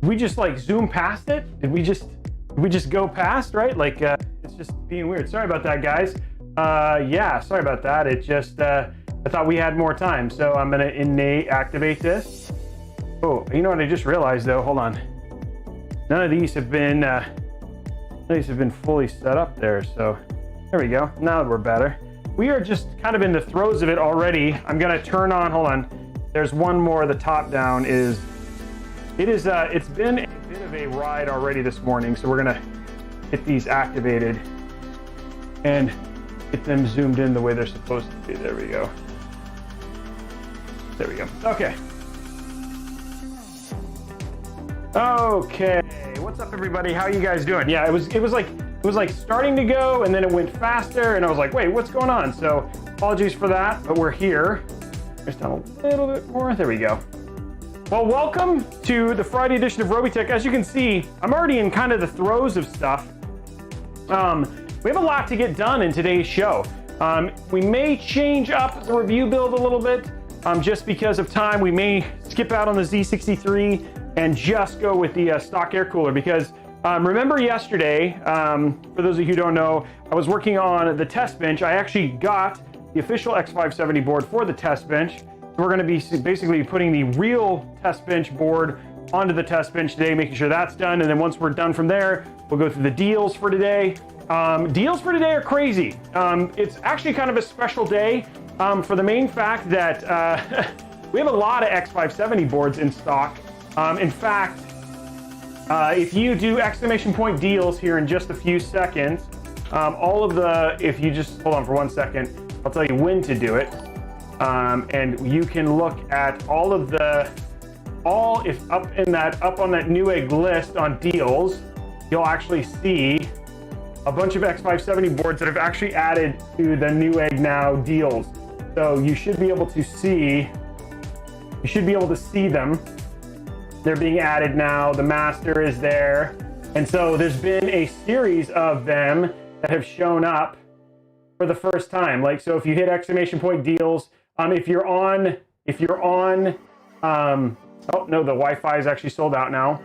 we just like zoom past it? Did we just go past, right? Like, it's just being weird. Sorry about that, guys. Yeah, sorry about that. It just, I thought we had more time. So I'm gonna innate activate this. Oh, you know what I just realized though? Hold on. None of these have been fully set up there. So there we go. Now we're better. We are just kind of in the throes of it already. I'm gonna turn on, hold on. There's one more, the top down it's been a bit of a ride already this morning. So we're gonna get these activated and get them zoomed in the way they're supposed to be. There we go. There we go. Okay. Okay. What's up, everybody? How are you guys doing? Yeah, it was like starting to go, and then it went faster, and I was like, wait, what's going on? So apologies for that, but we're here. Just down a little bit more. There we go. Well, welcome to the Friday edition of Robeytech. As you can see, I'm already in kind of the throes of stuff. We have a lot to get done in today's show. We may change up the review build a little bit, just because of time. We may skip out on the Z63 and just go with the stock air cooler, because remember yesterday, for those of you who don't know, I was working on the test bench. I actually got the official X570 board for the test bench. So we're going to be basically putting the real test bench board onto the test bench today, making sure that's done. And then once we're done from there, we'll go through the deals for today. Deals for today are crazy. It's actually kind of a special day for the main fact that we have a lot of X570 boards in stock. In fact, if you do exclamation point deals here in just a few seconds, if you just hold on for 1 second, I'll tell you when to do it. And you can look at if up on that Newegg list on deals, you'll actually see a bunch of X570 boards that have actually added to the Newegg Now deals. So you should be able to see them. They're being added now. The master is there. And so there's been a series of them that have shown up for the first time. Like, so if you hit exclamation point deals, if you're on, oh no, the Wi-Fi is actually sold out now.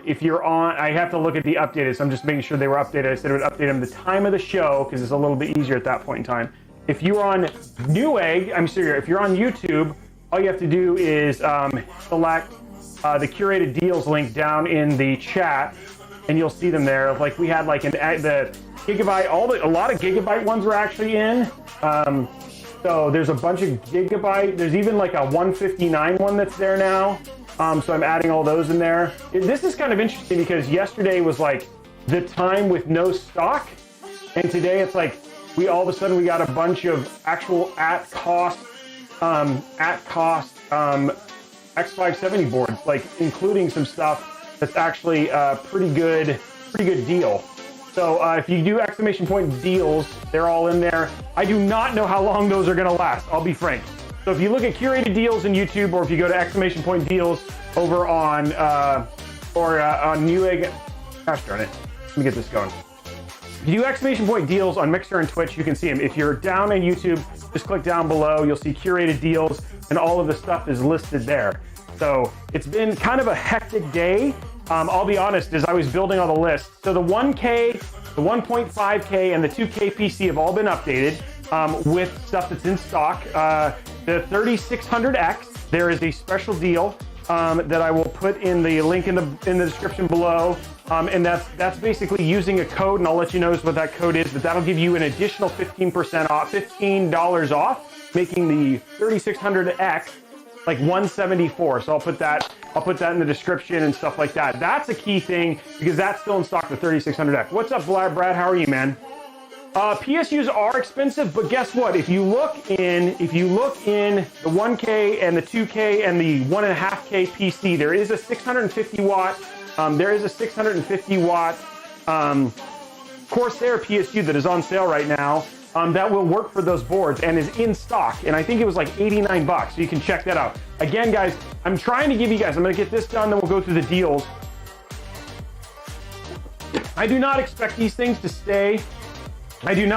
If you're on, I have to look at the updated, so I'm just making sure they were updated. I said it would update them the time of the show, because it's a little bit easier at that point in time. If you're on Newegg, if you're on YouTube, all you have to do is select the curated deals link down in the chat, and you'll see them there. Like we had like the gigabyte, a lot of gigabyte ones were actually in. So there's a bunch of gigabyte. There's even like a 159 one that's there now. So I'm adding all those in there. This is kind of interesting because yesterday was like the time with no stock, and today it's like all of a sudden we got a bunch of actual at cost X570 boards, like including some stuff that's actually a pretty good deal. So if you do exclamation point deals, they're all in there. I do not know how long those are going to last, I'll be frank. So if you look at curated deals in YouTube, or if you go to exclamation point deals over on Newegg, gosh darn it, let me get this going. If you do exclamation point deals on Mixer and Twitch, you can see them. If you're down on YouTube, just click down below. You'll see curated deals, and all of the stuff is listed there. So it's been kind of a hectic day. I'll be honest, as I was building all the lists. So the 1K, the 1.5K, and the 2K PC have all been updated with stuff that's in stock. The 3600X, there is a special deal that I will put in the link in the description below. And that's basically using a code, and I'll let you know what that code is, but that'll give you an additional 15% off, $15 off, making the 3600X like $174. So I'll put that in the description and stuff like that. That's a key thing because that's still in stock, the 3600X. What's up, Brad? How are you, man? PSUs are expensive, but guess what? If you look in the 1K and the 2K and the 1.5K PC, there is a 650 watt. There is a 650 watt Corsair PSU that is on sale right now. That will work for those boards and is in stock, and I think it was like 89 bucks, so you can check that out. Again, guys, I'm trying to give you guys, I'm gonna get this done, then we'll go through the deals. I do not expect these things to stay in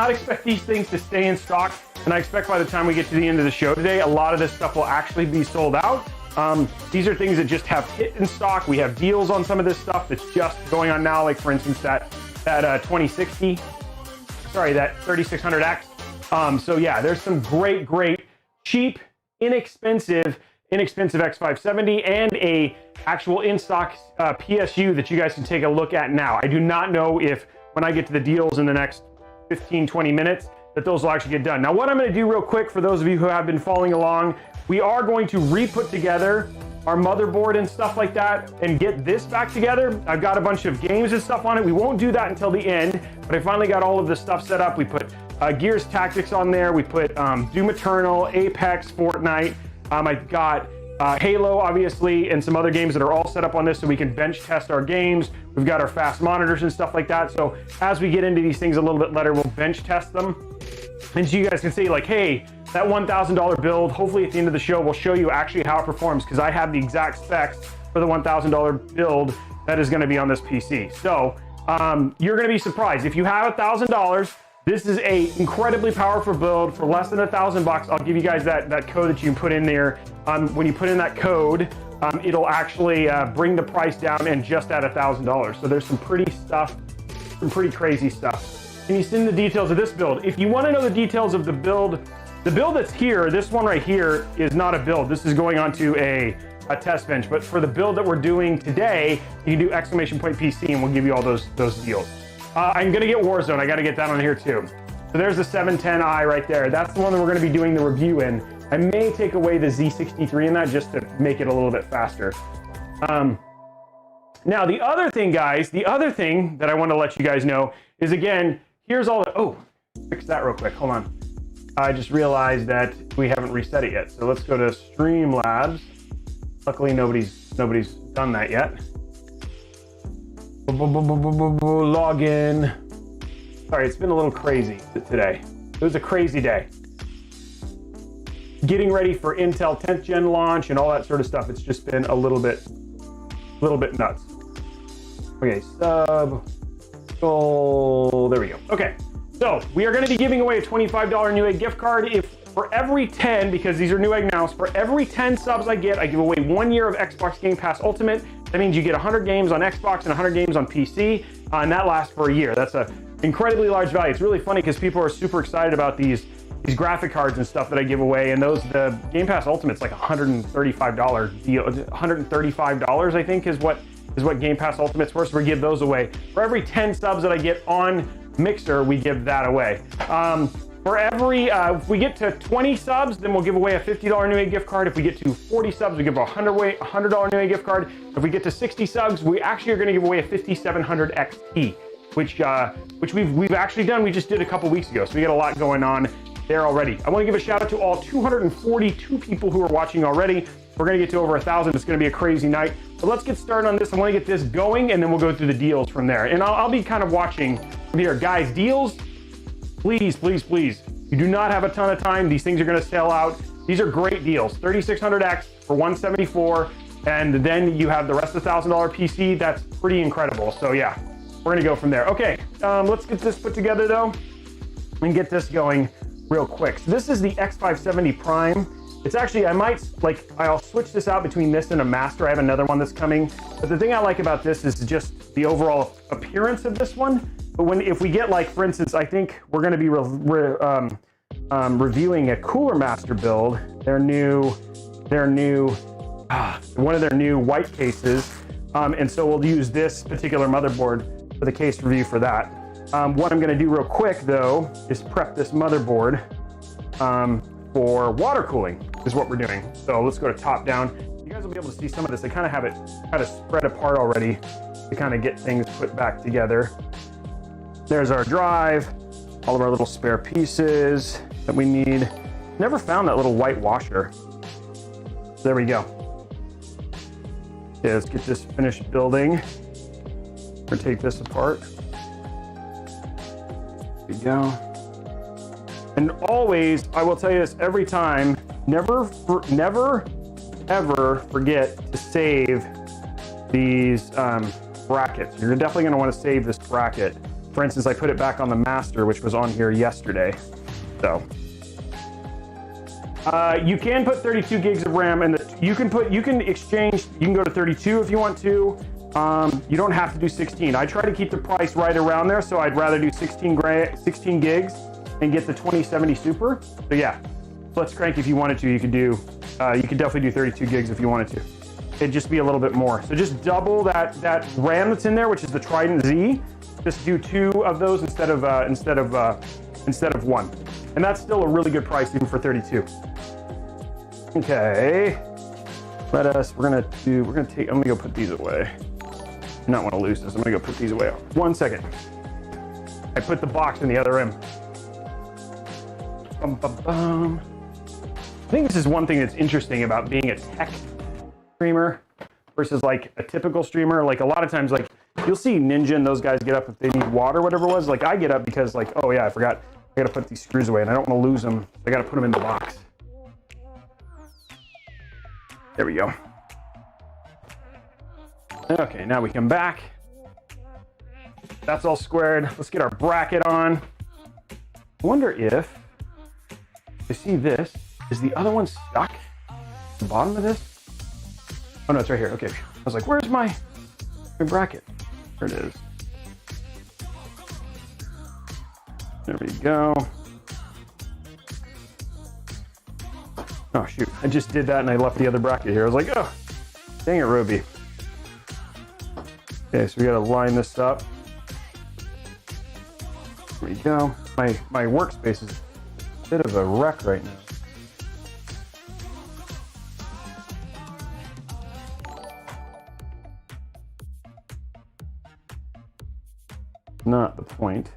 stock, and I expect by the time we get to the end of the show today, a lot of this stuff will actually be sold out. These are things that just have hit in stock. We have deals on some of this stuff that's just going on now, like for instance that 2060, sorry, that 3600X. So yeah, there's some great cheap, inexpensive X570 and a actual in-stock PSU that you guys can take a look at now. I do not know if when I get to the deals in the next 15-20 minutes that those will actually get done. Now what I'm going to do real quick for those of you who have been following along, we are going to re-put together our motherboard and stuff like that and get this back together. I've got a bunch of games and stuff on it. We won't do that until the end, but I finally got all of the stuff set up. We put Gears Tactics on there. We put Doom Eternal, Apex, Fortnite. I've got Halo, obviously, and some other games that are all set up on this so we can bench test our games. We've got our fast monitors and stuff like that. So as we get into these things a little bit later, we'll bench test them. And so you guys can see like, hey, that $1,000 build, hopefully at the end of the show, we'll show you actually how it performs because I have the exact specs for the $1,000 build that is gonna be on this PC. So you're gonna be surprised. If you have $1,000, this is a incredibly powerful build for less than $1,000. I'll give you guys that code that you can put in there. When you put in that code, it'll actually bring the price down and just at $1,000. So there's some pretty crazy stuff. Can you see the details of this build? If you want to know the details of the build that's here, this one right here is not a build. This is going onto a test bench. But for the build that we're doing today, you can do !PC and we'll give you all those deals. I'm gonna get Warzone. I gotta get that on here too. So there's the 710i right there. That's the one that we're gonna be doing the review in. I may take away the Z63 in that just to make it a little bit faster. Now the other thing, guys, the other thing that I want to let you guys know is, again, here's all the, oh, fix that real quick, hold on. I just realized that we haven't reset it yet. So let's go to Streamlabs. Luckily, nobody's done that yet. Login. Sorry, it's been a little crazy today. It was a crazy day. Getting ready for Intel 10th gen launch and all that sort of stuff. It's just been a little bit nuts. Okay, sub goal. There we go. Okay, so we are going to be giving away a $25 Newegg gift card. If for every 10, because these are Newegg Nows, for every 10 subs I get, I give away 1 year of Xbox Game Pass Ultimate. That means you get 100 games on Xbox and 100 games on PC, and that lasts for a year. That's an incredibly large value. It's really funny because people are super excited about these graphic cards and stuff that I give away, and the Game Pass Ultimate's like $135 deal. $135, I think, is what Game Pass Ultimate's worth. So we give those away. For every 10 subs that I get on Mixer, we give that away. For every, if we get to 20 subs, then we'll give away a $50 Newegg gift card. If we get to 40 subs, we give a $100 Newegg gift card. If we get to 60 subs, we actually are going to give away a 5700 XT, which we've actually done. We just did a couple weeks ago, so we got a lot going on there already. I want to give a shout out to all 242 people who are watching already. We're going to get to over 1,000. It's going to be a crazy night. But let's get started on this. I want to get this going, and then we'll go through the deals from there. And I'll be kind of watching from here. Guys, deals, please, please, please. You do not have a ton of time. These things are going to sell out. These are great deals. 3600X for $174, and then you have the rest of the $1,000 PC. That's pretty incredible. So yeah, we're going to go from there. Okay, let's get this put together though, and get this going real quick. So this is the X570 Prime. It's actually, I'll switch this out between this and a Master. I have another one that's coming. But the thing I like about this is just the overall appearance of this one. But if we get, like, for instance, I think we're going to be reviewing a Cooler Master build, one of their new white cases. And so we'll use this particular motherboard for the case review for that. What I'm going to do real quick, though, is prep this motherboard for water cooling is what we're doing. So let's go to top down. You guys will be able to see some of this. I kind of have it kind of spread apart already to kind of get things put back together. There's our drive, all of our little spare pieces that we need. Never found that little white washer. There we go. Okay, let's get this finished building. We're gonna take this apart. There we go. And always, I will tell you this every time, never ever forget to save these brackets. You're definitely gonna wanna save this bracket. For instance, I put it back on the Master, which was on here yesterday. So You can put 32 gigs of RAM, and you can exchange. You can go to 32 if you want to. You don't have to do 16. I try to keep the price right around there, so I'd rather do 16 gigs and get the 2070 Super. So yeah, let's crank if you wanted to. You could do. You could definitely do 32 gigs if you wanted to. It'd just be a little bit more. So just double that RAM that's in there, which is the Trident Z. Just do 2 of those instead of one, and that's still a really good price even for 32. Okay, we're gonna take. I'm gonna go put these away. I not want to lose this. I'm gonna go put these away. 1 second. I put the box in the other end. Bum, bum, bum. I think this is one thing that's interesting about being a tech streamer versus like a typical streamer. Like a lot of times, like you'll see Ninja and those guys get up if they need water, whatever it was. Like I get up because like, oh yeah, I forgot. I gotta put these screws away and I don't want to lose them. I gotta put them in the box. There we go. Okay, now we come back. That's all squared. Let's get our bracket on. I wonder if I see this. Is the other one stuck at the bottom of this? Oh no, it's right here. Okay. I was like, where's my bracket? There it is. There we go. Oh shoot, I just did that and I left the other bracket here. I was like, oh, dang it, Robey. Okay, so we gotta line this up. There we go. My workspace is a bit of a wreck right now. Not the point.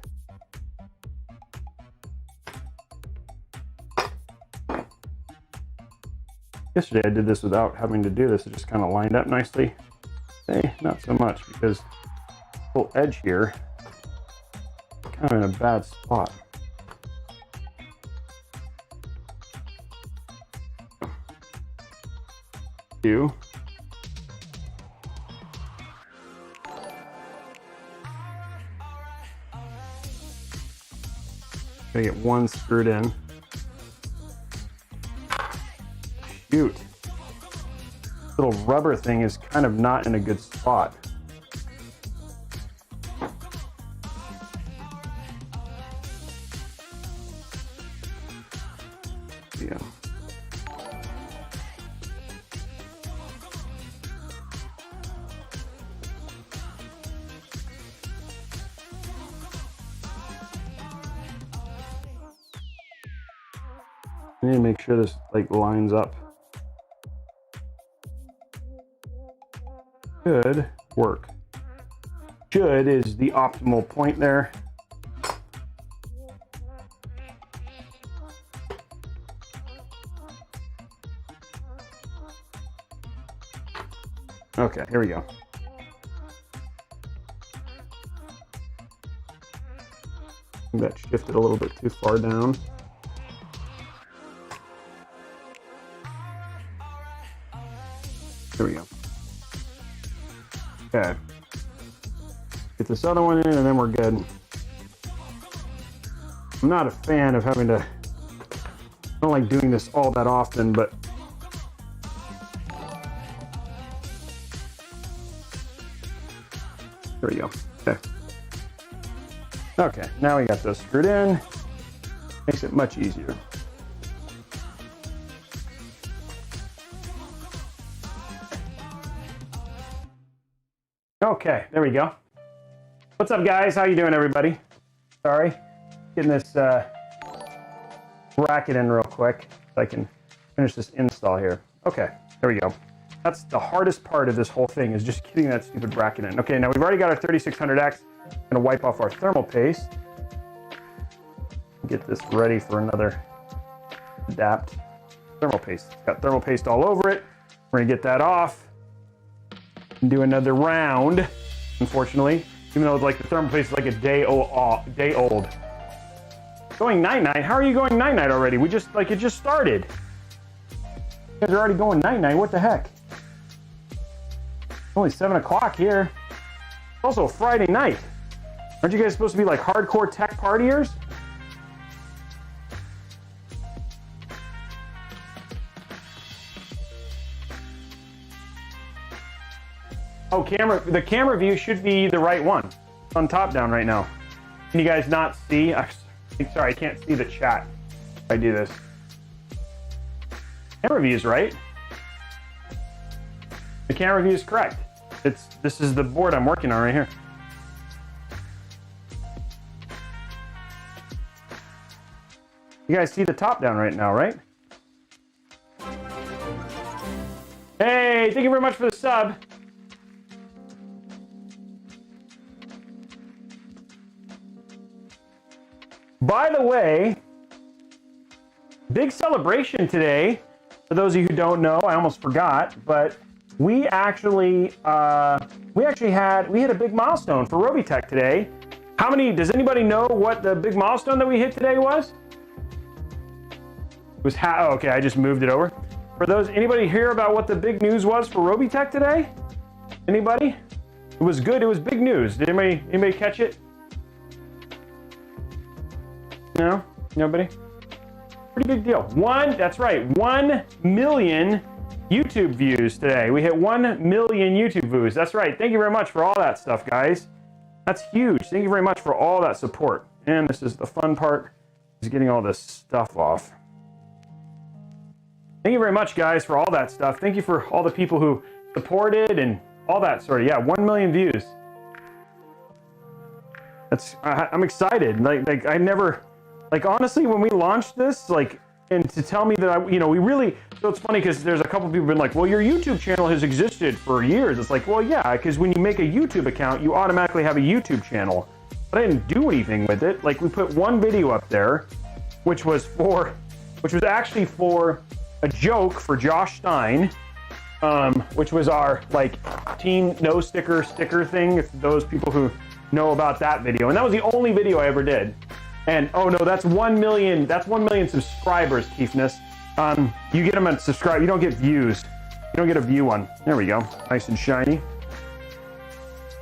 Yesterday I did this without having to do this. It just kind of lined up nicely. Today, not so much because the whole edge here is kind of in a bad spot. Gotta get one screwed in. Shoot. This little rubber thing is kind of not in a good spot. Yeah. I need to make sure this like lines up. Should work. Should is the optimal point there. Okay, here we go. That shifted a little bit too far down. There we go. Okay. Get this other one in and then we're good. I'm not a fan of having to, I don't like doing this all that often, but there we go. Okay. Okay, now we got those screwed in. Makes it much easier. Okay, there we go. What's up, guys? How you doing, everybody? Sorry, getting this bracket in real quick so I can finish this install here. Okay, there we go. That's the hardest part of this whole thing, is just getting that stupid bracket in. Okay, now we've already got our 3600X. I'm gonna wipe off our thermal paste. Get this ready for another adapt. Thermal paste. It's got thermal paste all over it. We're gonna get that off and do another round, unfortunately, even though it's like the thermal paste is like a day old. Going night-night? How are you going night-night already? We just, like, it just started. You guys are already going night-night, what the heck? It's only 7 o'clock here. It's also a Friday night. Aren't you guys supposed to be like hardcore tech partiers? Oh, the camera view should be the right one. It's on top down right now. Can you guys not see? Sorry, I can't see the chat if I do this. Camera view is right. The camera view is correct. This is the board I'm working on right here. You guys see the top down right now, right? Hey, thank you very much for the sub. By the way, big celebration today. For those of you who don't know, I almost forgot, but we actually had a big milestone for Robeytech today. Does anybody know what the big milestone that we hit today was? It was oh, okay, I just moved it over. Anybody hear about what the big news was for Robeytech today? Anybody? It was good, it was big news. Did anybody catch it? No? Nobody? Pretty big deal. That's right, 1 million YouTube views today. We hit 1 million YouTube views. That's right. Thank you very much for all that stuff, guys. That's huge. Thank you very much for all that support. And this is the fun part, is getting all this stuff off. Thank you very much, guys, for all that stuff. Thank you for all the people who supported and all that sort of, yeah, 1 million views. I'm excited. Like honestly, when we launched this, and to tell me that so it's funny because there's a couple people been like, well, your YouTube channel has existed for years. It's like, well, yeah, because when you make a YouTube account, you automatically have a YouTube channel. But I didn't do anything with it. Like, we put one video up there, which was actually for a joke for Josh Stein, which was our Team No Sticker thing, if those people who know about that video. And that was the only video I ever did. And oh no, that's 1 million. That's 1 million subscribers, Keefness. You get them to subscribe. You don't get views. You don't get a view one. There we go. Nice and shiny.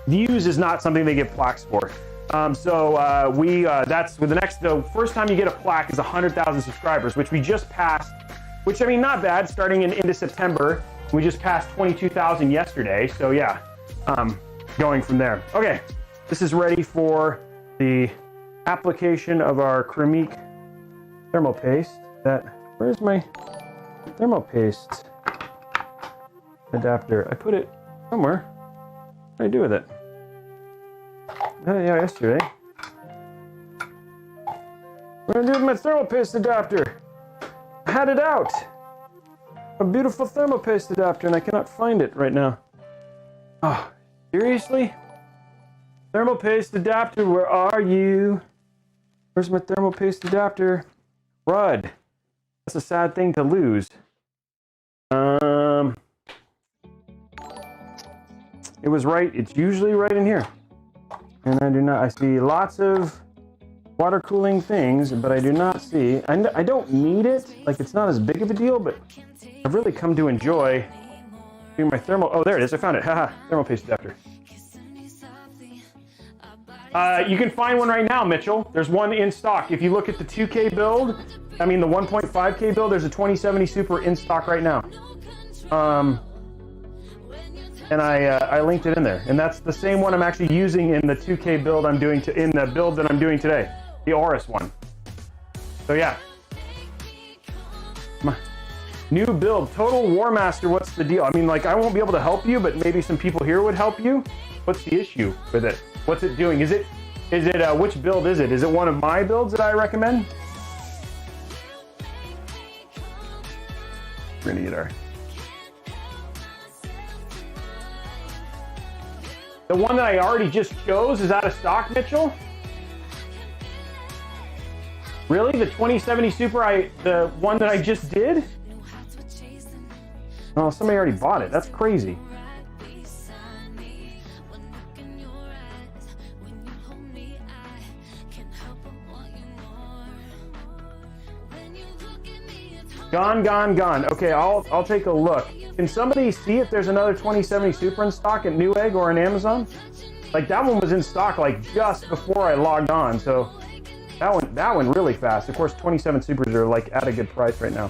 Views is not something they get plaques for. That's the first time you get a plaque is 100,000 subscribers, which we just passed. Which, I mean, not bad. Starting into September, we just passed 22,000 yesterday. So yeah, going from there. Okay, this is ready for the application of our Cremique thermal paste. Where's my thermal paste adapter? I put it somewhere. What did I do with it? Yeah, yesterday. What did I do with my thermal paste adapter? I had it out. A beautiful thermal paste adapter, and I cannot find it right now. Oh, seriously? Thermal paste adapter, where are you? Where's my thermal paste adapter? Crud. That's a sad thing to lose. It was right. It's usually right in here. And I see lots of water cooling things, but I do not see. I don't need it. Like, it's not as big of a deal, but I've really come to enjoy doing my thermal. Oh, there it is. I found it. Haha. Thermal paste adapter. You can find one right now, Mitchell. There's one in stock. If you look at the 2K build, I mean the 1.5K build, there's a 2070 Super in stock right now. And I linked it in there. And that's the same one I'm actually using in the 2K build in the build that I'm doing today. The Aorus one. So yeah. New build, Total War Master, what's the deal? I mean, I won't be able to help you, but maybe some people here would help you. What's the issue with it? What's it doing? Is it which build is it? Is it one of my builds that I recommend? We're gonna get our... The one that I already just chose is out of stock, Mitchell? Really? The 2070 Super, the one that I just did? Oh, somebody already bought it. That's crazy. Gone. Okay, I'll take a look. Can somebody see if there's another 2070 Super in stock at Newegg or on Amazon? That one was in stock just before I logged on, so that one really fast. Of course, 27 Supers are at a good price right now.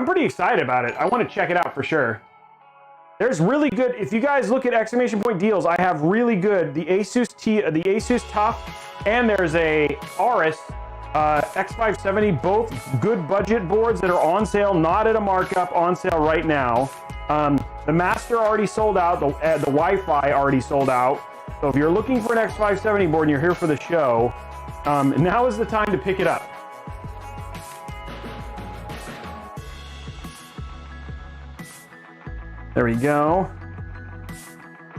I'm pretty excited about it. I want to check it out for sure. There's really good, if you guys look at exclamation point deals, I have really good, the Asus Tough, and there's a Aorus X570, both good budget boards that are on sale, not at a markup, on sale right now. The Master already sold out, the Wi-Fi already sold out. So if you're looking for an X570 board and you're here for the show, now is the time to pick it up. There we go.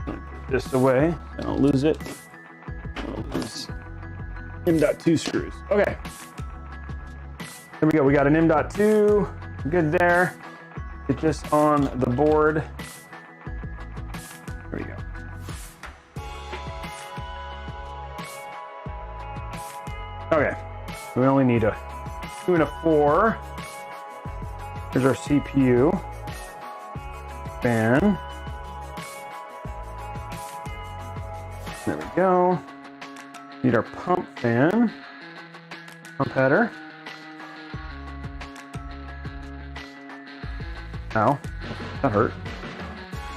Put this away. I don't lose it. I'll lose M.2 screws. Okay. There we go. We got an M.2. Good there. Get this on the board. There we go. Okay. We only need a 2 and a 4. Here's our CPU. Fan. There we go. Need our pump fan. Pump header. Ow, that hurt.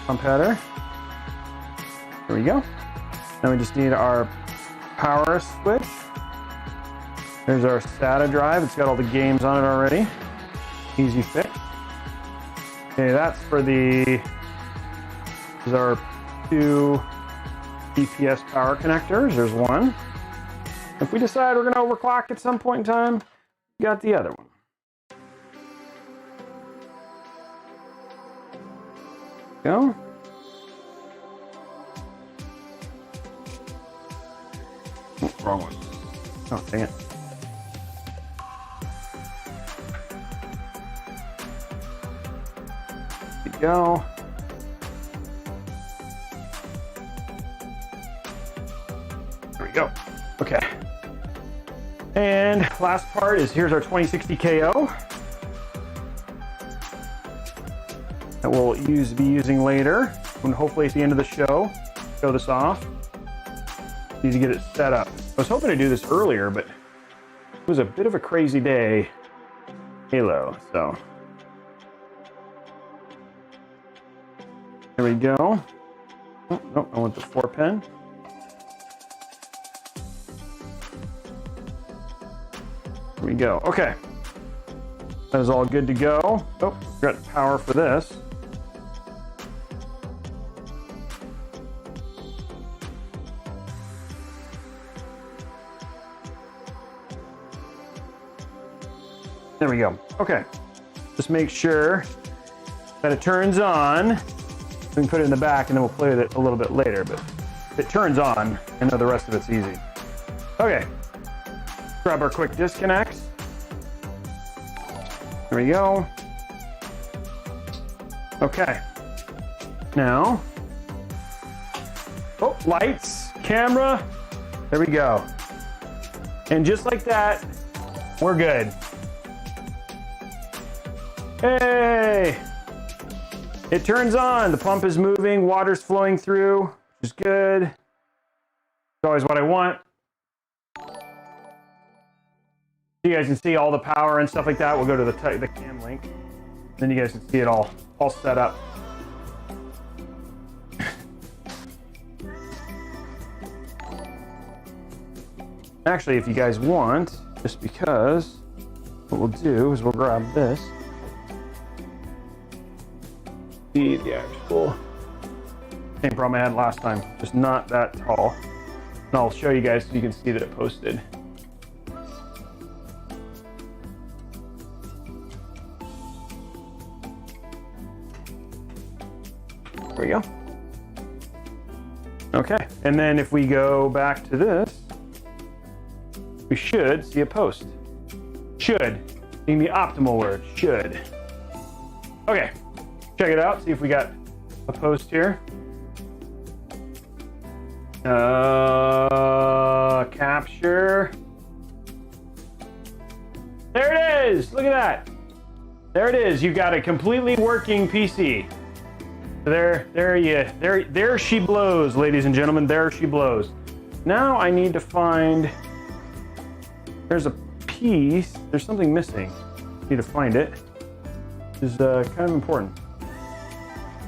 Pump header. There we go. Now we just need our power switch. There's our SATA drive. It's got all the games on it already. Easy fix. Okay, that's for these are 2 DPS power connectors. There's one. If we decide we're going to overclock at some point in time, we got the other one. Go. Oh, wrong one. Oh, dang it. Go. There we go. Okay. And last part is here's our 2060 KO that we'll be using later when hopefully at the end of the show show this off. Need to get it set up. I was hoping to do this earlier, but it was a bit of a crazy day. Halo, so. There we go. Oh, no, I want the 4-pin. There we go. Okay. That is all good to go. Oh, got power for this. There we go. Okay. Just make sure that it turns on. We can put it in the back and then we'll play with it a little bit later, but if it turns on, I know the rest of it's easy. Okay, grab our quick disconnects. There we go. Okay, now, oh, lights, camera, there we go. And just like that, we're good. Hey! It turns on, the pump is moving, water's flowing through, which is good. It's always what I want. So you guys can see all the power and stuff like that. We'll go to the cam link. Then you guys can see it all set up. Actually, if you guys want, just because, what we'll do is we'll grab this. The actual same problem I had last time, just not that tall. And I'll show you guys so you can see that it posted. There we go. Okay, and then if we go back to this, we should see a post. Should being the optimal word, should. Okay. Check it out, see if we got a post here. Capture. There it is, look at that. There it is, you've got a completely working PC. There she blows, ladies and gentlemen, there she blows. Now I need to find, there's a piece, there's something missing. Need to find it. which is kind of important.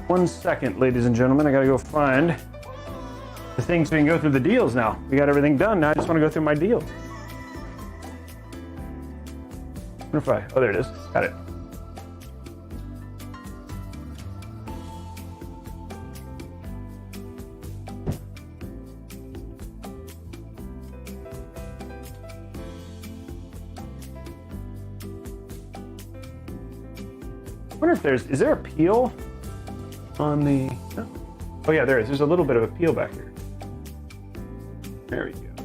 1 second, ladies and gentlemen. I gotta go find the things so we can go through the deals now. We got everything done. Now I just want to go through my deals. What if oh, there it is. Got it. I wonder if is there a peel on the, oh yeah, there is. There's a little bit of a peel back here. There we go. I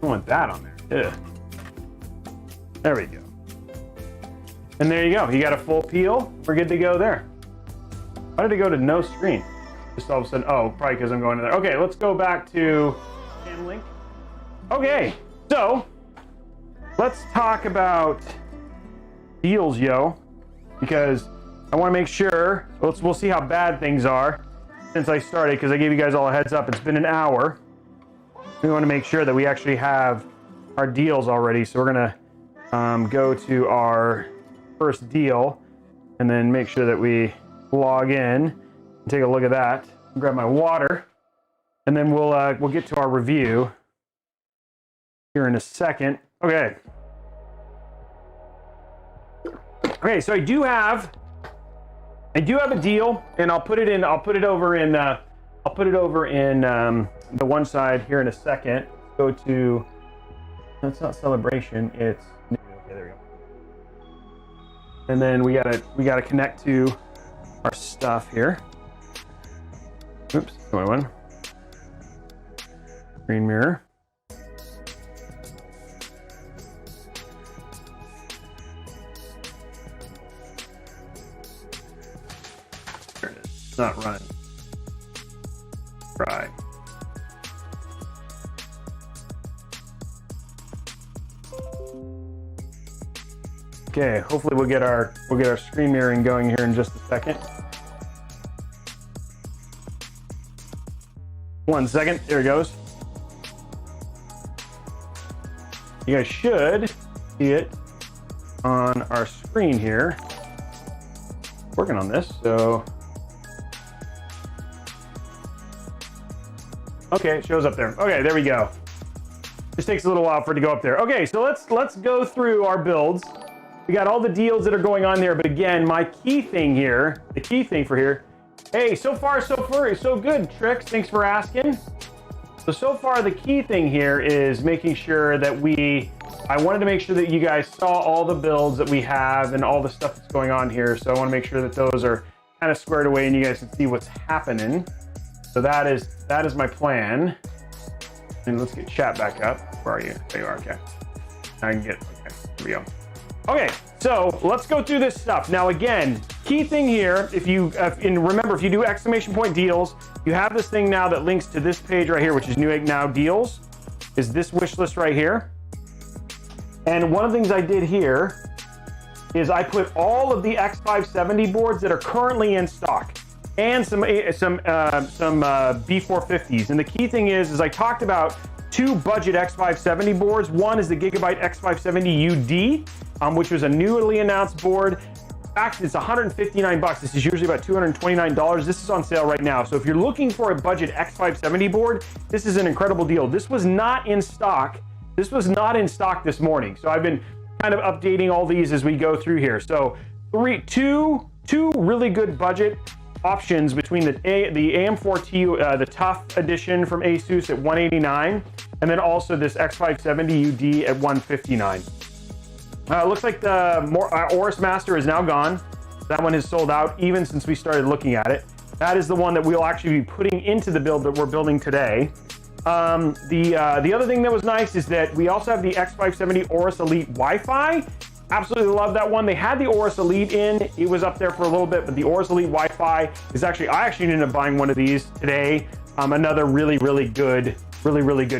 don't want that on there. Ugh. There we go. And there you go. You got a full peel. We're good to go there. Why did it go to no screen? Just all of a sudden, oh, probably because I'm going to there. Okay, let's go back to handling. Okay, so let's talk about deals, yo, because I want to make sure, we'll see how bad things are since I started, because I gave you guys all a heads up. It's been an hour. We want to make sure that we actually have our deals already. So we're going to go to our first deal and then make sure that we log in and take a look at that. Grab my water, and then we'll get to our review here in a second. Okay. Okay, so I do have a deal, and I'll put it over in the one side here in a second. Go to, that's not celebration, it's new. Okay, there we go. And then we gotta connect to our stuff here. Oops, wrong one. Screen mirror. There it is. It's not running. Try. Okay, hopefully we'll get our screen mirroring going here in just a second. 1 second, there it goes. You guys should see it on our screen here. Working on this, so. Okay, it shows up there. Okay, there we go. This takes a little while for it to go up there. Okay, so let's go through our builds. We got all the deals that are going on there, but again, my key thing here, the key thing for here, hey, so far so good, Trix, thanks for asking. So far the key thing here is making sure that I wanted to make sure that you guys saw all the builds that we have and all the stuff that's going on here. So I want to make sure that those are kind of squared away and you guys can see what's happening. So that is my plan. And let's get chat back up. Where are you? There you are, okay. I can get, okay, here we go. Okay, so let's go through this stuff. Now again, key thing here, remember, if you do exclamation point deals, you have this thing now that links to this page right here, which is Newegg Now deals, is this wish list right here. And one of the things I did here is I put all of the X570 boards that are currently in stock and some B450s. And the key thing is I talked about 2 budget X570 boards. One is the Gigabyte X570 UD, which was a newly announced board. In fact, it's 159 bucks. This is usually about $229. This is on sale right now. So if you're looking for a budget X570 board, this is an incredible deal. This was not in stock. This was not in stock this morning. So I've been kind of updating all these as we go through here. So two really good budget options between the AM4T, the Tough edition from Asus at $189, and then also this X570 UD at $159. Looks like the Aorus Master is now gone. That one is sold out even since we started looking at it. That is the one that we'll actually be putting into the build that we're building today. The other thing that was nice is that we also have the X570 Aorus Elite Wi-Fi. Absolutely love that one. They had the Aorus Elite in. It was up there for a little bit, but the Aorus Elite Wi-Fi is actually, I actually ended up buying one of these today. Another really good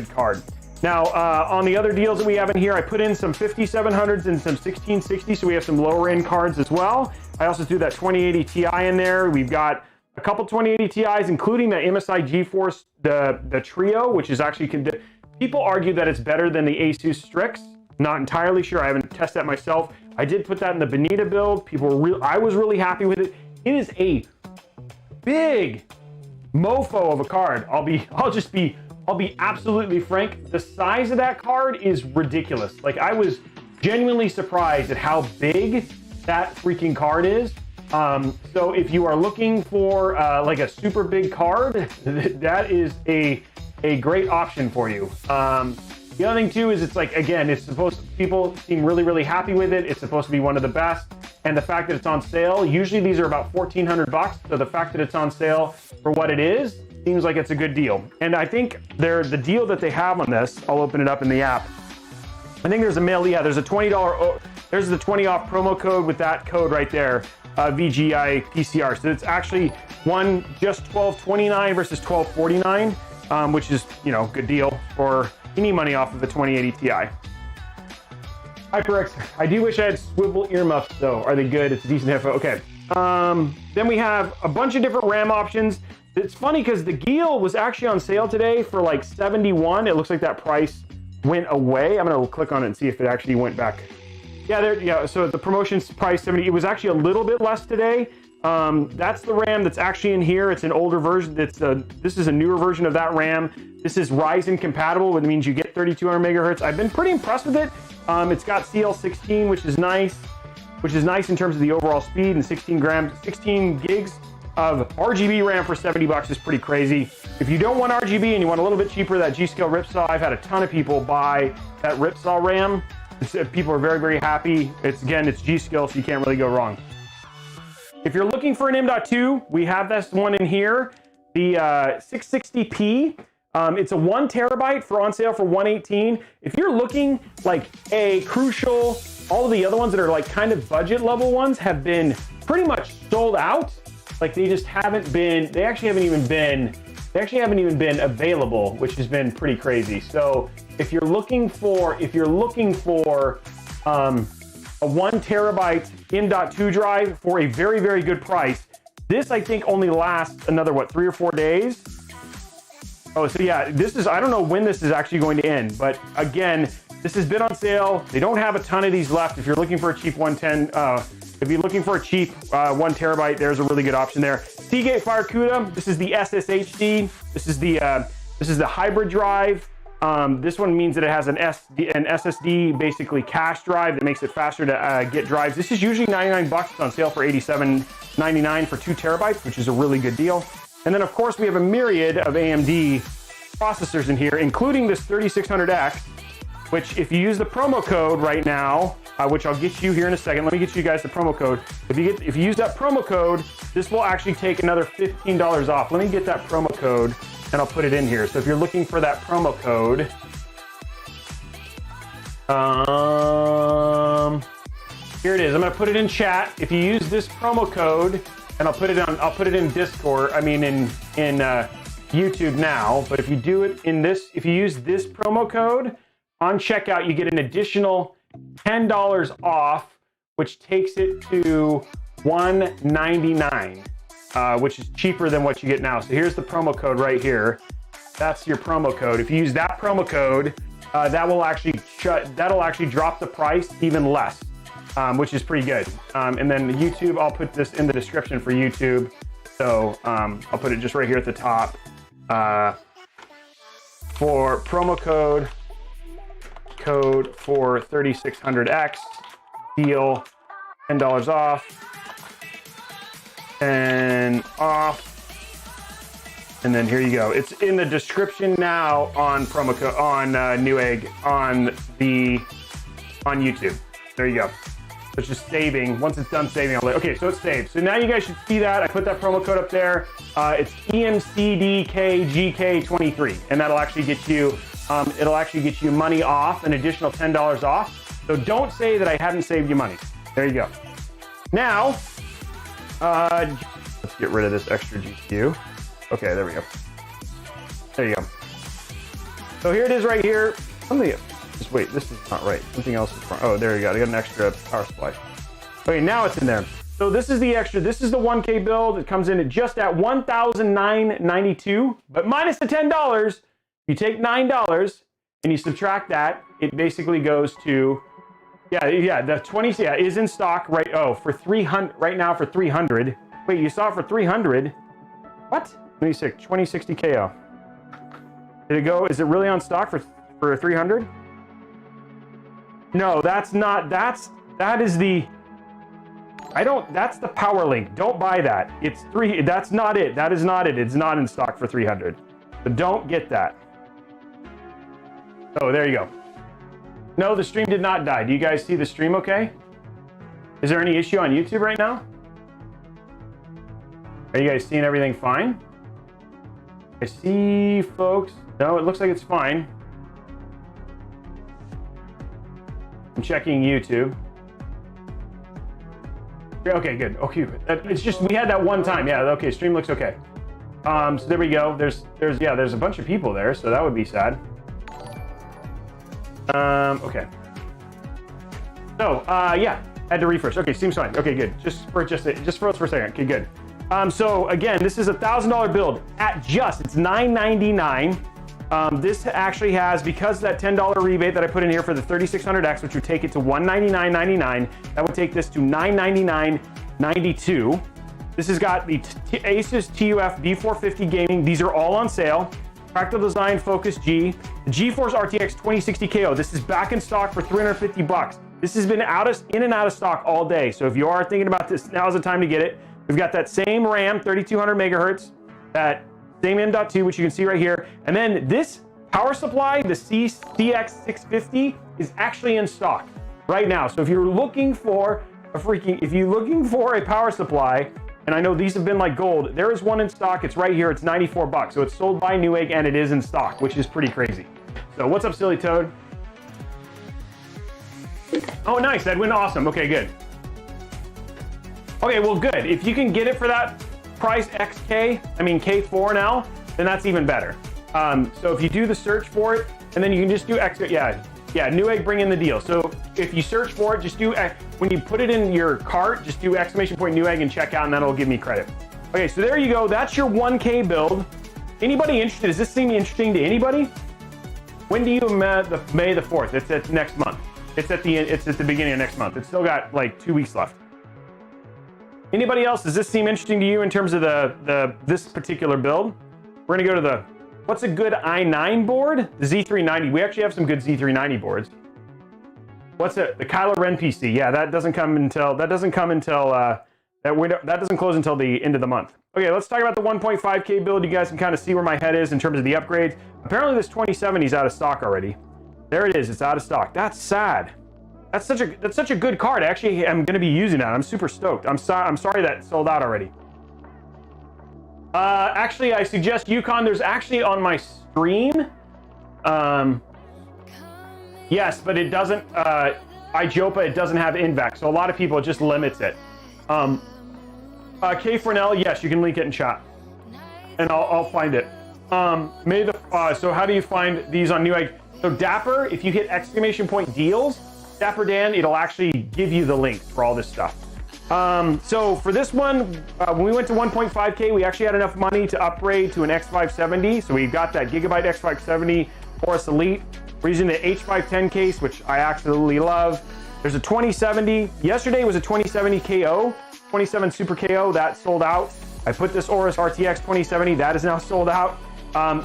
card. Now, on the other deals that we have in here, I put in some 5700s and some 1660s, so we have some lower end cards as well. I also threw that 2080 Ti in there. We've got a couple 2080 Ti's, including the MSI GeForce, the Trio, which is actually, people argue that it's better than the Asus Strix. Not entirely sure. I haven't tested that myself. I did put that in the Bonita build. I was really happy with it. It is a big mofo of a card. I'll be absolutely frank. The size of that card is ridiculous. Like, I was genuinely surprised at how big that freaking card is. So if you are looking for like a super big card, that is a great option for you. The other thing too is it's like, again, people seem really, really happy with it. It's supposed to be one of the best. And the fact that it's on sale, usually these are about 1,400 bucks. So the fact that it's on sale for what it is, seems like it's a good deal. And I think the deal that they have on this, I'll open it up in the app. I think there's a there's a $20, there's the 20 off promo code with that code right there, VGI PCR. So it's actually just $12.29 versus $12.49, which is, good deal for any money off of the 2080 Ti. HyperX, I do wish I had swivel earmuffs though. Are they good? It's a decent headphone. Okay. Then we have a bunch of different RAM options. It's funny because the Geel was actually on sale today for like 71. It looks like that price went away. I'm gonna click on it and see if it actually went back. Yeah, so the promotion price 70. It was actually a little bit less today. That's the RAM that's actually in here. It's an older version. This is a newer version of that RAM. This is Ryzen compatible, which means you get 3200 megahertz. I've been pretty impressed with it. It's got CL16, which is nice in terms of the overall speed, and 16 gigs of RGB RAM for 70 bucks is pretty crazy. If you don't want RGB and you want a little bit cheaper, that G.Skill Ripsaw, I've had a ton of people buy that Ripsaw RAM. People are very, very happy. It's G.Skill, so you can't really go wrong. If you're looking for an M.2, we have this one in here, the 660p. It's a 1 terabyte on sale for $118. If you're looking like a Crucial, all of the other ones that are like kind of budget level ones have been pretty much sold out. Like they actually haven't even been available, which has been pretty crazy. So if you're looking for a 1 terabyte M.2 drive for a very, very good price, this I think only lasts another 3 or 4 days. Oh, so yeah, I don't know when this is actually going to end, but again, this has been on sale. They don't have a ton of these left. If you're looking for a cheap 110, if you're looking for a cheap 1 terabyte, there's a really good option there. Seagate FireCuda, this is the SSHD. This is the hybrid drive. This one means that it has an SSD, basically cache drive that makes it faster to get drives. This is usually 99 bucks. It's on sale for $87.99 for 2 terabytes, which is a really good deal. And then of course we have a myriad of AMD processors in here, including this 3600X, which if you use the promo code right now, which I'll get you here in a second. Let me get you guys the promo code. If you use that promo code, this will actually take another $15 off. Let me get that promo code and I'll put it in here. So if you're looking for that promo code, here it is. I'm gonna put it in chat. If you use this promo code, and I'll put it in Discord. I mean in YouTube now. But if you do it if you use this promo code on checkout, you get an additional $10 off, which takes it to $199, which is cheaper than what you get now. So here's the promo code right here. That's your promo code. If you use that promo code, that'll actually drop the price even less. Which is pretty good. And then YouTube, I'll put this in the description for YouTube. So I'll put it just right here at the top. For promo code for 3600X, deal, $10 off, and off. And then here you go. It's in the description now on promo code on Newegg on YouTube. There you go. So it's just saving. Once it's done saving, okay, so it's saved. So now you guys should see that. I put that promo code up there. It's EMCDKGK23, and that'll actually get you, money off, an additional $10 off. So don't say that I haven't saved you money. There you go. Now, let's get rid of this extra GPU. Okay, there we go. There you go. So here it is right here. Just wait, this is not right. Something else is wrong. Oh, there you go. I got an extra power supply. Okay, now it's in there. So this is the extra. This is the 1K build. It comes in at just at $1,992, but minus the $10. You take $9 and you subtract that. it basically goes to, the 20, is in stock, right? Oh, for 300, right now for 300. Wait, you saw it for 300? What? 2060 KO. Did it go, is it really on stock for 300? No, that's not, that is the, that's the Power Link. Don't buy that. That's not it. That is not it. It's not in stock for 300. So don't get that. Oh, there you go. No, the stream did not die. Do you guys see the stream okay? Is there any issue on YouTube right now? Are you guys seeing everything fine? I see folks. No, it looks like it's fine. I'm checking YouTube. Okay, good. Okay, it's just we had that one time. Yeah, okay, stream looks okay. So there we go. There's a bunch of people there, so that would be sad. Okay. So yeah, had to refresh. Okay, seems fine. Okay, good. Just froze for a second. Okay, good. So again, this is $1,000 build at it's $999. This actually has, because that $10 rebate that I put in here for the 3600X, which would take it to $199.99, that would take this to $999.92. This has got the Asus TUF B450 gaming. These are all on sale. Practical Design Focus G. The GeForce RTX 2060 KO. This is back in stock for $350. This has been in and out of stock all day. So if you are thinking about this, now's the time to get it. We've got that same RAM, 3200 megahertz, that same M.2, which you can see right here. And then this power supply, the CX650, is actually in stock right now. So if you're looking for a power supply, and I know these have been like gold, there is one in stock. It's right here. It's $94. So it's sold by Newegg and it is in stock, which is pretty crazy. So what's up, Silly Toad? Oh, nice. Edwin, awesome. Okay, good. Okay, well, good. If you can get it for that price K4 now, then that's even better. So if you do the search for it, and then you can just do extra, Newegg bring in the deal. So if you search for it, just do, when you put it in your cart, just do !Newegg and check out, and that'll give me credit. Okay, so there you go. That's your 1K build. Anybody interested? Does this seem interesting to anybody? When do you May the 4th? It's next month. It's at the beginning of next month. It's still got like 2 weeks left. Anybody else? Does this seem interesting to you in terms of this particular build? We're gonna go to what's a good i9 board? The Z390. We actually have some good Z390 boards. What's the Kylo Ren PC? Yeah, that doesn't close until the end of the month. Okay, let's talk about the 1.5K build. You guys can kind of see where my head is in terms of the upgrades. Apparently this 2070 is out of stock already. There it is. It's out of stock. That's sad. That's such a good card. Actually, I'm going to be using that. I'm super stoked. I'm sorry that sold out already. Actually, I suggest Yukon. There's actually on my stream. Yes, but it doesn't. iJopa, it doesn't have INVAC, so a lot of people, it just limits it. K Fornell, yes, you can link it in chat, and I'll find it. So how do you find these on Newegg? So Dapper, if you hit !deals. Dapper Dan, it'll actually give you the links for all this stuff. So for this one, when we went to 1.5K, we actually had enough money to upgrade to an X570. So we got that Gigabyte X570 Force Elite. We're using the H510 case, which I absolutely love. There's a 2070. Yesterday was a 2070 KO, 27 Super KO. That sold out. I put this Aorus RTX 2070. That is now sold out.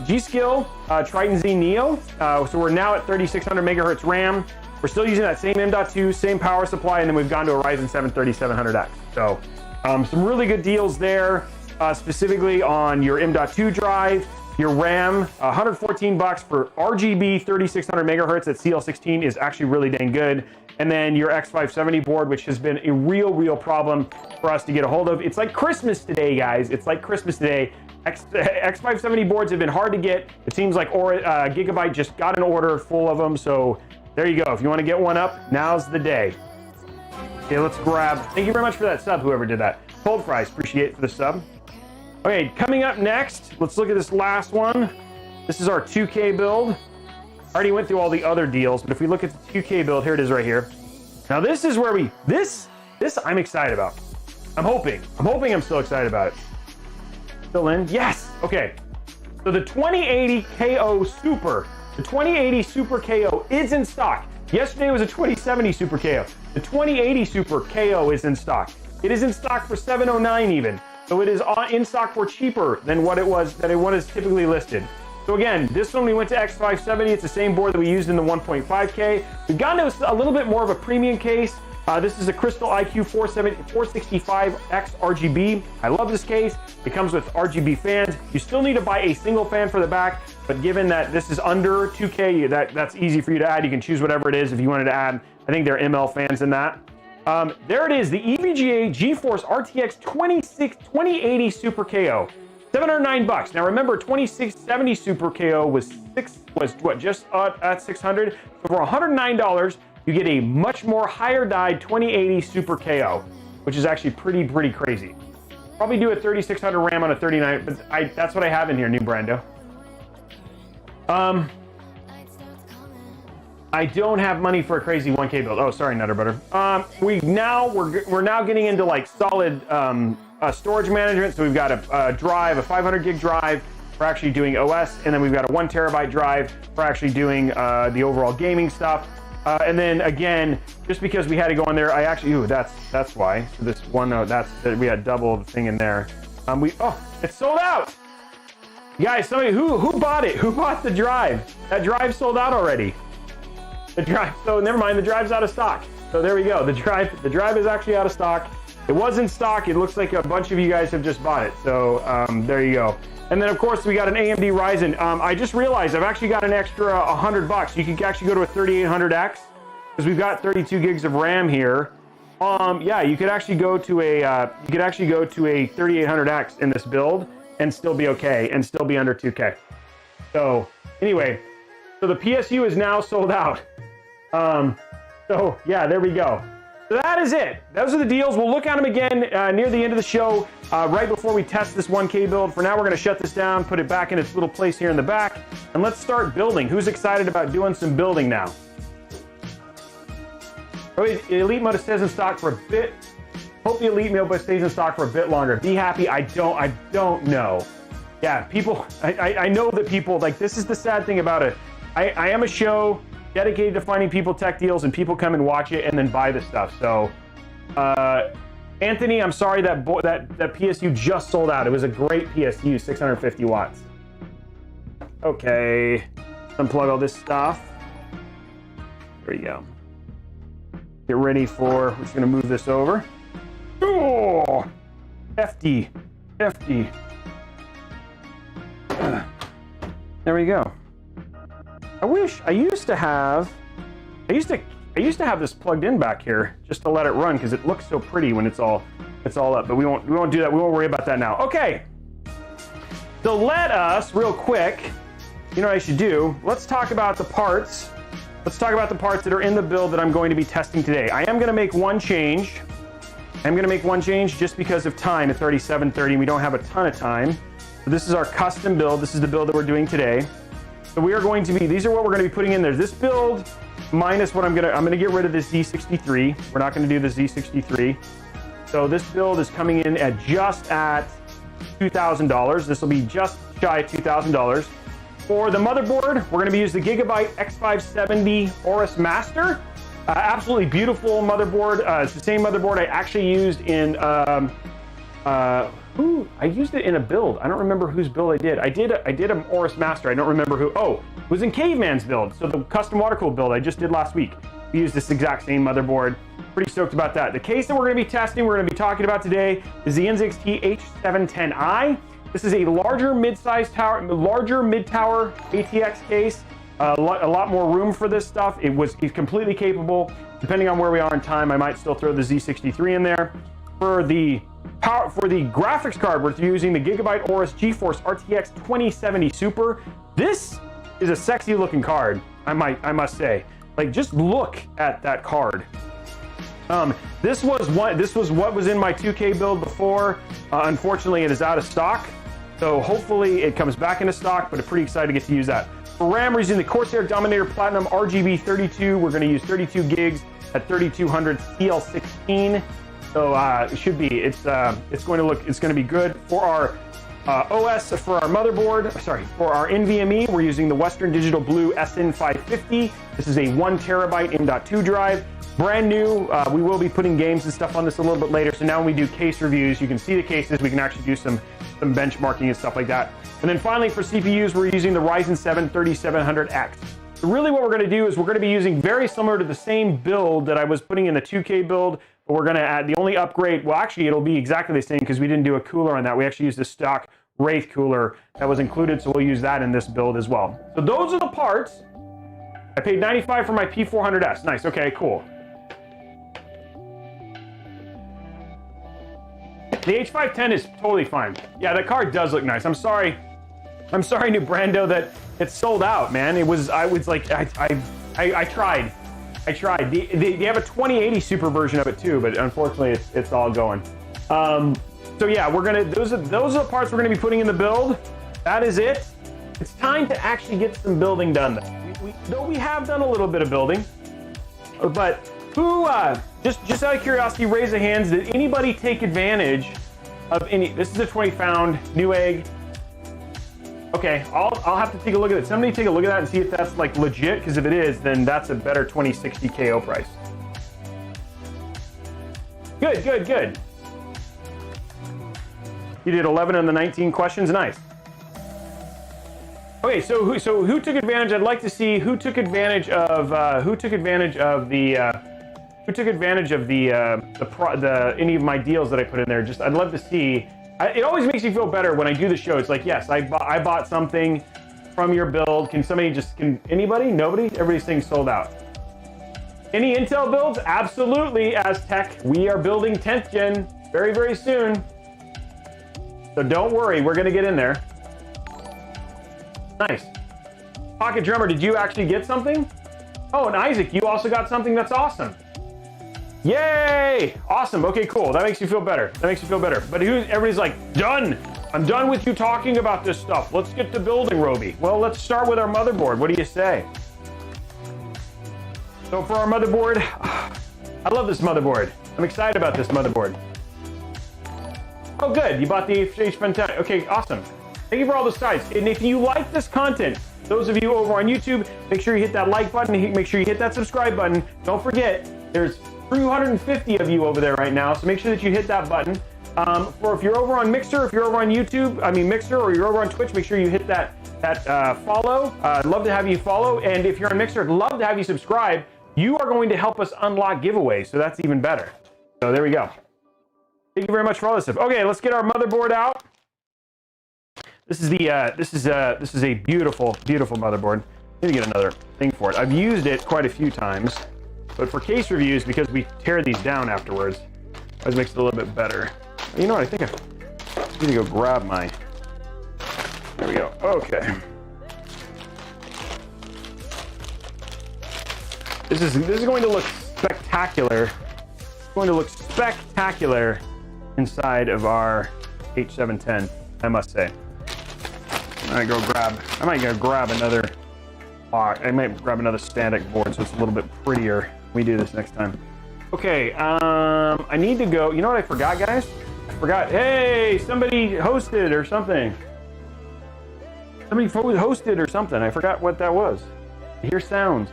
G.Skill Triton Z Neo. So we're now at 3600 megahertz RAM. We're still using that same M.2, same power supply, and then we've gone to a Ryzen 7 3700X. So some really good deals there, specifically on your M.2 drive, your RAM, $114 for RGB 3600 megahertz at CL16 is actually really dang good. And then your X570 board, which has been a real problem for us to get a hold of. It's like Christmas today, guys. It's like Christmas today. X570 boards have been hard to get. It seems like Gigabyte just got an order full of them, so there you go. If you want to get one up, now's the day. Okay, let's grab. Thank you very much for that sub, whoever did that. Cold Fries, appreciate it for the sub. Okay, coming up next, let's look at this last one. This is our 2K build. I already went through all the other deals, but if we look at the 2K build, here it is right here. Now this is where this I'm excited about. I'm hoping I'm still excited about it. Still in? Yes. Okay. So the 2080 KO Super The 2080 Super KO is in stock. Yesterday was a 2070 Super KO. The 2080 Super KO is in stock. It is in stock for $709 even. So it is in stock for cheaper than what it was typically listed. So again, this one we went to X570. It's the same board that we used in the 1.5K. We've gone to a little bit more of a premium case. This is a Crystal IQ 465X RGB. I love this case. It comes with RGB fans. You still need to buy a single fan for the back, but given that this is under 2K, that's easy for you to add. You can choose whatever it is if you wanted to add. I think they're ML fans in that. There it is, the EVGA GeForce RTX 2080 Super KO. $709. Now remember, 2670 Super KO was just at $600. So for $109, you get a much more higher dyed 2080 Super KO, which is actually pretty crazy. Probably do a 3600 RAM on a 39, but that's what I have in here, new Brando. I don't have money for a crazy 1K build. Oh, sorry, Nutter Butter. We're now getting into like solid storage management. So we've got a drive, a 500 gig drive for actually doing OS, and then we've got a 1 terabyte drive for actually doing the overall gaming stuff. And then again, just because we had to go in there, I actually, that's why. So this one, we had double the thing in there. It's sold out. Guys, somebody who bought it? Who bought the drive? That drive sold out already. The drive, so never mind, the drive's out of stock. So there we go. The drive is actually out of stock. It was in stock. It looks like a bunch of you guys have just bought it. So there you go. And then of course we got an AMD Ryzen. I just realized I've actually got an extra $100. You can actually go to a 3800X because we've got 32 gigs of RAM here. Yeah, you could actually go to a 3800X in this build and still be okay and still be under 2K. So anyway, so the PSU is now sold out. So yeah, there we go. So that is it. Those are the deals. We'll look at them again near the end of the show, right before we test this 1K build. For now, we're going to shut this down, put it back in its little place here in the back, and let's start building. Who's excited about doing some building now? Elite mode stays in stock for a bit. Hope the Elite mode stays in stock for a bit longer. Be happy. I don't know. Yeah, people. I know that people like this is the sad thing about it. I am a show dedicated to finding people tech deals, and people come and watch it and then buy the stuff. So, Anthony, I'm sorry that PSU just sold out. It was a great PSU, 650 watts. Okay, unplug all this stuff. There you go. Get ready for. We're just gonna move this over. Oh, hefty. There we go. I wish I used to have this plugged in back here just to let it run because it looks so pretty when it's all up. But we won't do that. We won't worry about that now. Okay. So let us real quick. You know what I should do? Let's talk about the parts. Let's talk about the parts that are in the build that I'm going to be testing today. I am going to make one change. I'm going to make one change just because of time. It's already 7:30. We don't have a ton of time. So this is our custom build. This is the build that we're doing today. So we are going to be, these are what we're going to be putting in there. This build minus what I'm going to get rid of this Z63. We're not going to do the Z63. So this build is coming in at just at $2,000. This will be just shy of $2,000. For the motherboard, we're going to be using the Gigabyte X570 Aorus Master. Absolutely beautiful motherboard. It's the same motherboard I actually used in, I used it in a build. I don't remember whose build I did. I did an Aorus Master. I don't remember who. Oh, it was in Caveman's build. So the custom water-cooled build I just did last week. We used this exact same motherboard. Pretty stoked about that. The case that we're going to be testing, we're going to be talking about today is the NZXT H710i. This is a larger mid-tower ATX case. A lot more room for this stuff. It's completely capable. Depending on where we are in time, I might still throw the Z63 in there. For the graphics card, we're using the Gigabyte Aorus GeForce RTX 2070 Super. This is a sexy looking card, I must say. Like, just look at that card. This was what was in my 2K build before. Unfortunately, it is out of stock. So hopefully it comes back into stock, but I'm pretty excited to get to use that. For RAM, we're using the Corsair Dominator Platinum RGB 32. We're going to use 32 gigs at 3200 CL16. So it should be. It's going to be good. For our OS for our motherboard, sorry, for our NVMe, we're using the Western Digital Blue SN550. This is a 1 terabyte M.2 drive. Brand new. We will be putting games and stuff on this a little bit later. So now when we do case reviews, you can see the cases. We can actually do some benchmarking and stuff like that. And then finally for CPUs, we're using the Ryzen 7 3700X. So really what we're going to do is we're going to be using very similar to the same build that I was putting in the 2K build, but we're going to add the only upgrade. Well, actually it'll be exactly the same because we didn't do a cooler on that. We actually used the stock Wraith cooler that was included. So we'll use that in this build as well. So those are the parts. I paid $95 for my P400S. Nice. Okay, cool. The H510 is totally fine. Yeah, the card does look nice. I'm sorry, New Brando, that it's sold out, man. I tried. They have a 2080 Super version of it too, but unfortunately it's all going. So yeah, those are the parts we're gonna be putting in the build. That is it. It's time to actually get some building done. Though we have done a little bit of building, but who, just out of curiosity, raise the hands. Did anybody take advantage of any? This is a 20 pound Newegg. Okay, I'll have to take a look at it. Somebody take a look at that and see if that's like legit, because if it is, then that's a better 2060 KO price. Good. You did 11 on the 19 questions. Nice. Okay, so who took advantage? I'd like to see who took advantage of any of my deals that I put in there. I'd love to see. It always makes me feel better when I do the show. It's like, yes, I bought something from your build. Can anybody? Nobody? Everybody's saying sold out. Any Intel builds? Absolutely, Aztec. We are building 10th gen very, very soon. So don't worry, we're gonna get in there. Nice. Pocket Drummer, did you actually get something? Oh, and Isaac, you also got something. That's awesome. Yay! Awesome. Okay, cool. That makes you feel better. But everybody's like, done. I'm done with you talking about this stuff. Let's get to building, Robey. Well, let's start with our motherboard. What do you say? So for our motherboard, I love this motherboard. I'm excited about this motherboard. Oh, good. You bought the H710i. Okay, awesome. Thank you for all the sides. And if you like this content, those of you over on YouTube, make sure you hit that like button. Make sure you hit that subscribe button. Don't forget, there's 350 of you over there right now, so make sure that you hit that button. Or if you're over on Mixer, if you're over on YouTube, Mixer, or you're over on Twitch, make sure you hit that follow. I'd love to have you follow. And if you're on Mixer, I'd love to have you subscribe. You are going to help us unlock giveaways, so that's even better. So there we go. Thank you very much for all this stuff. Okay, let's get our motherboard out. This is a beautiful, beautiful motherboard. I need to get another thing for it. I've used it quite a few times, but for case reviews, because we tear these down afterwards, it always makes it a little bit better. You know what? I think I need to go grab my. There we go. Okay. This is going to look spectacular. It's going to look spectacular inside of our H710, I must say. I might go grab another static board so it's a little bit prettier when we do this next time. Okay, I need to go. You know what I forgot, guys? Hey, somebody hosted or something. I forgot what that was. I hear sounds.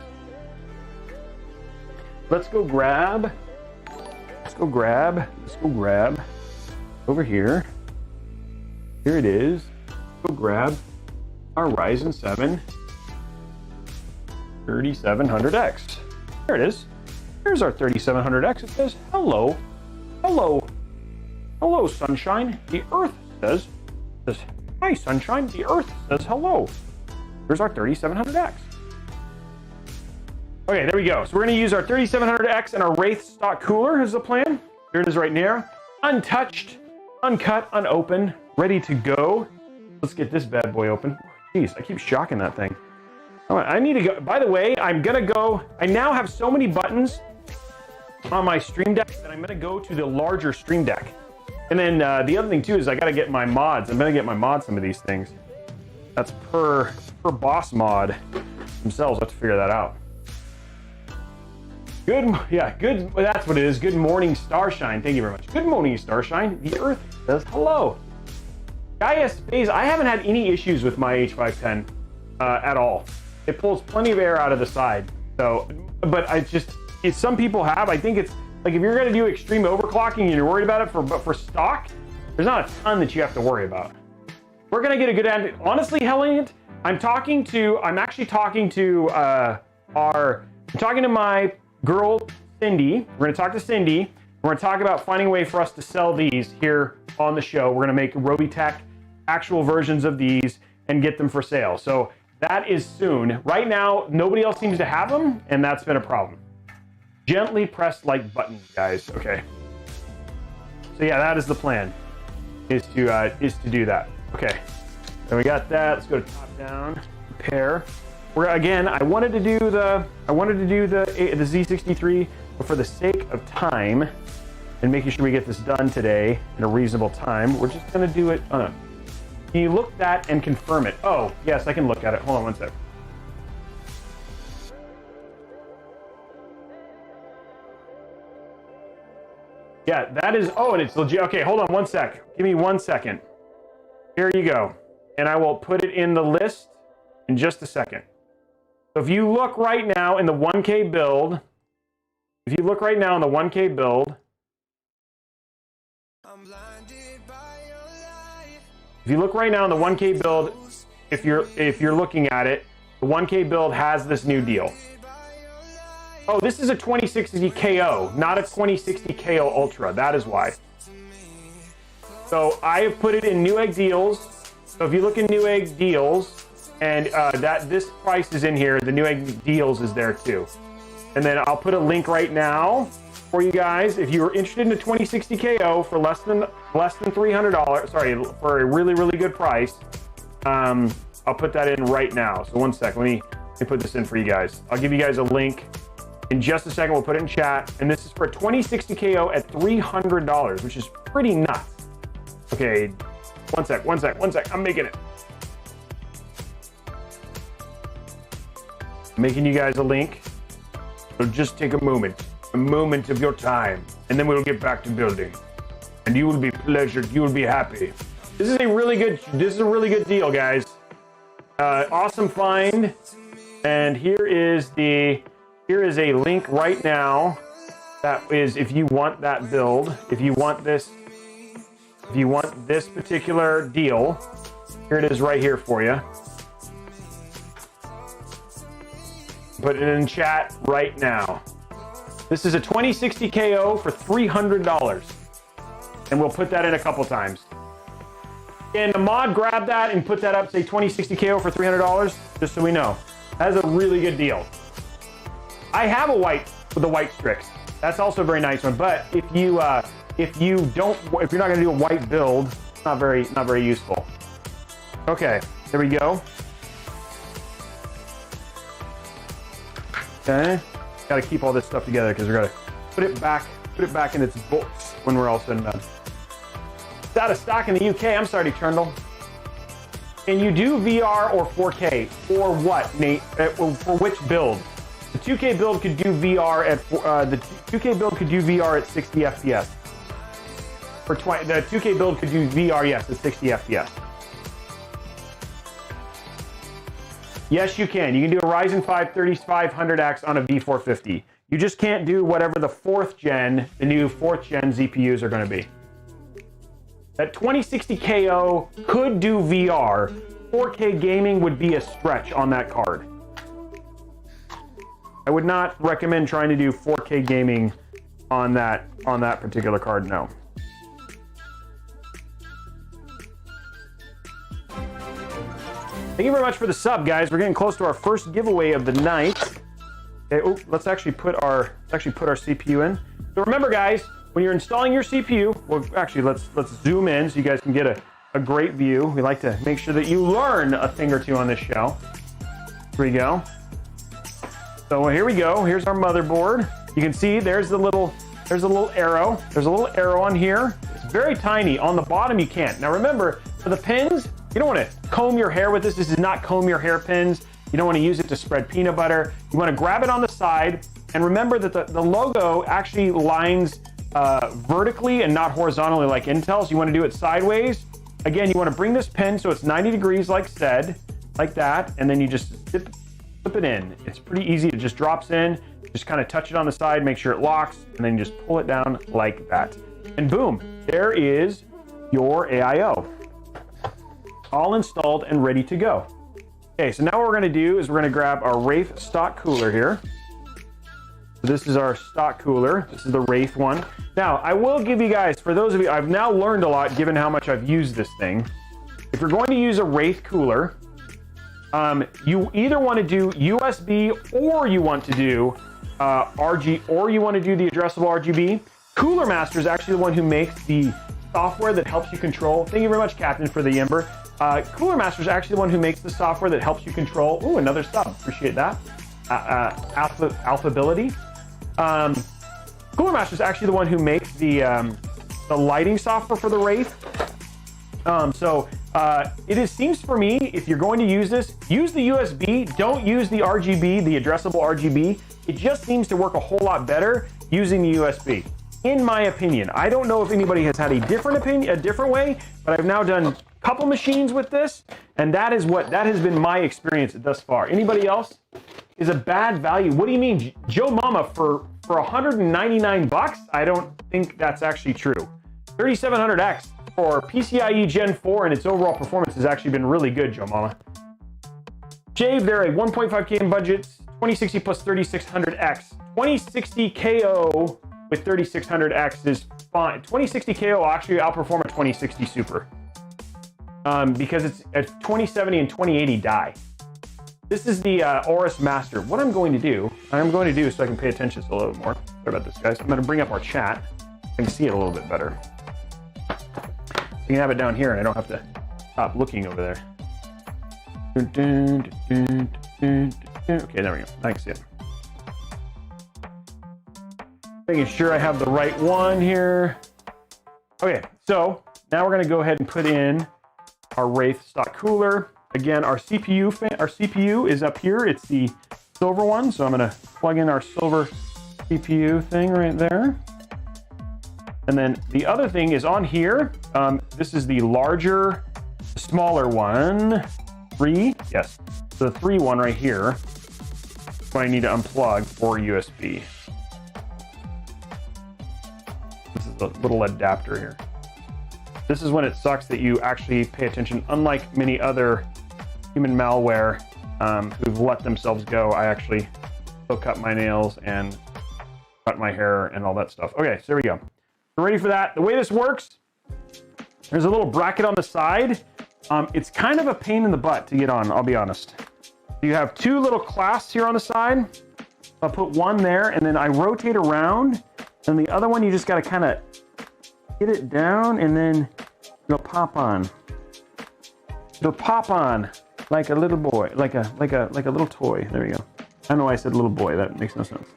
Let's go grab over here. Here it is. Go grab our Ryzen 7 3700X. There it is. Here's our 3700X. It says, hello, sunshine. The Earth says, hi, sunshine. The Earth says hello. Here's our 3700X. Okay, there we go. So we're going to use our 3700X and our Wraith stock cooler as the plan. Here it is right now. Untouched, uncut, unopened, ready to go. Let's get this bad boy open. Jeez, I keep shocking that thing. All right, I need to go. By the way, I'm going to go. I now have so many buttons on my Stream Deck that I'm going to go to the larger Stream Deck. And then the other thing, too, is I got to get my mods. I'm going to get my mods some of these things. That's per boss mod themselves. Let's figure that out. Good. Well, that's what it is. Good morning, Starshine. Thank you very much. Good morning, Starshine. The Earth says hello. Gaius phase, I haven't had any issues with my H510 at all. It pulls plenty of air out of the side. So, but some people have. I think it's like if you're going to do extreme overclocking and you're worried about it for stock, there's not a ton that you have to worry about. We're going to get a good end. Honestly, Helliant, I'm talking to my girl, Cindy. We're going to talk to Cindy. We're going to talk about finding a way for us to sell these here on the show. We're going to make Robeytech actual versions of these and get them for sale. So that is soon. Right now, nobody else seems to have them, and that's been a problem. Gently press like button, guys. Okay. So yeah, that is the plan. Is to do that. Okay. Then we got that. Let's go to top down. Repair. I wanted to do the Z63, but for the sake of time and making sure we get this done today in a reasonable time, we're just gonna do it. Can you look that and confirm it? Oh, yes, I can look at it. Hold on one sec. Yeah, that is, oh, and it's legit. Okay, hold on one sec. Give me 1 second. Here you go. And I will put it in the list in just a second. So if you look right now in the 1K build, if you look right now in the 1K build, if you look right now in the 1K build, if you're looking at it, the 1K build has this new deal. Oh, this is a 2060 KO, not a 2060 KO Ultra. That is why. So I have put it in Newegg deals. So if you look in Newegg deals, and this price is in here, the Newegg deals is there too. And then I'll put a link right now for you guys. If you're interested in a 2060 KO for less than $300, sorry, for a really, really good price, I'll put that in right now. So 1 second, let me put this in for you guys. I'll give you guys a link in just a second. We'll put it in chat. And this is for a 2060 KO at $300, which is pretty nuts. Okay, one sec. I'm making it. I'm making you guys a link. So just take a moment of your time, and then we'll get back to building. And you will be pleasured. You will be happy. This is a really good deal, guys. Awesome find. And here is a link right now. That is, if you want that build, if you want this particular deal, here it is right here for you. Put it in chat right now. This is a 2060 KO for $300. And we'll put that in a couple times. Can the mod grab that and put that up, say 2060 KO for $300, just so we know. That is a really good deal. I have a white with the white Strix. That's also a very nice one. But if you're not going to do a white build, it's not very useful. Okay, there we go. Okay, got to keep all this stuff together because we're gonna put it back in its bolts when we're all said and done. It's out of stock in the UK. I'm sorry, Trundle. Can you do VR or 4K? For what, Nate? For which build? The 2K build could do VR at 60 FPS. The 2K build could do VR, yes, at 60 FPS. Yes, you can. You can do a Ryzen 5 3500X on a V450. You just can't do whatever the new 4th gen ZPUs are going to be. That 2060 KO could do VR. 4K gaming would be a stretch on that card. I would not recommend trying to do 4K gaming on that particular card, no. Thank you very much for the sub, guys. We're getting close to our first giveaway of the night. Okay, let's actually put our CPU in. So remember, guys, when you're installing your CPU, well, actually, let's zoom in so you guys can get a great view. We like to make sure that you learn a thing or two on this show. Here we go. So here we go. Here's our motherboard. You can see there's a little arrow. There's a little arrow on here. It's very tiny. On the bottom, you can't. Now remember, for the pins, you don't want to comb your hair with this. This is not comb your hair pins. You don't want to use it to spread peanut butter. You want to grab it on the side. And remember that the logo actually lines vertically and not horizontally like Intel's. You want to do it sideways. again, you want to bring this pin so it's 90 degrees like said, like that, and then you just slip it in. It's pretty easy. It just drops in. Just kind of touch it on the side, make sure it locks, and then you just pull it down like that. And boom, there is your AIO. All installed and ready to go. Okay, so now what we're gonna do is we're gonna grab our Wraith stock cooler here. So this is our stock cooler. This is the Wraith one. Now, I will give you guys, for those of you, I've now learned a lot given how much I've used this thing. If you're going to use a Wraith cooler, you either want to do USB or you want to do RG, or you want to do the addressable RGB. Cooler Master is actually the one who makes the software that helps you control. Thank you very much, Captain, for the Ember. Cooler Master is actually the one who makes the software that helps you control. Ooh, another sub. Appreciate that. Alphability. Cooler Master is actually the one who makes the lighting software for the Wraith. It seems for me, if you're going to use this, use the USB. Don't use the RGB, the addressable RGB. It just seems to work a whole lot better using the USB, in my opinion. I don't know if anybody has had a different opinion, a different way, but I've now done a couple machines with this, and that has been my experience thus far. Anybody else? Is a bad value? What do you mean, Joe Mama, for 199 bucks? I don't think that's actually true. 3700X for PCIe Gen 4 and its overall performance has actually been really good, Joe Mama. Jave, they're a 1.5K in budget, 2060 plus 3600X. 2060 KO with 3600X is fine. 2060 KO will actually outperform a 2060 Super because it's a 2070 and 2080 die. This is the Aorus Master. What I'm going to do so I can pay attention a little bit more. Sorry about this, guys. I'm going to bring up our chat. I can see it a little bit better. You can have it down here, and I don't have to stop looking over there. Okay, there we go. I can see it. Making sure I have the right one here. Okay, so now we're going to go ahead and put in our Wraith stock cooler. Again, our CPU is up here. It's the silver one, so I'm going to plug in our silver CPU thing right there. And then the other thing is on here. This is the larger, smaller one. 3, yes. So the 3 one right here. What I need to unplug for USB. This is the little adapter here. This is when it sucks that you actually pay attention. Unlike many other human malware who've let themselves go, I actually still cut my nails and cut my hair and all that stuff. Okay, so there we go. We're ready for that. The way this works, there's a little bracket on the side. It's kind of a pain in the butt to get on, I'll be honest. You have 2 little clasps here on the side. I'll put one there, and then I rotate around, and the other one you just got to kind of get it down, and then it'll pop on. It'll pop on like a little boy, like a little toy. There we go. I don't know why I said little boy. That makes no sense.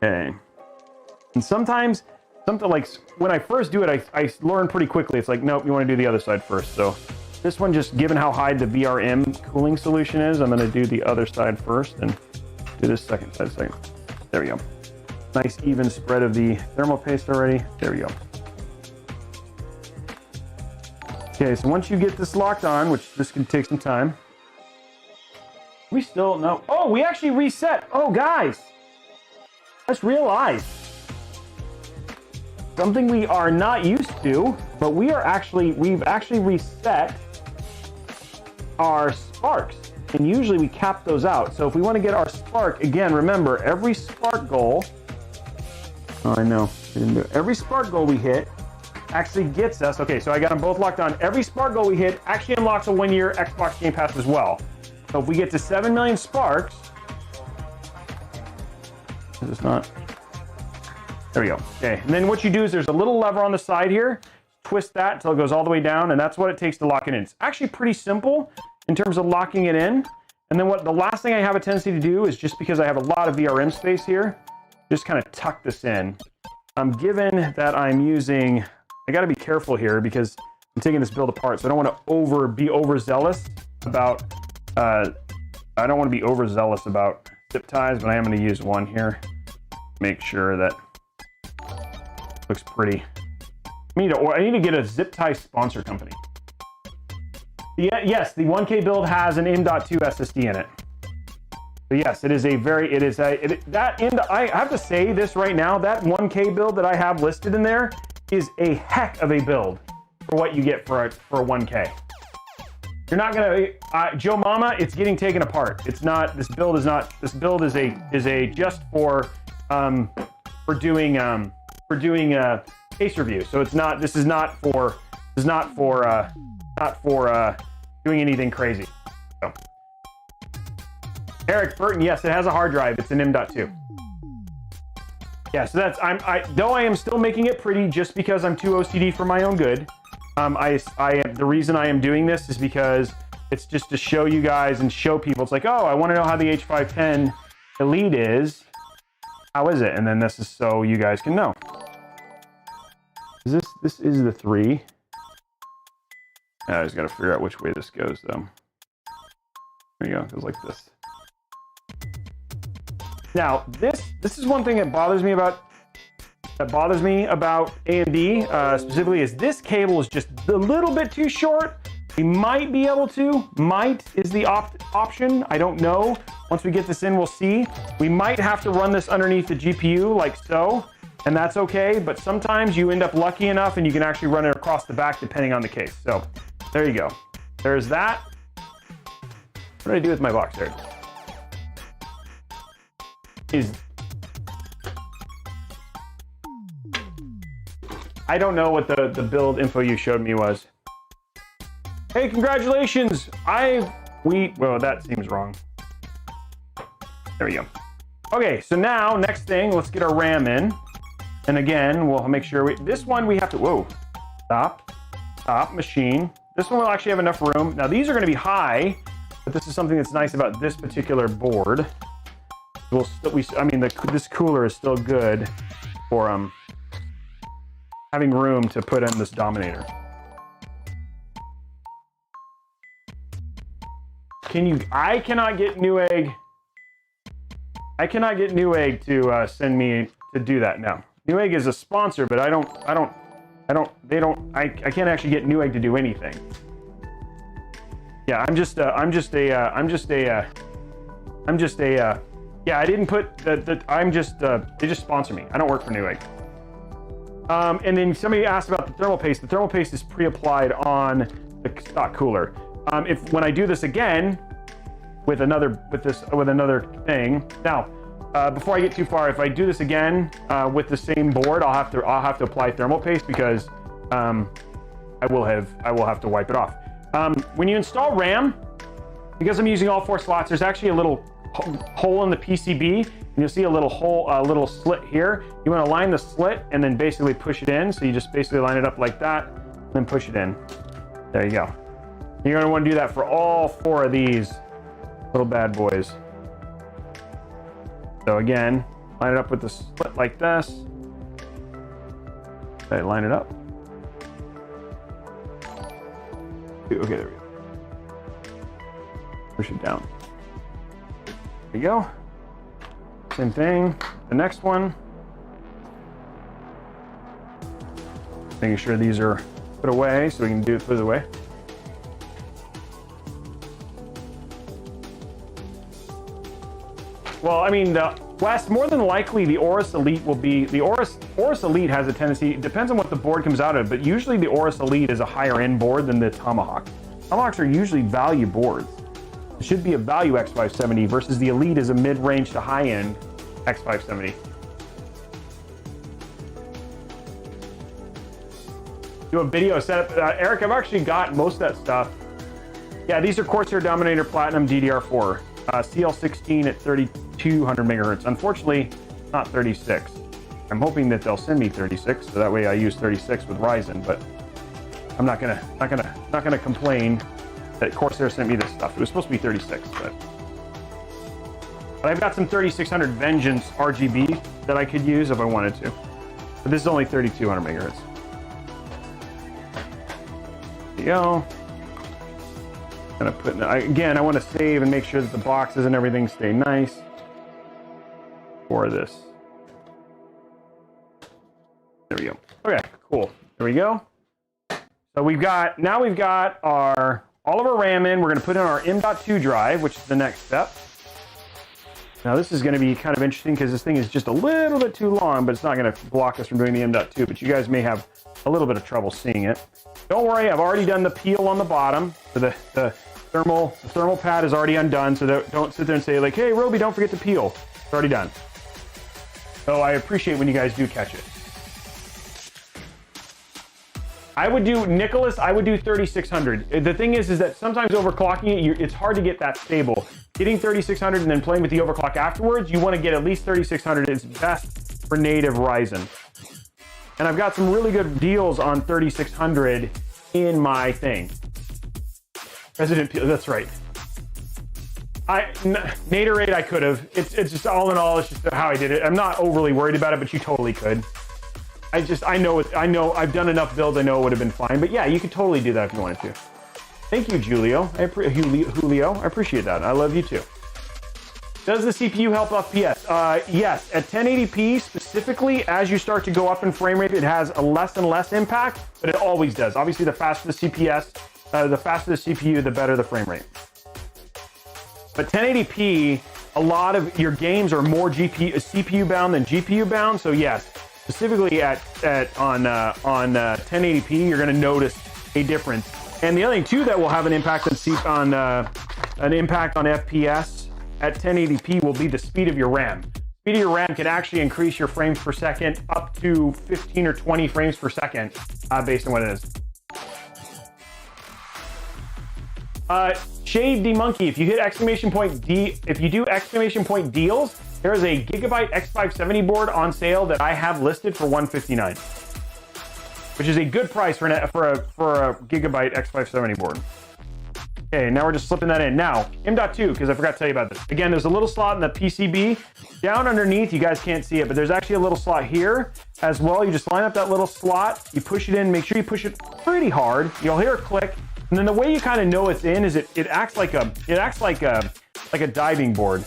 Okay. And sometimes, something like when I first do it, I learn pretty quickly. It's like, nope, you want to do the other side first. So this one, just given how high the VRM cooling solution is, I'm going to do the other side first and do this second side second. There we go. Nice even spread of the thermal paste already. There we go. Okay, so once you get this locked on, which this can take some time, we still know. Oh, we actually reset. Oh, guys, let's realize something we are not used to, but we've actually reset our sparks, and usually we cap those out. So if we want to get our spark, again, remember, every spark goal, every spark goal we hit actually gets us, okay, so I got them both locked on. Every spark goal we hit actually unlocks a 1-year Xbox Game Pass as well. So if we get to 7 million sparks, is this not? There we go. Okay, and then what you do is there's a little lever on the side here. Twist that until it goes all the way down, and that's what it takes to lock it in. It's actually pretty simple in terms of locking it in. And then the last thing I have a tendency to do is, just because I have a lot of VRM space here, just kind of tuck this in. Given that I'm using, I got to be careful here because I'm taking this build apart, so I don't want to be overzealous about. I don't want to be overzealous about zip ties, but I am going to use one here. Make sure that looks pretty. I need to get a zip tie sponsor company. Yes, the 1K build has an M.2 SSD in it. So yes, it is a very, I have to say this right now, that 1K build that I have listed in there is a heck of a build for what you get for a 1K. You're not gonna, Joe Mama, it's getting taken apart. It's not, this build is a just for doing case review. So it's not, this is not for doing anything crazy. So. Eric Burton, yes, it has a hard drive. It's an M.2. Yeah, so that's, though I am still making it pretty just because I'm too OCD for my own good. The reason I am doing this is because it's just to show you guys and show people. It's like, oh, I want to know how the H510 Elite is. How is it? And then this is so you guys can know. This is the 3. I just got to figure out which way this goes, though. There you go. It goes like this. Now, this is one thing that bothers me about AMD specifically is this cable is just a little bit too short. We might be able to. Might is the option. I don't know. Once we get this in, we'll see. We might have to run this underneath the GPU like so, and that's okay. But sometimes you end up lucky enough and you can actually run it across the back depending on the case. So there you go. There's that. What did I do with my box there? I don't know what the build info you showed me was. Hey, congratulations! Well, that seems wrong. There we go. Okay, so now, next thing, let's get our RAM in. And again, we'll make sure this one we have to, whoa, stop, machine. This one will actually have enough room. Now, these are gonna be high, but this is something that's nice about this particular board. This cooler is still good for having room to put in this Dominator. I cannot get Newegg to send me to do that now. Newegg is a sponsor, but I can't actually get Newegg to do anything. Yeah, yeah, I didn't put they just sponsor me. I don't work for Newegg. And then somebody asked about the thermal paste. The thermal paste is pre-applied on the stock cooler. When I do this again with another thing. Now, before I get too far, if I do this again with the same board, I'll have to apply thermal paste because I will have to wipe it off. When you install RAM, because I'm using all 4 slots, there's actually a little hole in the PCB, and you'll see a little hole, a little slit here. You want to line the slit and then basically push it in. So you just basically line it up like that, and then push it in. There you go. You're going to want to do that for all 4 of these little bad boys. So again, line it up with the slit like this. Okay, line it up. Okay, there we go. Push it down. There you go. Same thing. The next one. Making sure these are put away so we can put it away. Well, I mean, Wes, more than likely the Aorus Elite will be, the Aorus Elite has a tendency, it depends on what the board comes out of, but usually the Aorus Elite is a higher end board than the Tomahawk. Tomahawks are usually value boards. It should be a value X570 versus the Elite is a mid-range to high-end X570. Do a video setup. Eric, I've actually got most of that stuff. Yeah, these are Corsair Dominator Platinum DDR4. CL16 at 3200 megahertz. Unfortunately, not 36. I'm hoping that they'll send me 36, so that way I use 36 with Ryzen, but I'm not gonna complain that Corsair sent me this stuff. It was supposed to be 36, but I've got some 3600 Vengeance RGB that I could use if I wanted to. But this is only 3200 megahertz. There you go. Gonna put, again, I want to save and make sure that the boxes and everything stay nice for this. There we go. Okay, cool. There we go. So now we've got our all of our RAM in. We're going to put in our M.2 drive, which is the next step. Now this is going to be kind of interesting because this thing is just a little bit too long, but it's not going to block us from doing the M.2, but you guys may have a little bit of trouble seeing it. Don't worry, I've already done the peel on the bottom. So the thermal pad is already undone, so don't sit there and say like, hey, Robey, don't forget to peel. It's already done. So I appreciate when you guys do catch it. I would do, Nicholas, I would do 3600. The thing is that sometimes overclocking it, it's hard to get that stable. Getting 3600 and then playing with the overclock afterwards, you want to get at least 3600. It's best for native Ryzen. And I've got some really good deals on 3600 in my thing. President, that's right. Naderate, I could have. It's just all in all, it's just how I did it. I'm not overly worried about it, but you totally could. I know I've done enough builds, I know it would have been fine. But yeah, you could totally do that if you wanted to. Thank you, Julio. Julio, I appreciate that. I love you too. Does the CPU help FPS? Yes, at 1080p specifically, as you start to go up in frame rate, it has a less and less impact, but it always does. Obviously, the faster the CPS, the faster the CPU, the better the frame rate. But 1080p, a lot of your games are more CPU bound than GPU bound. So yes, specifically on 1080p, you're going to notice a difference. And the other thing too that will have an impact on FPS at 1080p will be the speed of your RAM. Speed of your RAM can actually increase your frames per second up to 15 or 20 frames per second based on what it is. Shade the Monkey, if you hit exclamation point if you do exclamation point deals, there is a Gigabyte X570 board on sale that I have listed for $159, which is a good price for a Gigabyte X570 board. Okay, now we're just slipping that in. Now, M.2, because I forgot to tell you about this. Again, there's a little slot in the PCB. Down underneath, you guys can't see it, but there's actually a little slot here as well. You just line up that little slot, you push it in, make sure you push it pretty hard. You'll hear a click. And then the way you kind of know it's in is it acts like a diving board.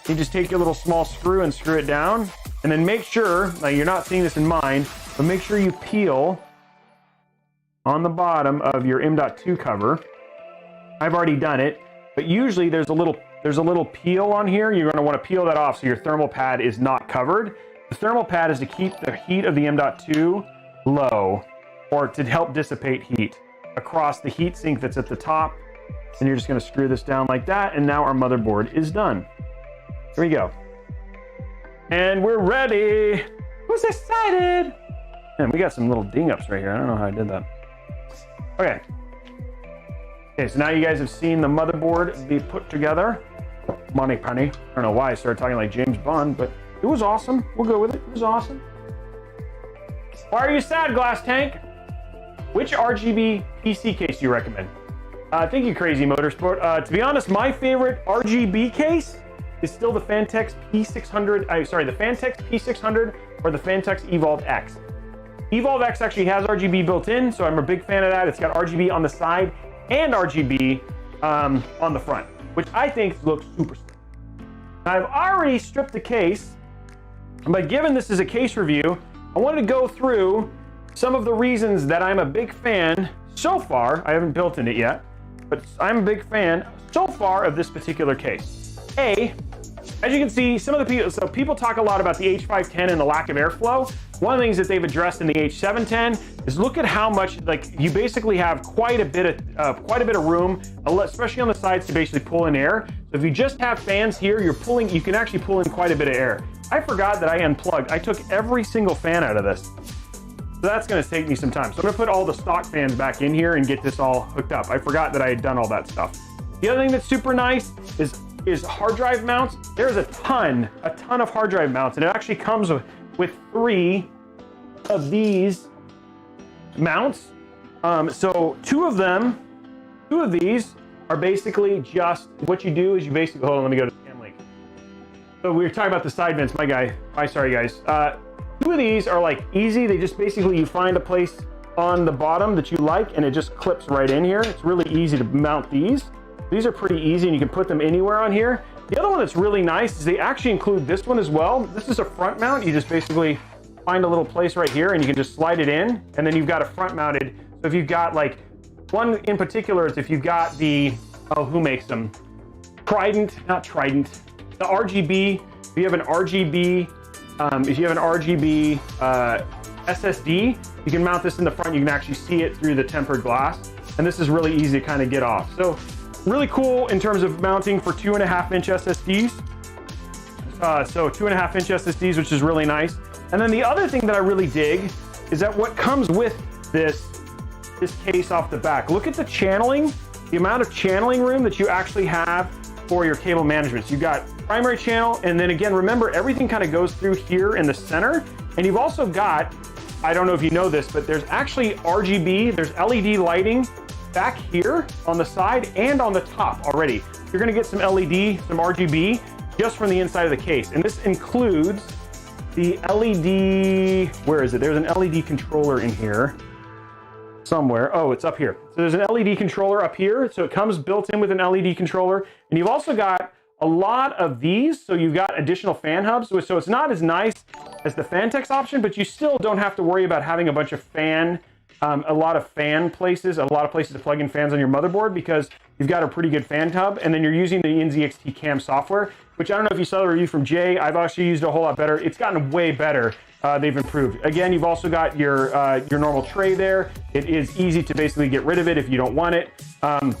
You just take your little small screw and screw it down, and then make sure, like you're not seeing this in mine, but make sure you peel on the bottom of your M.2 cover. I've already done it, but usually there's a little peel on here. You're going to want to peel that off so your thermal pad is not covered. The thermal pad is to keep the heat of the M.2 low, or to help dissipate heat across the heat sink that's at the top. And you're just going to screw this down like that, and now our motherboard is done. Here we go. And we're ready. Who's excited? Man, we got some little ding-ups right here. I don't know how I did that. Okay. Okay, so now you guys have seen the motherboard be put together. Money penny. I don't know why I started talking like James Bond, but it was awesome. We'll go with it. It was awesome. Why are you sad, Glass Tank? Which RGB PC case do you recommend? Thank you, Crazy Motorsport. To be honest, my favorite RGB case is still the Fantex P600. The Fantex P600 or the Fantex Evolve X. Evolve X actually has RGB built in, so I'm a big fan of that. It's got RGB on the side and RGB on the front, which I think looks super slick. Now, I've already stripped the case, but given this is a case review, I wanted to go through some of the reasons that I'm a big fan so far. I haven't built in it yet, but I'm a big fan so far of this particular case. As you can see, some of the people talk a lot about the H510 and the lack of airflow. One of the things that they've addressed in the H710 is look at how much, like, you basically have quite a bit of room, especially on the sides, to basically pull in air. So if you just have fans here, you can actually pull in quite a bit of air. I forgot that I unplugged. I took every single fan out of this. So that's going to take me some time. So I'm going to put all the stock fans back in here and get this all hooked up. I forgot that I had done all that stuff. The other thing that's super nice is hard drive mounts. There's a ton of hard drive mounts, and it actually comes with 3 of these mounts. So two of these are basically just, what you do is you basically, hold on, let me go to the cam link. So we were talking about the side vents, sorry guys. 2 of these are like easy. They just basically, you find a place on the bottom that you like, and it just clips right in here. It's really easy to mount these. These are pretty easy, and you can put them anywhere on here. The other one that's really nice is they actually include this one as well. This is a front mount. You just basically find a little place right here, and you can just slide it in, and then you've got a front mounted. So if you've got like One in particular is if you've got the, oh, who makes them? Not Trident, the RGB. If you have an RGB, SSD, you can mount this in the front. You can actually see it through the tempered glass. And this is really easy to kind of get off. So really cool in terms of mounting for 2.5-inch SSDs. So 2.5-inch SSDs, which is really nice. And then the other thing that I really dig is that what comes with this case off the back. Look at the channeling, the amount of channeling room that you actually have for your cable management. So you've got primary channel, and then again, remember, everything kind of goes through here in the center. And you've also got, I don't know if you know this, but there's actually RGB, there's LED lighting back here on the side and on the top already. You're gonna get some LED, some RGB, just from the inside of the case. And this includes the LED, where is it? There's an LED controller in here somewhere. Oh, it's up here. So there's an LED controller up here. So it comes built in with an LED controller. And you've also got a lot of these. So you've got additional fan hubs. So it's not as nice as the Fantex option, but you still don't have to worry about having a bunch of a lot of places to plug in fans on your motherboard, because you've got a pretty good fan hub, and then you're using the NZXT Cam software, which I don't know if you saw the review from Jay. I've actually used it a whole lot better. It's gotten way better. They've improved. Again, you've also got your normal tray there. It is easy to basically get rid of it if you don't want it.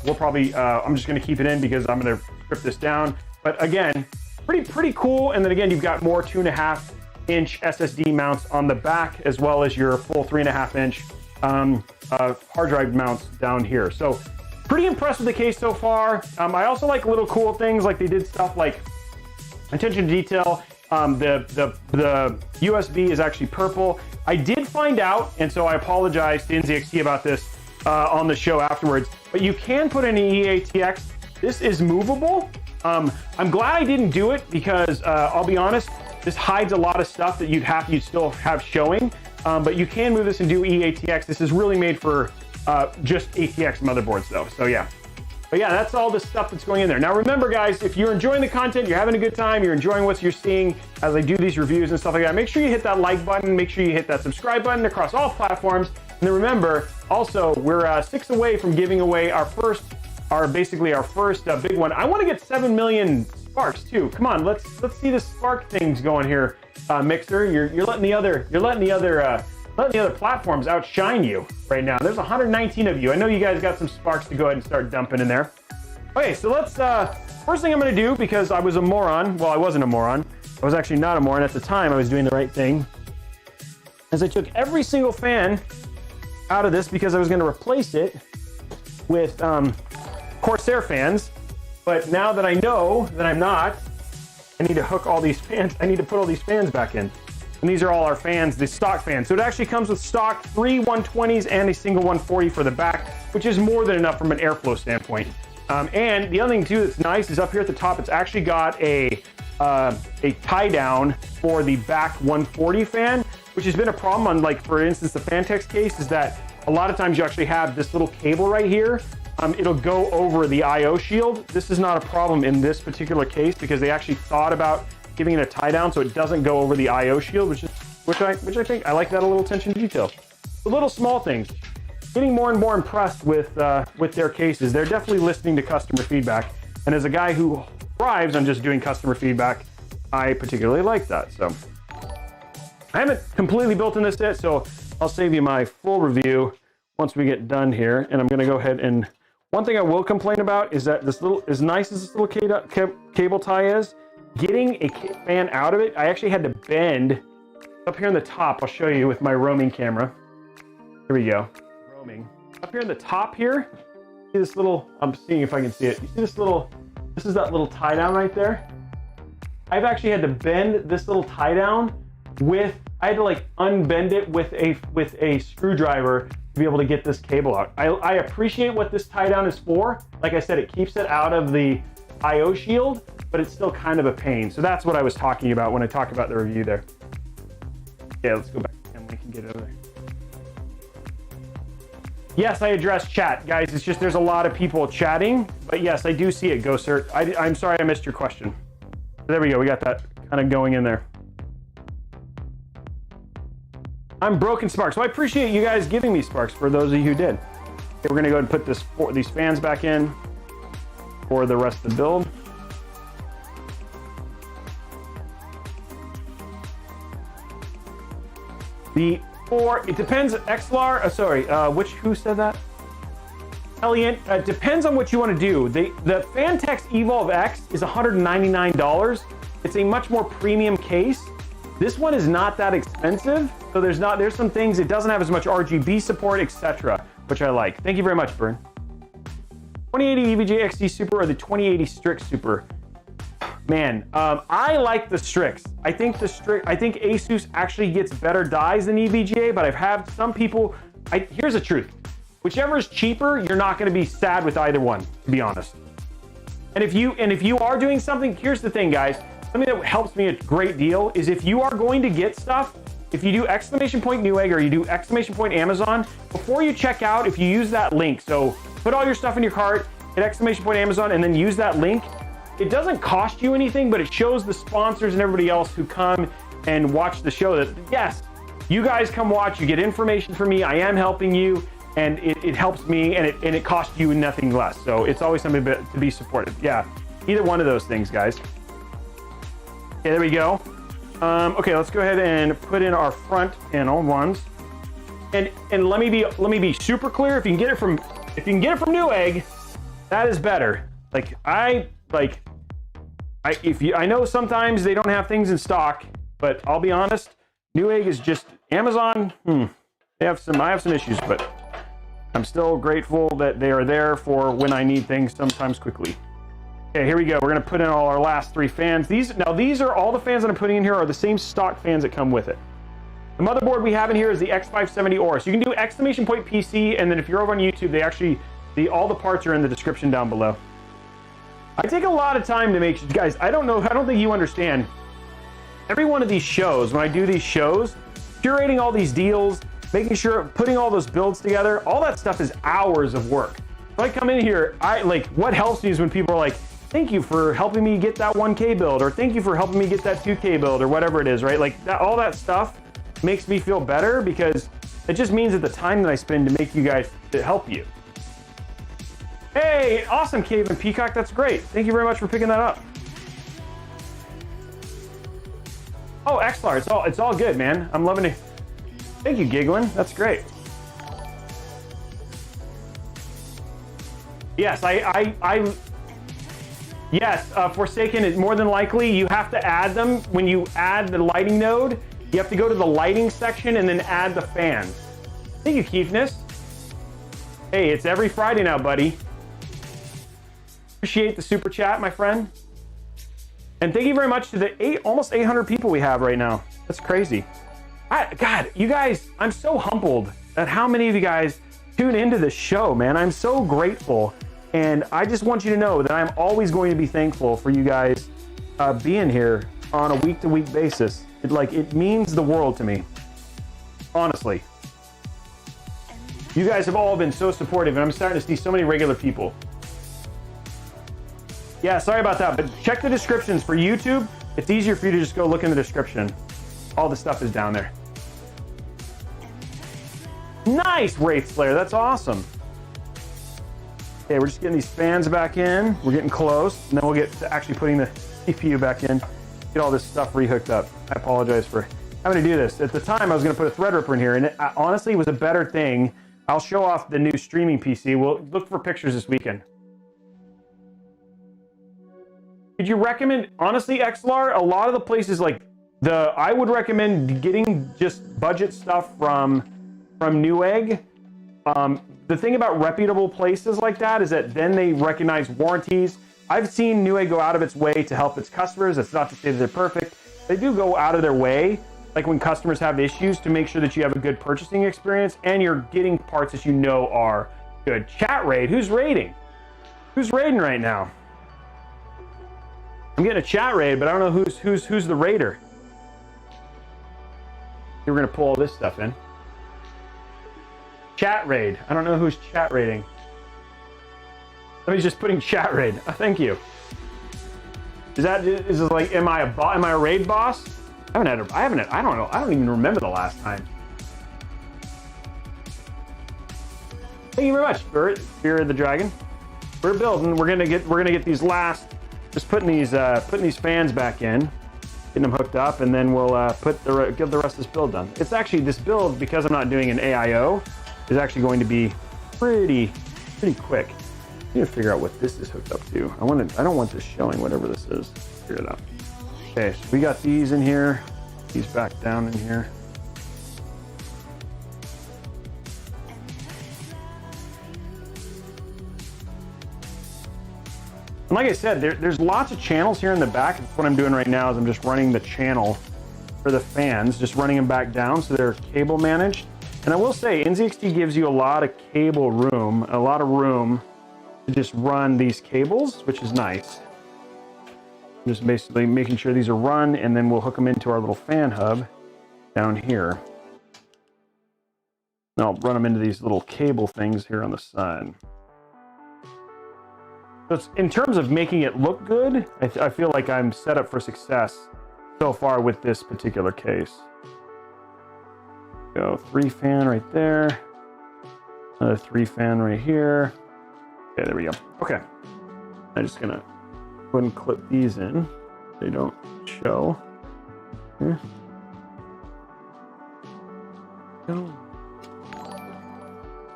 We'll probably, I'm just gonna keep it in because I'm gonna strip this down. But again, pretty cool. And then again, you've got more 2.5-inch SSD mounts on the back, as well as your full 3.5-inch hard drive mounts down here. So pretty impressed with the case so far. I also like little cool things, like they did stuff like attention to detail. The USB is actually purple. I did find out, and so I apologize to NZXT about this on the show afterwards, but you can put in an EATX. This is movable. I'm glad I didn't do it because I'll be honest, this hides a lot of stuff that you'd still have showing. But you can move this and do EATX. This is really made for just ATX motherboards though. So yeah. But yeah, that's all the stuff that's going in there. Now remember guys, if you're enjoying the content, you're having a good time, you're enjoying what you're seeing as I do these reviews and stuff like that, make sure you hit that like button, make sure you hit that subscribe button across all platforms. And then remember, also, we're 6 away from giving away our first big one. I want to get 7 million sparks too. Come on, let's see the spark things going here, Mixer. You're letting the other platforms outshine you right now. There's 119 of you. I know you guys got some sparks to go ahead and start dumping in there. Okay, so let's, first thing I'm gonna do, because I was a moron, well, I wasn't a moron. I was actually not a moron at the time. I was doing the right thing. As I took every single fan out of this because I was gonna replace it with Corsair fans. But now that I know that I'm not, I need to hook all these fans. I need to put all these fans back in. And these are all our fans, the stock fans. So it actually comes with stock 3 120s and a single 140 for the back, which is more than enough from an airflow standpoint. And the other thing too that's nice is up here at the top, it's actually got a tie down for the back 140 fan, which has been a problem on, like, for instance, the Fantex case, is that a lot of times you actually have this little cable right here. It'll go over the IO shield. This is not a problem in this particular case because they actually thought about giving it a tie down so it doesn't go over the IO shield, which I think I like that a little attention to detail. The little small things. Getting more and more impressed with their cases. They're definitely listening to customer feedback. And as a guy who thrives on just doing customer feedback, I particularly like that. So I haven't completely built in this yet, so I'll save you my full review once we get done here. And I'm gonna go ahead and, one thing I will complain about is that this little, as nice as this little cable tie is, getting a fan out of it, I actually had to bend up here on the top. I'll show you with my roaming camera. Here we go, roaming. Up here on the top here, see this little, I'm seeing if I can see it. You see this little, this is that little tie down right there. I've actually had to bend this little tie down with, I had to like unbend it with a screwdriver to be able to get this cable out. I appreciate what this tie down is for. Like I said, it keeps it out of the IO shield, but it's still kind of a pain. So that's what I was talking about when I talked about the review there. Yeah, let's go back and we can get over there. Yes, I addressed chat, guys. It's just there's a lot of people chatting, but yes, I do see it, GoCert. I'm sorry I missed your question. There we go. We got that kind of going in there. I'm broken sparks. So I appreciate you guys giving me sparks for those of you who did. Okay, we're gonna go ahead and put these fans back in for the rest of the build. It depends, XLR, who said that? Elliot, depends on what you want to do. The Fantex Evolve X is $199. It's a much more premium case. This one is not that expensive, so there's some things, it doesn't have as much RGB support, etc., which I like. Thank you very much, Bern. 2080 EVGA XT Super or the 2080 Strix Super? Man, I like the Strix. I think Asus actually gets better dies than EVGA, but I've had some people, here's the truth. Whichever is cheaper, you're not going to be sad with either one, to be honest. And if you are doing something, here's the thing, guys. Something that helps me a great deal is if you are going to get stuff, if you do !Newegg or you do !Amazon, before you check out, if you use that link, so put all your stuff in your cart, hit !Amazon, and then use that link. It doesn't cost you anything, but it shows the sponsors and everybody else who come and watch the show that, yes, you guys come watch, you get information from me, I am helping you, and it helps me, and it costs you nothing less. So it's always something to be supported. Yeah, either one of those things, guys. Okay, there we go. Okay, let's go ahead and put in our front panel ones. And let me be super clear. If you can get it from Newegg, that is better. I know sometimes they don't have things in stock, but I'll be honest, Newegg is just Amazon. I have some issues, but I'm still grateful that they are there for when I need things sometimes quickly. Okay, here we go. We're gonna put in all our last 3 fans. These are all the fans that I'm putting in here are the same stock fans that come with it. The motherboard we have in here is the X570 Aura. So you can do !PC, and then if you're over on YouTube, all the parts are in the description down below. I take a lot of time to make, guys, I don't think you understand. Every one of these shows, when I do these shows, curating all these deals, making sure, putting all those builds together, all that stuff is hours of work. So I come in here, what helps me is when people are like, thank you for helping me get that 1K build, or thank you for helping me get that 2K build, or whatever it is, right? All that stuff makes me feel better because it just means that the time that I spend to make you guys, to help you. Hey, awesome, Cave and Peacock, that's great. Thank you very much for picking that up. Oh, XLR, it's all good, man. I'm loving it. Thank you, Giggling, that's great. Yes, yes, Forsaken is more than likely, you have to add them. When you add the lighting node, you have to go to the lighting section and then add the fans. Thank you, Keefness. Hey, it's every Friday now, buddy. Appreciate the super chat, my friend. And thank you very much to the almost 800 people we have right now. That's crazy. God, you guys, I'm so humbled at how many of you guys tune into this show, man. I'm so grateful. And I just want you to know that I'm always going to be thankful for you guys being here on a week-to-week basis. It means the world to me, honestly. You guys have all been so supportive, and I'm starting to see so many regular people. Yeah, sorry about that, but check the descriptions for YouTube. It's easier for you to just go look in the description. All the stuff is down there. Nice, Wraith Slayer, that's awesome. Okay, we're just getting these fans back in. We're getting close, and then we'll get to actually putting the CPU back in. Get all this stuff rehooked up. I apologize for having to do this. At the time, I was gonna put a Threadripper in here, and it honestly was a better thing. I'll show off the new streaming PC. We'll look for pictures this weekend. Could you recommend, honestly, XLR, a lot of the places I would recommend getting just budget stuff from Newegg. The thing about reputable places like that is that then they recognize warranties. I've seen Newegg go out of its way to help its customers. That's not to say that they're perfect. They do go out of their way, like when customers have issues, to make sure that you have a good purchasing experience and you're getting parts that you know are good. Chat raid, who's raiding? Who's raiding right now? I'm getting a chat raid, but I don't know who's the raider. We're gonna pull all this stuff in. Chat raid. I don't know who's chat raiding. Somebody's just putting chat raid. Oh, thank you. Is it like, am I a raid boss? I don't know. I don't even remember the last time. Thank you very much, Spirit of the Dragon. We're building. We're gonna get these last. Just putting these fans back in, getting them hooked up, and then we'll get the rest of this build done. It's actually this build, because I'm not doing an AIO, is actually going to be pretty quick. I need to figure out what this is hooked up to. I don't want this showing whatever this is. Figure it out. Okay, so we got these in here. These back down in here. And like I said, there's lots of channels here in the back. What I'm doing right now is I'm just running the channel for the fans, just running them back down so they're cable managed. And I will say, NZXT gives you a lot of cable room, a lot of room to just run these cables, which is nice. Just basically making sure these are run, and then we'll hook them into our little fan hub down here. And I'll run them into these little cable things here on the side. So in terms of making it look good, I feel like I'm set up for success so far with this particular case. Go 3 fan right there, another 3 fan right here. Okay, there we go. Okay, I'm just gonna go ahead and clip these in. They don't show. Here.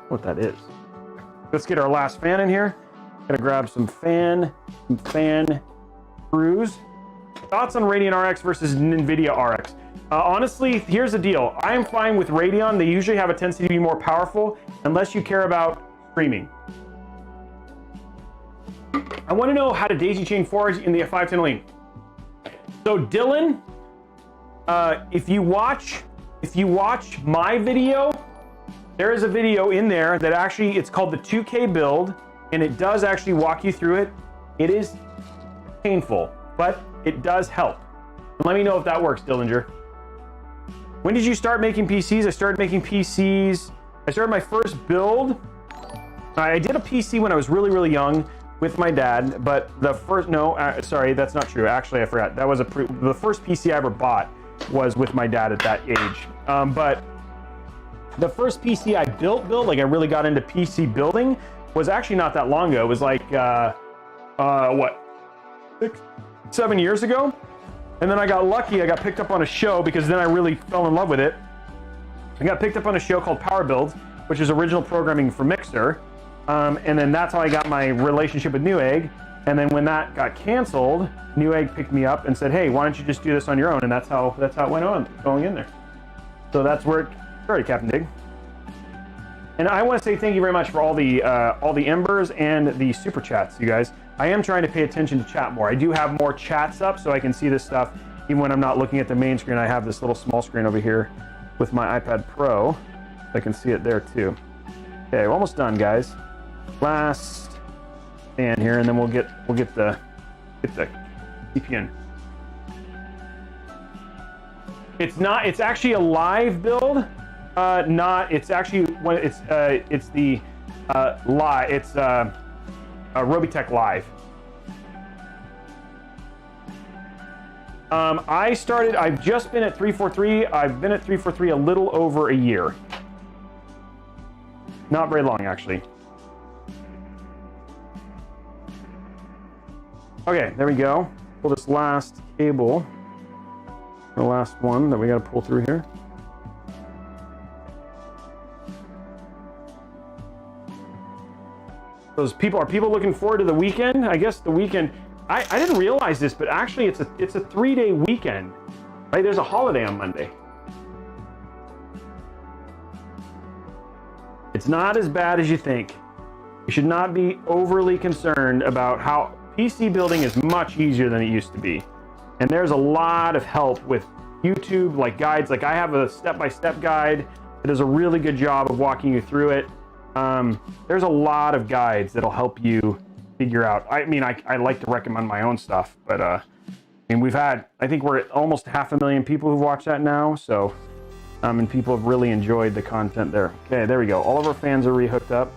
What that is. Let's get our last fan in here. Gonna grab some fan screws. Thoughts on Radeon RX versus NVIDIA RX? Honestly, here's the deal. I am fine with Radeon. They usually have a tendency to be more powerful unless you care about streaming. I want to know how to daisy chain forwards in the 510 lean. So Dylan, if you watch my video, there is a video in there that actually, it's called the 2K build, and it does actually walk you through it. It is painful, but it does help. Let me know if that works, Dillinger. When did you start making PCs? I started making PCs. I started my first build. I did a PC when I was really young with my dad, but the first, sorry, that's not true. Actually, I forgot. That was the first PC I ever bought was with my dad at that age. But the first PC I built, like I really got into PC building, was actually not that long ago. It was like, what, 6-7 years ago? And then I got lucky, I got picked up on a show because then I really fell in love with it. I got picked up on a show called Power Builds, which is original programming for Mixer. And then that's how I got my relationship with Newegg. And then when that got canceled, Newegg picked me up and said, hey, why don't you just do this on your own? And that's how it went on, going in there. So that's where it started, Captain Dig. And I want to say thank you very much for all the embers and the super chats, you guys. I am trying to pay attention to chat more. I do have more chats up so I can see this stuff even when I'm not looking at the main screen. I have this little small screen over here with my iPad Pro. I can see it there too. Okay, we're almost done, guys. Last fan here, and then we'll get the CPN. It's actually a live build. It's actually when it's the live. It's Robeytech Live. I've just been at 343. I've been at 343 a little over a year. Not very long, actually. Okay, there we go. Pull this last cable. The last one that we got to pull through here. Are people looking forward to the weekend? I guess the weekend. I didn't realize this, but actually it's a 3-day weekend. Right? There's a holiday on Monday. It's not as bad as you think. You should not be overly concerned about how PC building is much easier than it used to be. And there's a lot of help with YouTube, like guides. Like I have a step-by-step guide that does a really good job of walking you through it. There's a lot of guides that'll help you figure out. I mean, I like to recommend my own stuff, but I mean, I think we're at almost 500,000 people who've watched that now. So, and people have really enjoyed the content there. Okay, there we go. All of our fans are rehooked up.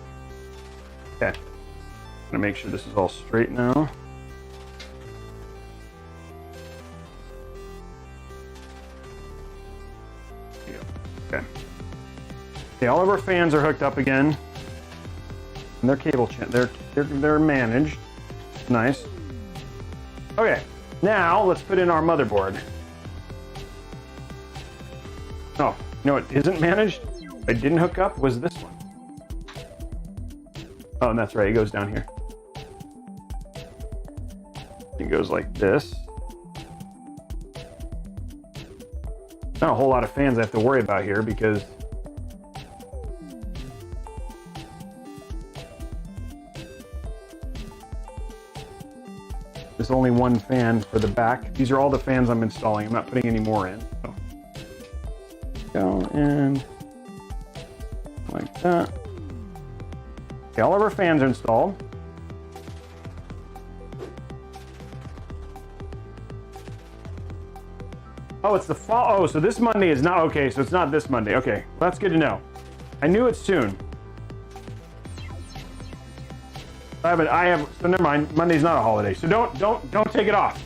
Okay, I'm gonna make sure this is all straight now. There you go. Okay. Okay, all of our fans are hooked up again. And their cable they're managed. Nice. Okay, now let's put in our motherboard. Oh, you know what isn't managed? I didn't hook up was this one. Oh, and that's right, it goes down here. It goes like this. Not a whole lot of fans I have to worry about here because there's only one fan for the back. These are all the fans I'm installing. I'm not putting any more in. So. Go in like that. Okay, all of our fans are installed. Oh, it's the fall. Oh, so this Monday is not okay. So it's not this Monday. Okay, well, that's good to know. I knew it soon. So never mind. Monday's not a holiday. So don't take it off.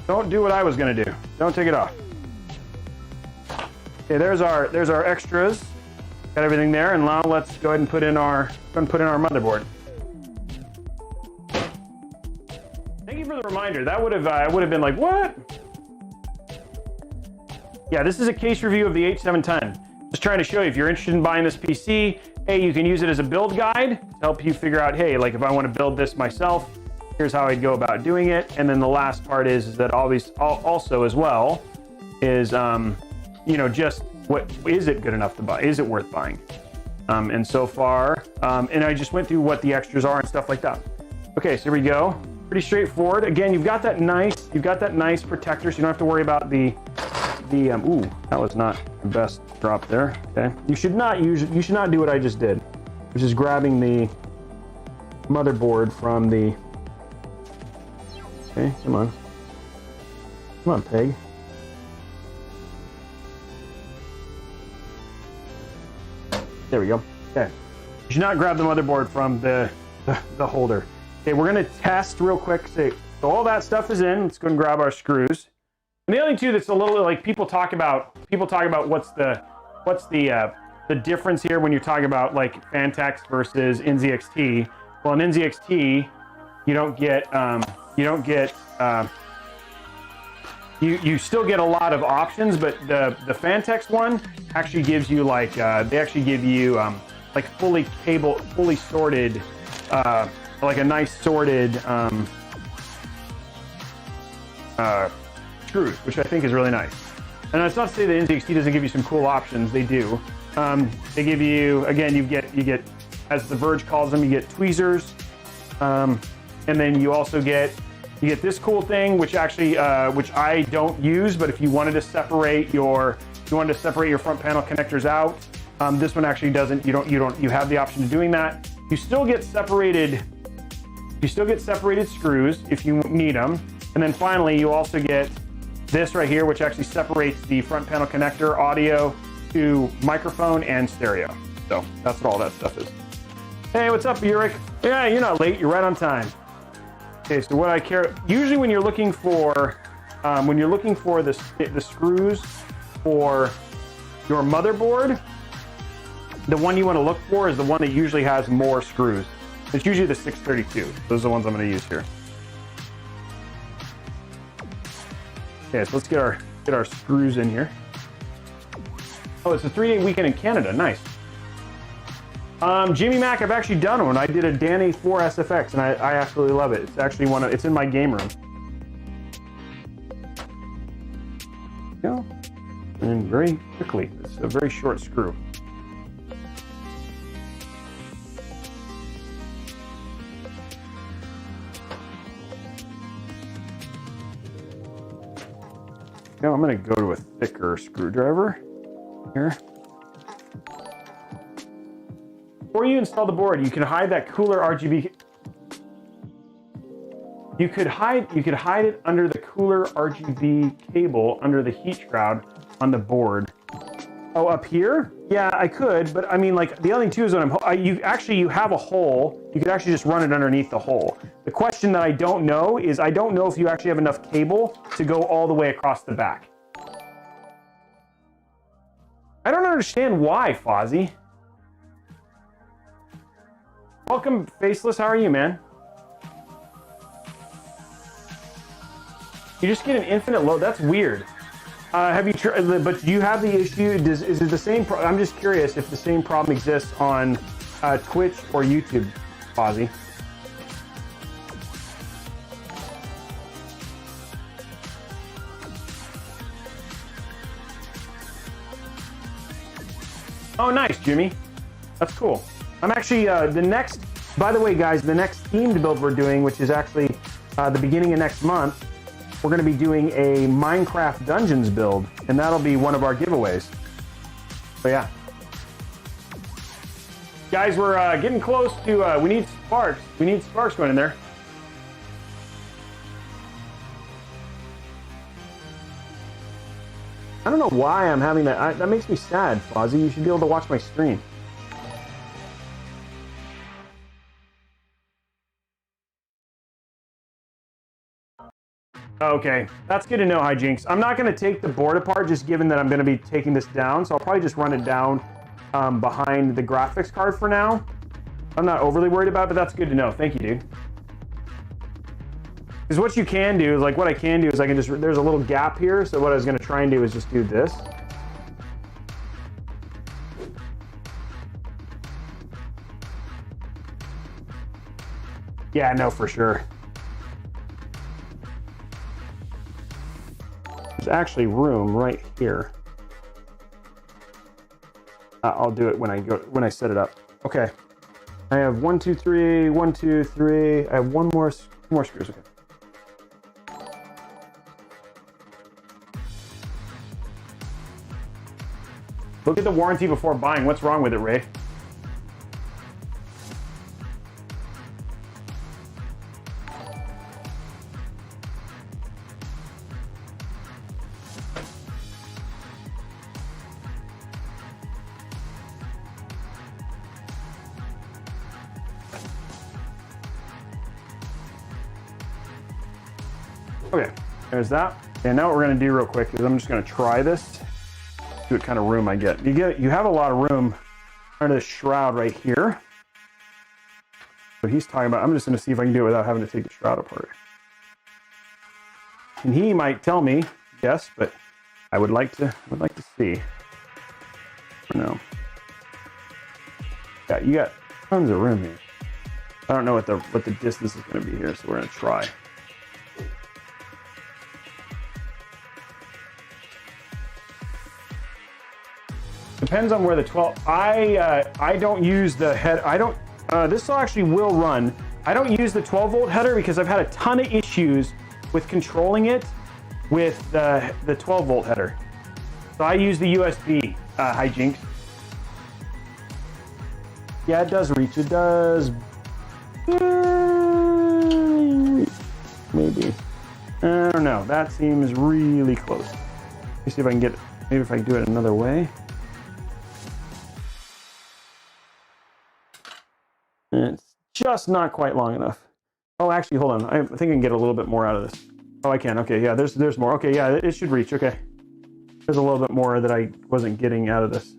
Don't do what I was gonna do. Don't take it off. Okay, there's our extras. Got everything there, and now let's go ahead and put in our motherboard. Thank you for the reminder. That would have I would have been like, what? Yeah, this is a case review of the H710. Just trying to show you if you're interested in buying this PC, hey, you can use it as a build guide to help you figure out, hey, like if I want to build this myself, here's how I'd go about doing it. And then the last part is that also as well is, you know, just what is it good enough to buy? Is it worth buying? And so far, and I just went through what the extras are and stuff like that. Okay, so here we go. Pretty straightforward. Again, you've got that nice protector, so you don't have to worry about ooh, that was not the best drop there. Okay, you should not do what I just did, which is grabbing the motherboard from the. Okay, come on, peg. There we go. Okay, you should not grab the motherboard from the holder. Okay, we're gonna test real quick. So all that stuff is in. Let's go and grab our screws. And the other thing too that's a little like people talk about what's the difference here when you're talking about like Fantex versus NZXT. Well, in NZXT, you still get a lot of options, but the Fantex one actually gives you like they actually give you like fully sorted like a nice sorted screws, which I think is really nice. And it's not to say that NZXT doesn't give you some cool options. They do. They give you, again, you get, as The Verge calls them, you get tweezers, and then you also get this cool thing, which actually, which I don't use, but if you wanted to separate your front panel connectors out, this one actually doesn't. You have the option of doing that. You still get separated screws if you need them, and then finally you also get this right here, which actually separates the front panel connector audio to microphone and stereo. So that's what all that stuff is. Hey, what's up, Uric? Yeah, you're not late. You're right on time. Okay, so what I care usually when you're looking for the screws for your motherboard, the one you want to look for is the one that usually has more screws. It's usually the 632. Those are the ones I'm going to use here. Okay, so let's get our screws in here. Oh, it's a 3-day weekend in Canada. Nice. Jimmy Mac, I've actually done one. I did a Dan A4 SFX, and I absolutely love it. It's actually it's in my game room. Go. And very quickly. It's a very short screw. Now I'm going to go to a thicker screwdriver here. Before you install the board, you can hide that cooler RGB. You could hide it under the cooler RGB cable under the heat shroud on the board. Oh, up here? Yeah, I could, but I mean, like the other thing too is when you have a hole. You could actually just run it underneath the hole. The question that I don't know is I don't know if you actually have enough cable to go all the way across the back. I don't understand why, Fozzie. Welcome, Faceless. How are you, man? You just get an infinite load. That's weird. Have you tried? But do you have the issue? Is it the same? I'm just curious if the same problem exists on Twitch or YouTube, Fozzie. Oh, nice, Jimmy. That's cool. I'm actually the next. By the way, guys, the next themed build we're doing, which is actually the beginning of next month. We're going to be doing a Minecraft Dungeons build, and that'll be one of our giveaways. So yeah. Guys, we're getting close to, we need sparks. We need sparks going in there. I don't know why I'm having that. That makes me sad, Fozzie. You should be able to watch my stream. Okay, that's good to know, Hijinks. I'm not going to take the board apart, just given that I'm going to be taking this down, so I'll probably just run it down behind the graphics card for now. I'm not overly worried about it, but that's good to know. Thank you, dude. Because what you can do is, like, what I can do is I can just, there's a little gap here, so what I was going to try and do is just do this. Yeah, no, for sure. There's actually room right here. I'll do it when I set it up. Okay. I have 1, 2, 3, 1, 2, 3. I have one more screws. Okay. Look at the warranty before buying. What's wrong with it, Ray? Okay, there's that. And now what we're gonna do real quick is I'm just gonna try this, see what kind of room I get. You have a lot of room under the shroud right here. What he's talking about, I'm just gonna see if I can do it without having to take the shroud apart. And he might tell me yes, but I would like to see. No. Yeah, you got tons of room here. I don't know what the distance is gonna be here, so we're gonna try. Depends on where the 12. I don't use the head. I don't. This actually will run. I don't use the 12-volt header because I've had a ton of issues with controlling it with the 12-volt header. So I use the USB. Hijinks. Yeah, it does reach. It does. Maybe. I don't know. That seems really close. Let me see if I can get it. Maybe if I do it another way. It's just not quite long enough. Oh, actually, hold on. I think I can get a little bit more out of this. Oh, I can. Okay, yeah, there's more. Okay, yeah, it should reach. Okay. There's a little bit more that I wasn't getting out of this.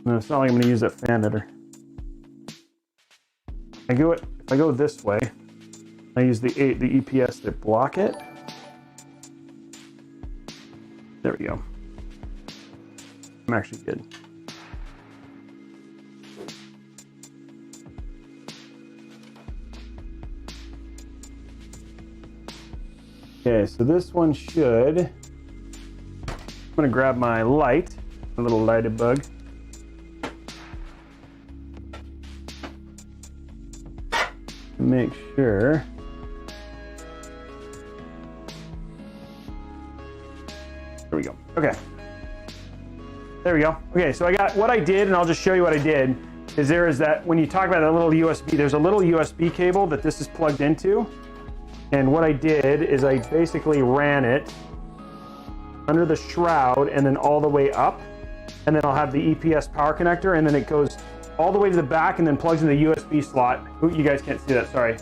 No, it's not like I'm going to use that fan header. If I go this way, I use the EPS to block it. There we go. I'm actually good. Okay, so this one should. I'm gonna grab my light, a little lighted bug. Make sure. There we go. Okay. There we go. Okay, so I got what I did, and I'll just show you what I did. Is that when you talk about that little USB, there's a little USB cable that this is plugged into. And what I did is I basically ran it under the shroud and then all the way up. And then I'll have the EPS power connector, and then it goes all the way to the back and then plugs in the USB slot. Ooh, you guys can't see that, sorry.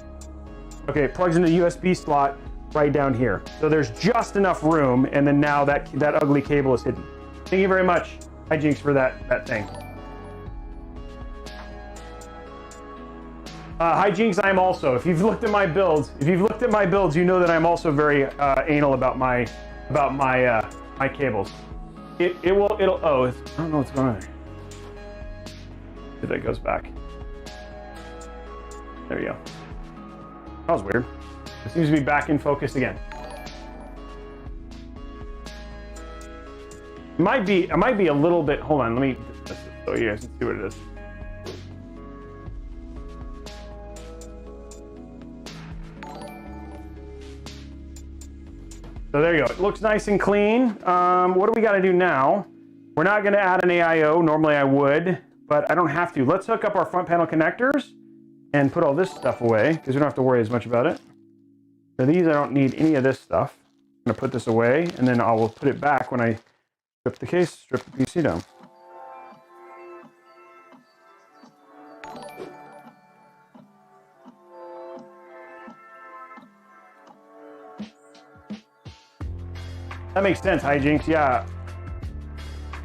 Okay, it plugs in the USB slot right down here. So there's just enough room, and then now that ugly cable is hidden. Thank you very much. hijinks for that thing. Hijinks, I am also. If you've looked at my builds, you know that I'm also very anal about my my cables. It'll oh, I don't know what's going on there. If that goes back. There you go. That was weird. It seems to be back in focus again. It might be a little bit. Hold on, let me so you guys can see what it is. So there you go. It looks nice and clean. What do we got to do now? We're not going to add an AIO. Normally I would, but I don't have to. Let's hook up our front panel connectors and put all this stuff away because we don't have to worry as much about it. For these, I don't need any of this stuff. I'm going to put this away, and then I will put it back when I strip the case, strip the PC down. That makes sense, hijinks. Yeah.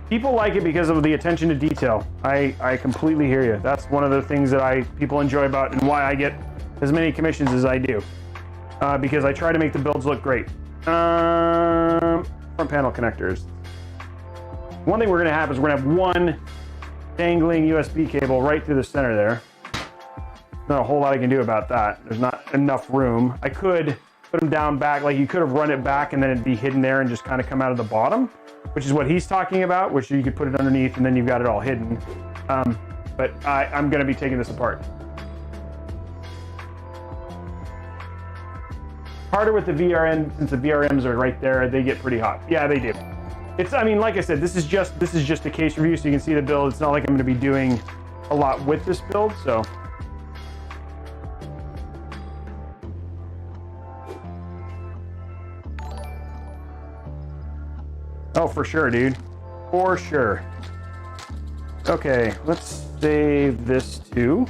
People like it because of the attention to detail. I completely hear you. That's one of the things that people enjoy about and why I get as many commissions as I do. Because I try to make the builds look great. Front panel connectors. One thing we're gonna have is we're gonna have one dangling USB cable right through the center there. Not a whole lot I can do about that. There's not enough room. I could put them down back, like you could have run it back and then it'd be hidden there and just kind of come out of the bottom, which is what he's talking about, which you could put it underneath and then you've got it all hidden. But I'm gonna be taking this apart. Harder with the VRM, since the VRMs are right there, they get pretty hot. Yeah, they do. It's, I mean, like I said, this is just a case review, so you can see the build. It's not like I'm gonna be doing a lot with this build, so. Oh, for sure, dude. For sure. Okay, let's save this too.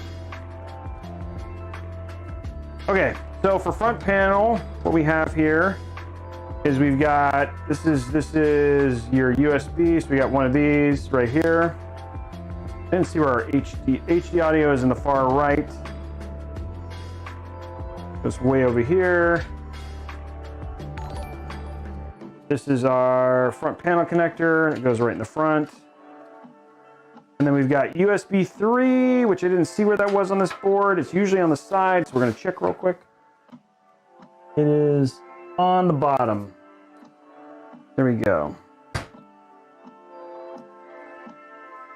Okay, so for front panel, what we have here is we've got, this is your USB, so we got one of these right here. Then see where our HD audio is in the far right. Goes way over here. This is our front panel connector. It goes right in the front. And then we've got USB 3, which I didn't see where that was on this board. It's usually on the side, so we're gonna check real quick. It is on the bottom. There we go.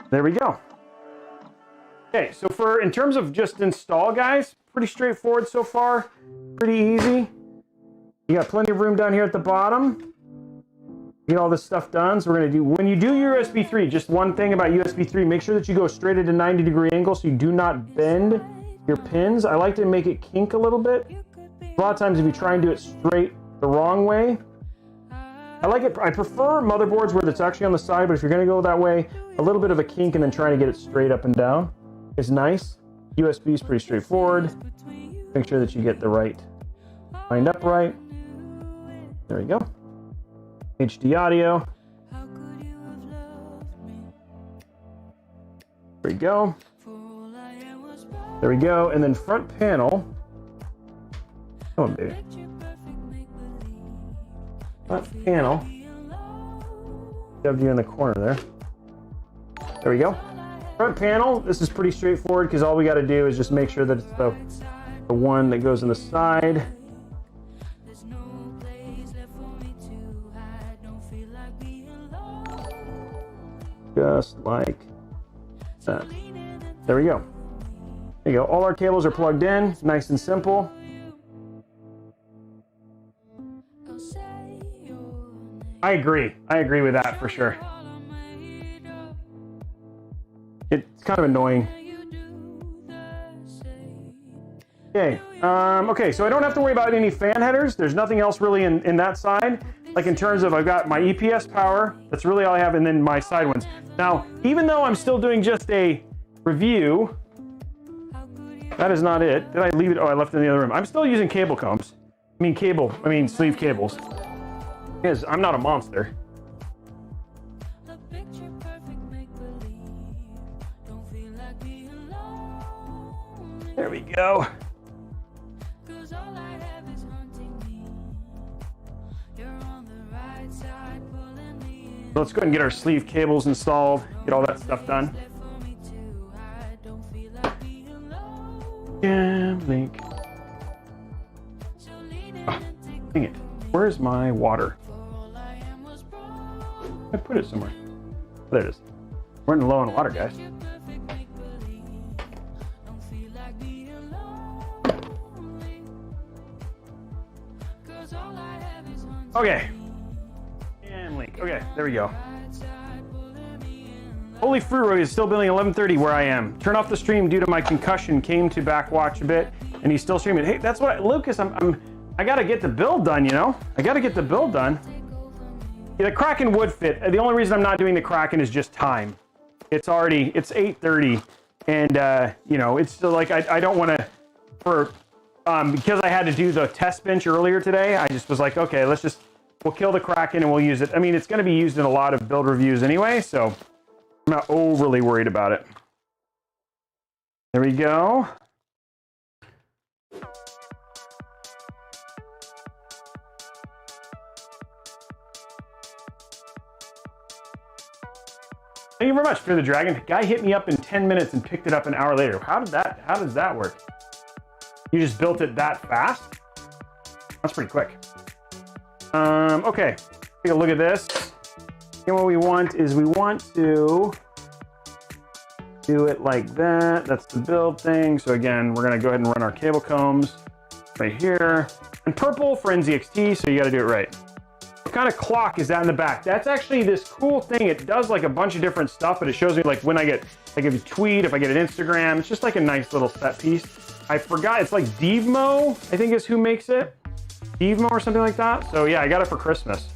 There we go. Okay, so in terms of just install, guys, pretty straightforward so far. Pretty easy. You got plenty of room down here at the bottom. Get all this stuff done. So we're gonna do, when you do USB 3, just one thing about USB 3, make sure that you go straight at a 90-degree angle so you do not bend your pins. I like to make it kink a little bit. A lot of times if you try and do it straight the wrong way, I like it. I prefer motherboards where it's actually on the side, but if you're gonna go that way, a little bit of a kink and then trying to get it straight up and down is nice. USB is pretty straightforward. Make sure that you get the right lined up right. There we go. HD audio. There we go. There we go. And then front panel. Come on, baby. Front panel. Shoved you in the corner there. There we go. Front panel. This is pretty straightforward because all we got to do is just make sure that it's the one that goes in the side. Just like that. There we go. There you go. All our cables are plugged in, nice and simple. I agree with that for sure. It's kind of annoying. Okay, okay, so I don't have to worry about any fan headers. There's nothing else really in that side. Like in terms of, I've got my EPS power, that's really all I have, and then my side ones. Now, even though I'm still doing just a review, that is not it. Did I leave it? Oh, I left it in the other room. I'm still using cable combs. I mean sleeve cables. Because I'm not a monster. There we go. Let's go ahead and get our sleeve cables installed, get all that stuff done. Yeah, link. Oh, dang it. Where's my water? I put it somewhere. There it is. We're running low on water, guys. Okay. And link. Okay, there we go. Holy Fruit is still building 11:30 where I am. Turn off the stream due to my concussion. Came to back watch a bit, and he's still streaming. Hey, that's what Lucas. I gotta get the build done. You know, I gotta get the build done. Yeah, the Kraken would fit. The only reason I'm not doing the Kraken is just time. It's 8:30, and you know, it's still like I don't want to because I had to do the test bench earlier today. I just was like, okay, we'll kill the Kraken and we'll use it. I mean, it's going to be used in a lot of build reviews anyway, so I'm not overly worried about it. There we go. Thank you very much for the dragon. Guy hit me up in 10 minutes and picked it up an hour later. How does that work? You just built it that fast? That's pretty quick. Okay, take a look at this. And what we want is we want to do it like that. That's the build thing. So again, we're gonna go ahead and run our cable combs right here. And purple for NZXT, so you gotta do it right. What kind of clock is that in the back? That's actually this cool thing. It does like a bunch of different stuff, but it shows me like when I get, like if you tweet, if I get an Instagram, it's just like a nice little set piece. I forgot, it's like Devmo, I think is who makes it. Devmo or something like that. So yeah, I got it for Christmas.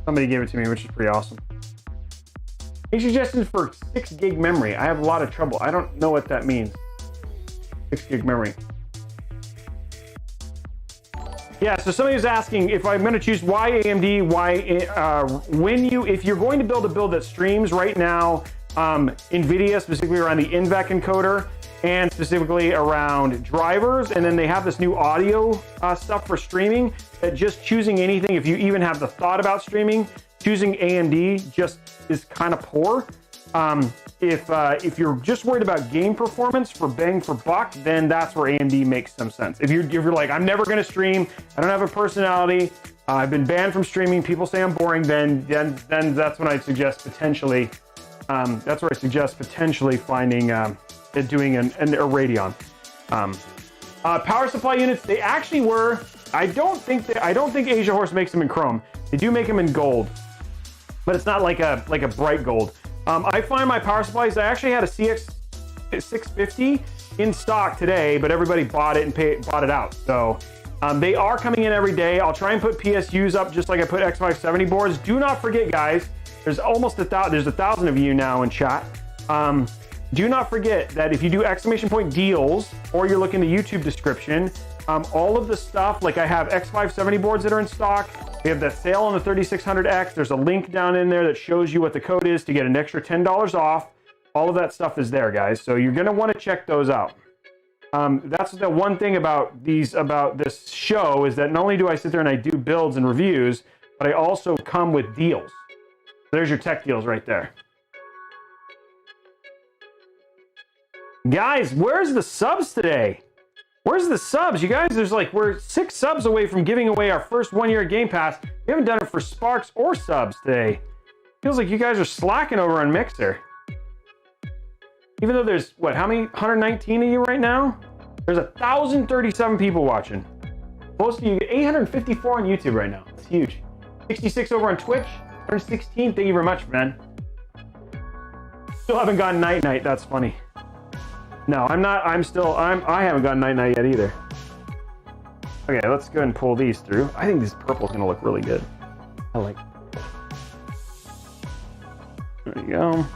Somebody gave it to me, which is pretty awesome. Any suggestions for 6 gig memory? I have a lot of trouble. I don't know what that means. 6 gig memory. Yeah, so somebody was asking if I'm going to choose why AMD, if you're going to build a build that streams right now, NVIDIA, specifically around the NVENC encoder, and specifically around drivers, and then they have this new audio stuff for streaming, that just choosing anything, if you even have the thought about streaming, choosing AMD just is kind of poor. If you're just worried about game performance for bang for buck, then that's where AMD makes some sense. If you're like, I'm never going to stream, I don't have a personality, I've been banned from streaming, people say I'm boring, then that's when I suggest potentially, finding doing a Radeon. Power supply units, they actually were. I don't think Asia Horse makes them in chrome. They do make them in gold, but it's not like a bright gold. I find my power supplies. I actually had a CX 650 in stock today, but everybody bought it and bought it out. So they are coming in every day. I'll try and put PSUs up just like I put X570 boards. Do not forget, guys. There's almost 1,000 of you now in chat. Do not forget that if you do ! deals or you're looking at the YouTube description, all of the stuff, like I have X570 boards that are in stock. We have that sale on the 3600X. There's a link down in there that shows you what the code is to get an extra $10 off. All of that stuff is there, guys. So you're going to want to check those out. That's the one thing about this show is that not only do I sit there and I do builds and reviews, but I also come with deals. There's your tech deals right there. Guys, where's the subs today? Where's the subs? You guys, we're 6 subs away from giving away our first 1-year Game Pass. We haven't done it for Sparks or subs today. Feels like you guys are slacking over on Mixer. Even though there's, how many? 119 of you right now? There's 1,037 people watching. Most of you, 854 on YouTube right now. It's huge. 66 over on Twitch. 116. Thank you very much, man. Still haven't gotten night-night. That's funny. No, I'm not. I haven't gotten night-night yet either. Okay, let's go ahead and pull these through. I think this purple is going to look really good. I like it. There you go.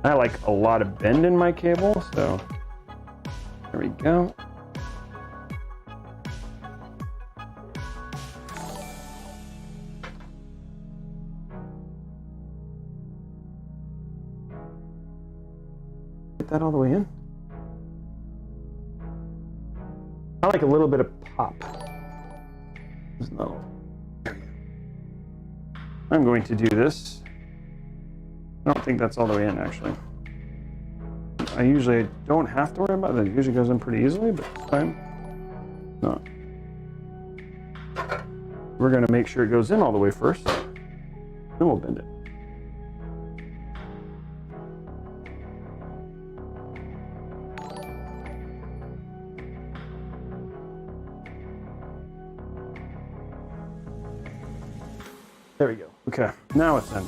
I like a lot of bend in my cable, so there we go. Get that all the way in. I like a little bit of pop. I'm going to do this. I don't think that's all the way in, actually. I usually don't have to worry about it. It usually goes in pretty easily, but this time, no. We're going to make sure it goes in all the way first. Then we'll bend it. There we go. Okay, now it's in.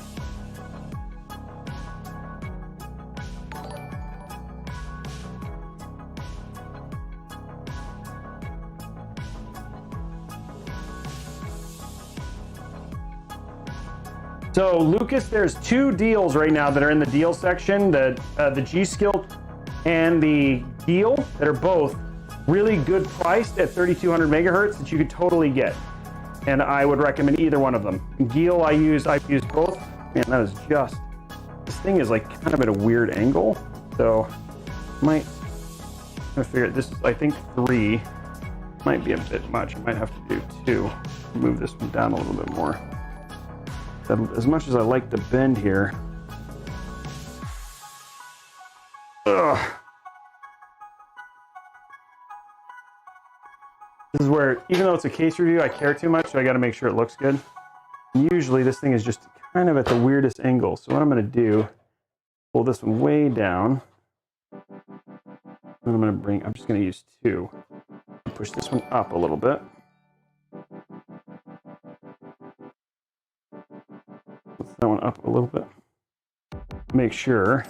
So Lucas, there's two deals right now that are in the deal section, the G-Skill and the Deal, that are both really good priced at 3200 megahertz that you could totally get. And I would recommend either one of them. Deal I've used both. Man, that is just, this thing is like kind of at a weird angle. So I'm gonna figure it, this is, I think 3 might be a bit much. I might have to do 2. Move this one down a little bit more. As much as I like the bend here. Ugh. This is where, even though it's a case review, I care too much, so I gotta make sure it looks good. Usually this thing is just kind of at the weirdest angle. So what I'm gonna do, pull this one way down. And I'm just gonna use 2. Push this one up a little bit. Lift that one up a little bit. Make sure.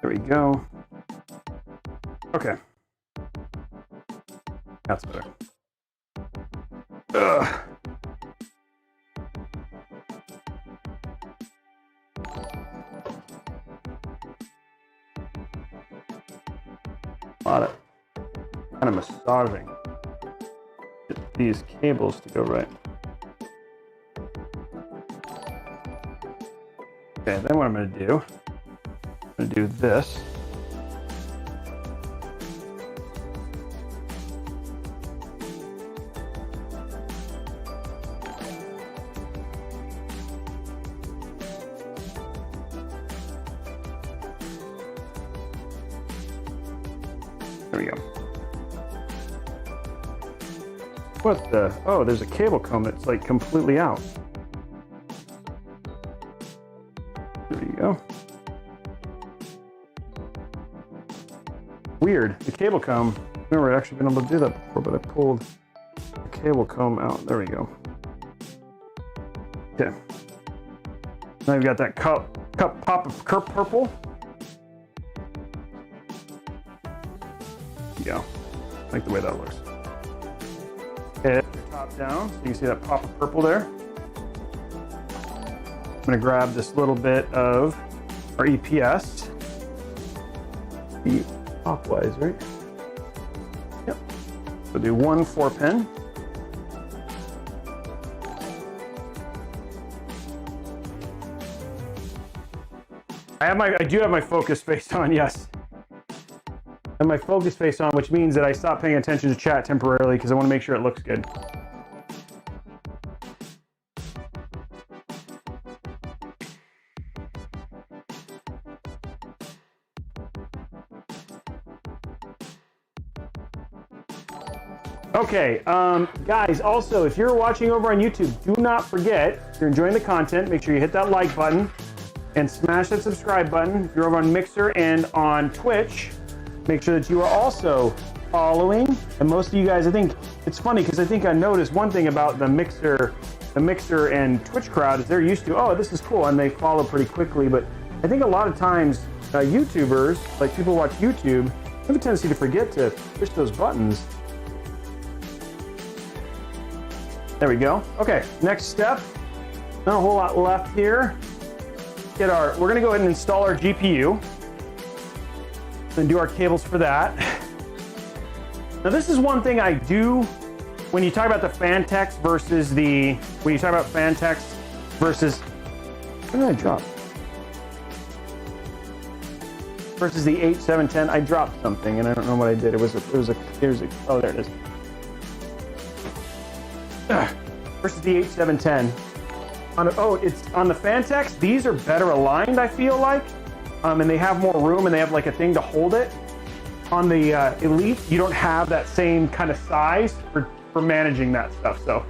There we go. Okay. That's better. Ugh. A lot of kind of massaging. Get these cables to go right. Okay, then what I'm going to do, this. There we go. What the? Oh, there's a cable comb that's like completely out. There you go. Weird. The cable comb. I've never actually been able to do that before, but I pulled the cable comb out. There we go. Okay. Now you've got that cup pop of purple. Go. I like the way that looks. Okay, top down, so you can see that pop of purple there. I'm going to grab this little bit of our EPS. Clockwise, right? Yep. So do 1 4-pin. I do have my focus face on, yes. And my focus face on, which means that I stop paying attention to chat temporarily because I want to make sure it looks good. Okay, guys, also, if you're watching over on YouTube, do not forget, if you're enjoying the content, make sure you hit that like button and smash that subscribe button. If you're over on Mixer and on Twitch, make sure that you are also following. And most of you guys, I think it's funny because I think I noticed one thing about the Mixer and Twitch crowd is they're used to, oh, this is cool, and they follow pretty quickly. But I think a lot of times YouTubers, like people who watch YouTube, have a tendency to forget to push those buttons. There we go. Okay, next step. Not a whole lot left here. We're gonna go ahead and install our GPU. And do our cables for that. Now this is one thing I do when you talk about the Fantex versus what did I drop? versus the H710. I dropped something and I don't know what I did. Here's a, oh, there it is. Versus the H710. It's on the Fantex. These are better aligned, I feel like. And they have more room and they have like a thing to hold it. On the Elite, you don't have that same kind of size for managing that stuff. So,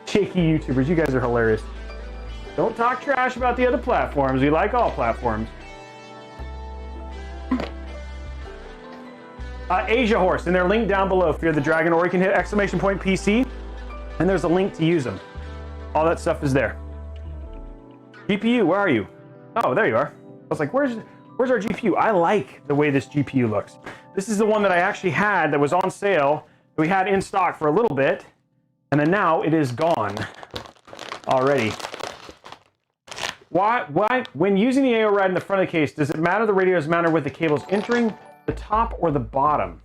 shaky YouTubers, you guys are hilarious. Don't talk trash about the other platforms. We like all platforms. Asia Horse, and they're linked down below. If you're the Dragon, or you can hit !PC, and there's a link to use them. All that stuff is there. GPU, where are you? Oh, there you are. I was like, where's our GPU? I like the way this GPU looks. This is the one that I actually had that was on sale, that we had in stock for a little bit, and then now it is gone already. Why, when using the AIO rad in the front of the case, does it matter the radios matter with the cables entering the top or the bottom?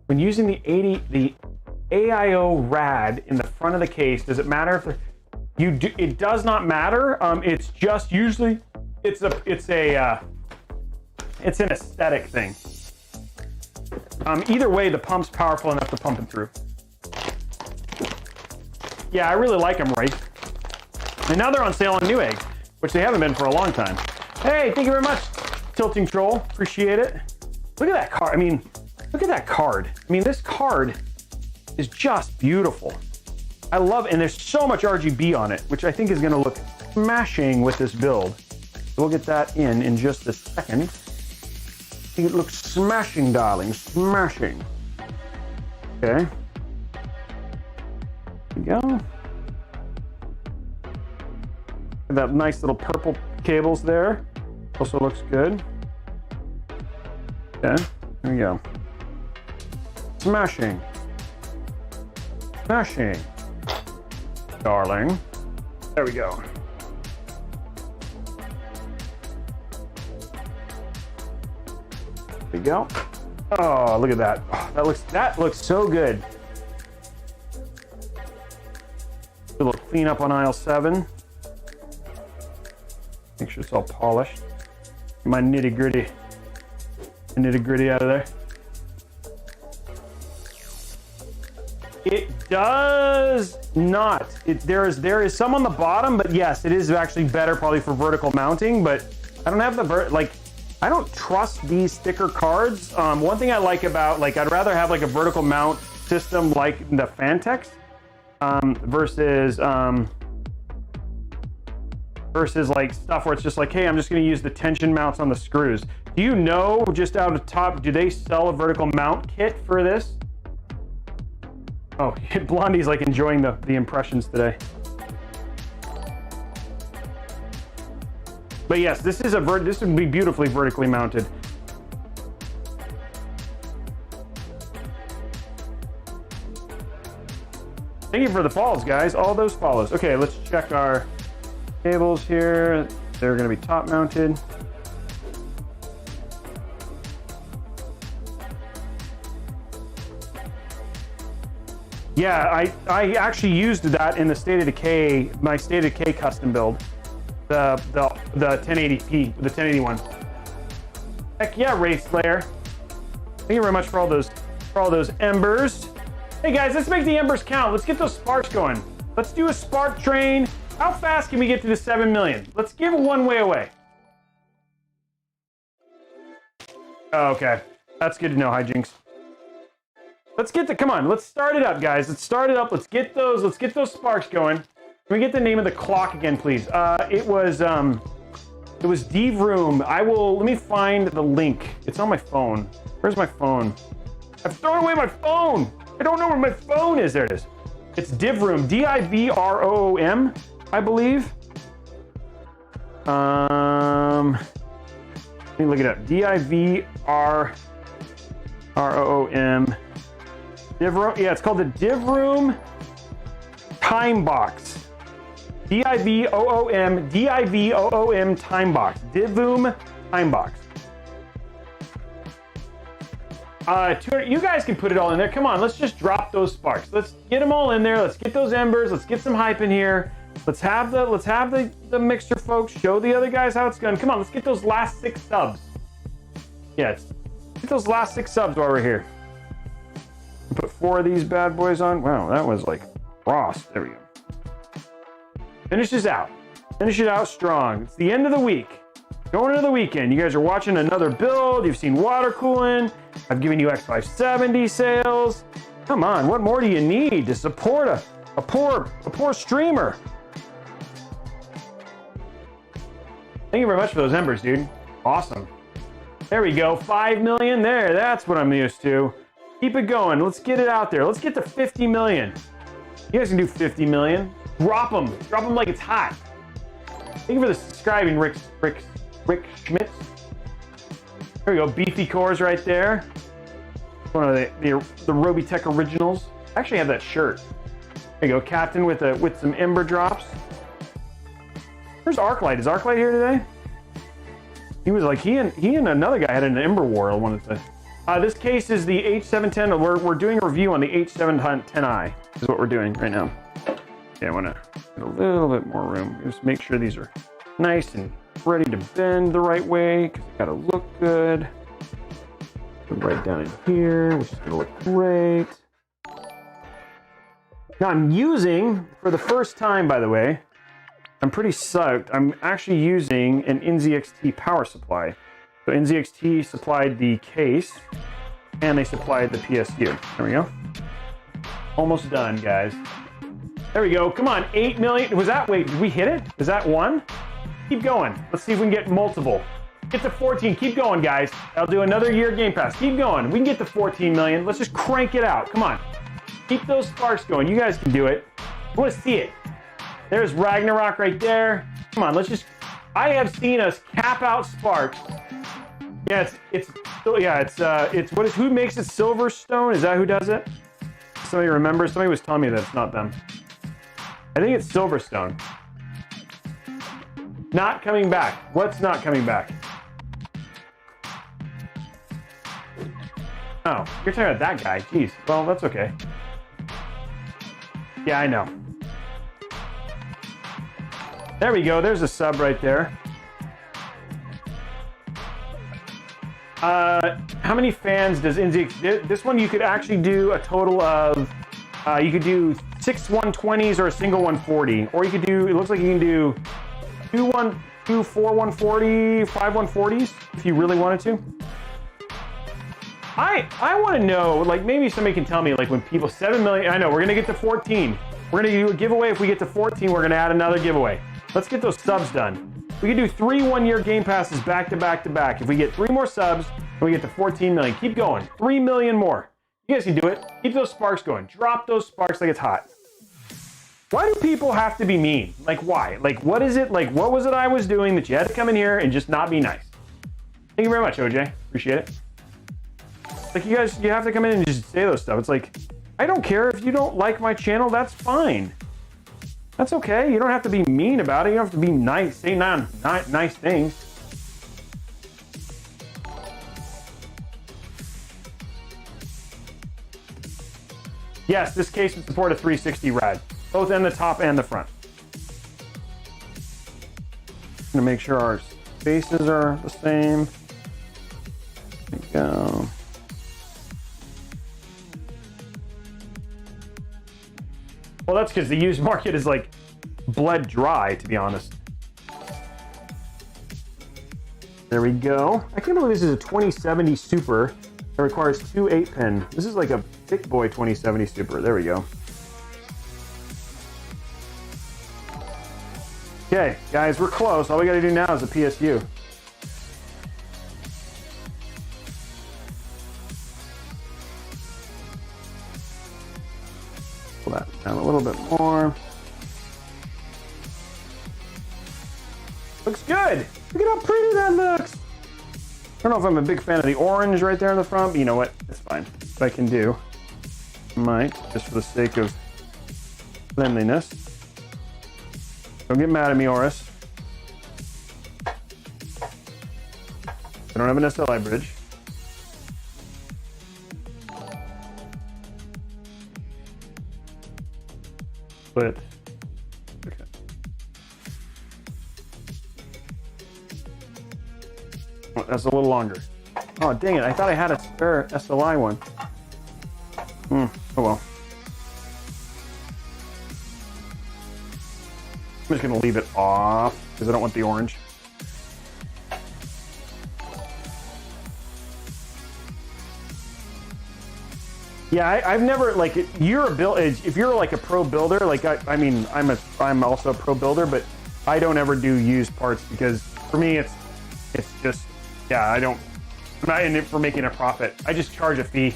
When using the AIO rad in the front of the case, does it matter if it does not matter. It's just usually it's an aesthetic thing. Either way, the pump's powerful enough to pump it through. Yeah, I really like them, right? And now they're on sale on Newegg, which they haven't been for a long time. Hey, thank you very much, Tilting Troll. Appreciate it. Look at that card. I mean, look at that card. I mean, this card is just beautiful. I love it, and there's so much RGB on it, which I think is going to look smashing with this build. We'll get that in just a second. I think it looks smashing, darling, smashing. Okay. There we go. That nice little purple cables there. Also looks good. Okay, there we go. Smashing. Smashing. Darling. There we go. There we go. Oh, look at that. Oh, that looks so good. A little cleanup on aisle 7. Make sure it's all polished. My nitty gritty out of there. It does not. There is some on the bottom, but yes, it is actually better probably for vertical mounting. But I don't have the I don't trust these thicker cards. One thing I like about I'd rather have like a vertical mount system like the Fantex versus like stuff where it's just like, hey, I'm just going to use the tension mounts on the screws. Do you know, just out of top, do they sell a vertical mount kit for this? Oh, Blondie's like enjoying the impressions today. But yes, this would be beautifully vertically mounted. Thank you for the follows, guys. All those follows. Okay, let's check our cables here. They're going to be top mounted. Yeah, I actually used that in the State of Decay, my State of Decay custom build, the 1080p, the 1081. Heck yeah, Wraith Slayer. Thank you very much for all those embers. Hey guys, let's make the embers count. Let's get those sparks going. Let's do a spark train. How fast can we get to the 7 million? Let's give it one way away. Oh, okay, that's good to know, Hijinks. Come on, let's start it up, guys. Let's start it up. Let's get those sparks going. Can we get the name of the clock again, please? It was Devroom. Let me find the link. It's on my phone. Where's my phone? I've thrown away my phone. I don't know where my phone is. There it is. It's Devroom, D-I-V-R-O-O-M, I believe. Let me look it up. D-I-V-R-O-O-M. Devroom, yeah, it's called the Devroom Time Box. D-I-V-O-O-M, D-I-V-O-O-M Time Box. Devroom Time Box. You guys can put it all in there. Come on, let's just drop those sparks. Let's get them all in there. Let's get those embers. Let's get some hype in here. Let's have the mixer folks show the other guys how it's done. Come on, let's get those last 6 subs. Yes, get those last 6 subs while we're here. Put 4 of these bad boys on. Wow, that was like frost. There we go. Finish this out. Finish it out strong. It's the end of the week. Going into the weekend. You guys are watching another build. You've seen water cooling. I've given you X570 sales. Come on, what more do you need to support a poor streamer? Thank you very much for those embers, dude. Awesome. There we go. 5 million there. That's what I'm used to. Keep it going. Let's get it out there. Let's get to 50 million. You guys can do 50 million. Drop them. Drop them like it's hot. Thank you for the subscribing, Rick Schmitz. There we go. Beefy cores right there. One of the Robeytech originals. I actually have that shirt. There you go. Captain with some ember drops. Where's Arclight? Is Arclight here today? He was like, he and another guy had an ember war. I wanted to. This case is the H710. We're doing a review on the H710i. Is what we're doing right now. Okay, I want to get a little bit more room. Just make sure these are nice and ready to bend the right way because they gotta look good. Put it right down in here, which is gonna look great. Now I'm using, for the first time, by the way, I'm pretty psyched. I'm actually using an NZXT power supply. So NZXT supplied the case and they supplied the PSU. There we go. Almost done, guys. There we go. Come on, 8 million. Was that, wait, did we hit it? Is that one? Keep going. Let's see if we can get multiple. Get to 14. Keep going, guys. I'll do another year Game Pass. Keep going. We can get to 14 million. Let's just crank it out. Come on. Keep those sparks going. You guys can do it. I want to see it. There's Ragnarok right there. Come on, let's just. I have seen us cap out sparks. Yeah, it's what is, who makes it? Silverstone? Is that who does it? Somebody remembers? Somebody was telling me that it's not them. I think it's Silverstone. Not coming back. What's not coming back? Oh, you're talking about that guy. Jeez. Well, that's okay. Yeah, I know. There we go. There's a sub right there. How many fans does NZX? This one you could actually do a total of. You could do 6 120s or a single 140, or you could do. It looks like you can do 4 140, 5 140s if you really wanted to. I want to know, like maybe somebody can tell me, like when people 7 million. I know we're gonna get to 14. We're gonna do a giveaway. If we get to 14, we're gonna add another giveaway. Let's get those subs done. We can do 3 one-year Game Passes back to back to back. If we get 3 more subs, and we get to 14 million. Keep going. 3 million more. You guys can do it. Keep those sparks going. Drop those sparks like it's hot. Why do people have to be mean? Like why? Like what is it? Like what was it I was doing that you had to come in here and just not be nice? Thank you very much, OJ. Appreciate it. Like you guys, you have to come in and just say those stuff. It's like, I don't care if you don't like my channel. That's fine. That's okay. You don't have to be mean about it. You don't have to be nice. Say nice things. Yes, this case would support a 360 rad, both in the top and the front. I'm gonna make sure our spaces are the same. There we go. Well, that's because the used market is like bled dry, to be honest. There we go. I can't believe this is a 2070 Super that requires 2 8-pin. This is like a thick boy 2070 Super. There we go. Okay, guys, we're close. All we got to do now is a PSU. Pull that down a little bit more. Looks good. Look at how pretty that looks. I don't know if I'm a big fan of the orange right there in the front, but you know what? It's fine. What I can do, I might, just for the sake of cleanliness. Don't get mad at me, Oris. I don't have an SLI bridge. But okay. That's a little longer. Oh, dang it. I thought I had a spare SLI one. Oh, well. I'm just going to leave it off because I don't want the orange. Yeah, I've never, like, if you're like a pro builder, like, I mean, I'm also a pro builder, but I don't ever do used parts because for me, it's just, yeah, I'm not in it for making a profit. I just charge a fee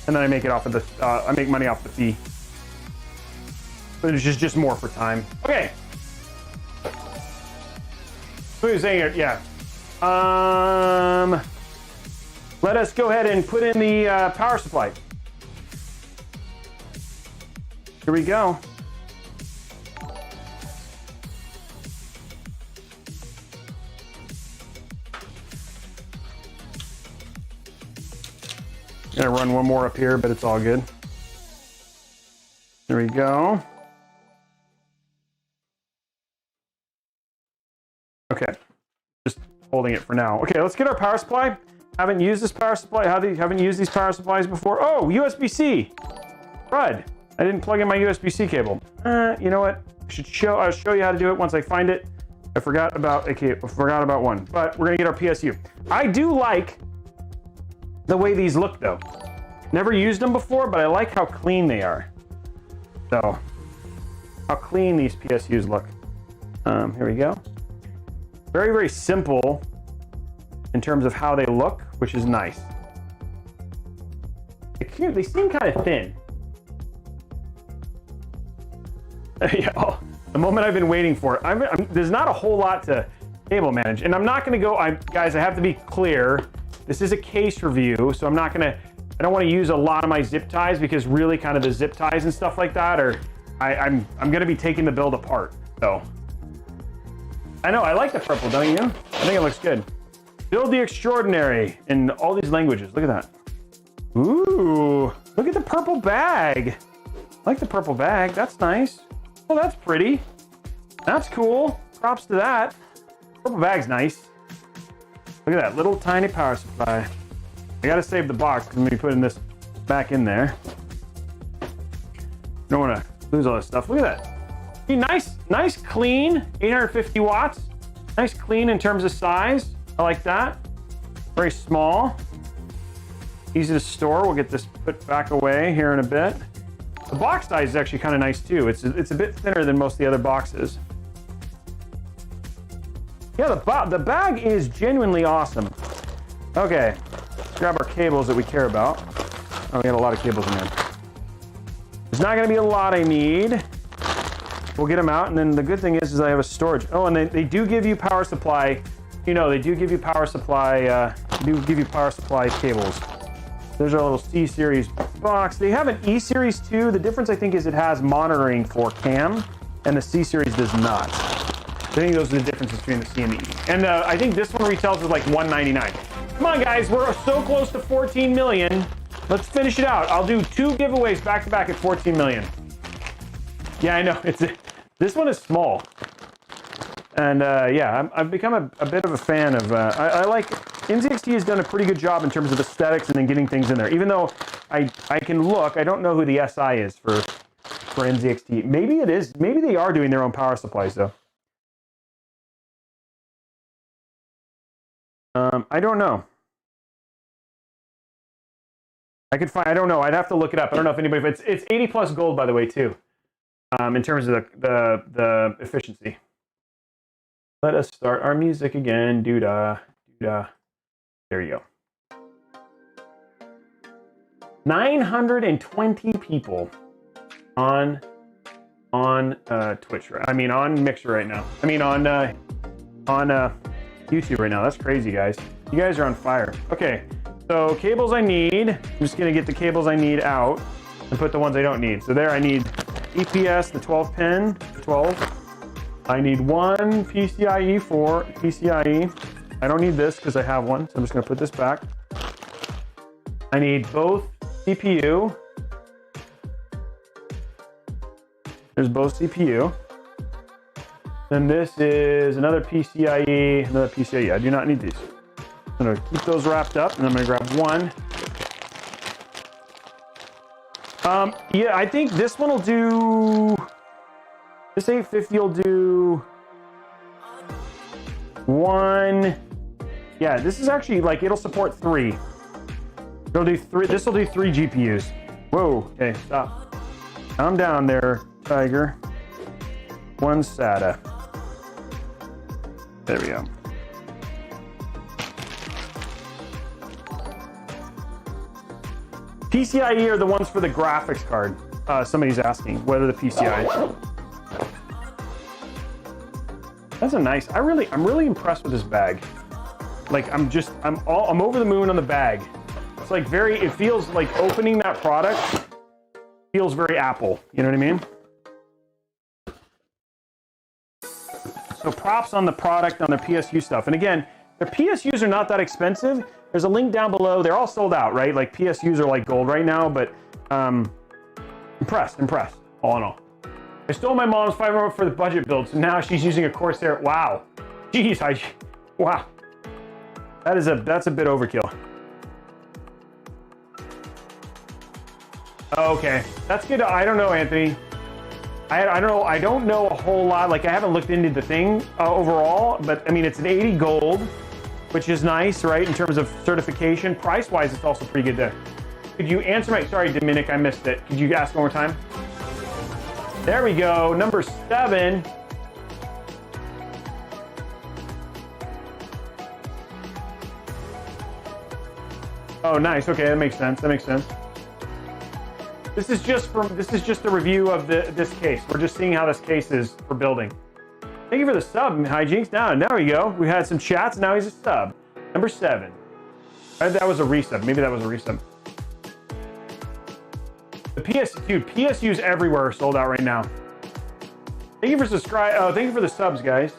and then I make it off of the, I make money off the fee. But it's just more for time. Okay. What are you saying here? Yeah. Let us go ahead and put in the power supply. Here we go. Gonna run one more up here, but it's all good. There we go. Okay, just holding it for now. Okay, let's get our power supply. Haven't used this power supply. Haven't used these power supplies before. Oh, USB-C. Crud. I didn't plug in my USB-C cable. You know what? I'll show you how to do it once I find it. I forgot about one, but we're gonna get our PSU. I do like the way these look though. Never used them before, but I like how clean they are. So, how clean these PSUs look. Here we go. Very, very simple in terms of how they look, which is nice. They seem kind of thin. Yeah, the moment I've been waiting for. There's not a whole lot to cable manage, and I'm not going to go. Guys, I have to be clear. This is a case review, so I don't want to use a lot of my zip ties because really, kind of the zip ties and stuff like that are. I'm going to be taking the build apart. So I know I like the purple, don't you? I think it looks good. Build the extraordinary in all these languages. Look at that. Ooh, look at the purple bag. I like the purple bag. That's nice. Oh, that's pretty. That's cool. Props to that. Purple bag's nice. Look at that little tiny power supply. I gotta save the box because I'm gonna be putting this back in there. Don't want to lose all this stuff. Look at that. Nice, clean. 850 watts. Nice, clean in terms of size. I like that. Very small. Easy to store. We'll get this put back away here in a bit. The box size is actually kind of nice too. It's a bit thinner than most of the other boxes. Yeah, the bag is genuinely awesome. Okay, let's grab our cables that we care about. Oh, we got a lot of cables in there. There's not going to be a lot I need. We'll get them out, and then the good thing is I have a storage. Oh, and they do give you power supply. You know, they do give you power supply. Cables. There's our little C series box. They have an E series too. The difference I think is it has monitoring for cam, and the C series does not. I think those are the differences between the C and the E. And I think this one retails for like $199. Come on, guys, we're so close to 14 million. Let's finish it out. I'll do 2 giveaways back to back at 14 million. Yeah, I know. This one is small. And yeah, I've become a bit of a fan of. I like NZXT has done a pretty good job in terms of aesthetics and then getting things in there. Even though I can look, I don't know who the SI is for NZXT. Maybe it is. Maybe they are doing their own power supplies though. I don't know. I don't know. I'd have to look it up. I don't know if anybody. It's 80 plus gold, by the way, too. In terms of the efficiency. Let us start our music again. Doo-dah, doo-dah. There you go. 920 people on Twitch. I mean, on Mixer right now. I mean, on YouTube right now. That's crazy, guys. You guys are on fire. Okay, so cables I need. I'm just gonna get the cables I need out and put the ones I don't need. So there, I need EPS, the 12 pin, 12. I need one PCIe for PCIe. I don't need this because I have one, so I'm just gonna put this back. I need both CPU. There's both CPU. Then this is another PCIe, I do not need these. I'm gonna keep those wrapped up, and I'm gonna grab one. Yeah, I think this one will do. This 850 will do one. Yeah, this is actually like it'll support 3. It'll do 3. This will do 3 GPUs. Whoa. Okay, stop. Calm down there, Tiger. One SATA. There we go. PCIe are the ones for the graphics card. Somebody's asking whether the PCIe. That's a nice. I'm really impressed with this bag. Like I'm over the moon on the bag. It's like it feels like opening that product feels very Apple. You know what I mean? So props on the product, on the PSU stuff. And again, the PSUs are not that expensive. There's a link down below. They're all sold out, right? Like PSUs are like gold right now, but impressed, all in all. I stole my mom's $500 for the budget build, so now she's using a Corsair. Wow. Jeez, wow. That's a bit overkill. Okay, that's good. I don't know, Anthony. I don't know a whole lot. Like I haven't looked into the thing overall, but I mean it's an 80 gold, which is nice, right? In terms of certification, price-wise, it's also pretty good there. Could you answer my? Sorry, Dominic, I missed it. Could you ask one more time? There we go. Number 7. Oh, nice. Okay, that makes sense. This is just a review of this case. We're just seeing how this case is for building. Thank you for the sub, Hijinks. Now we go. We had some chats. Now he's a sub. Number 7. That was a resub. Maybe that was a resub. The PSUs everywhere are sold out right now. Thank you for subscribe. Oh, thank you for the subs, guys.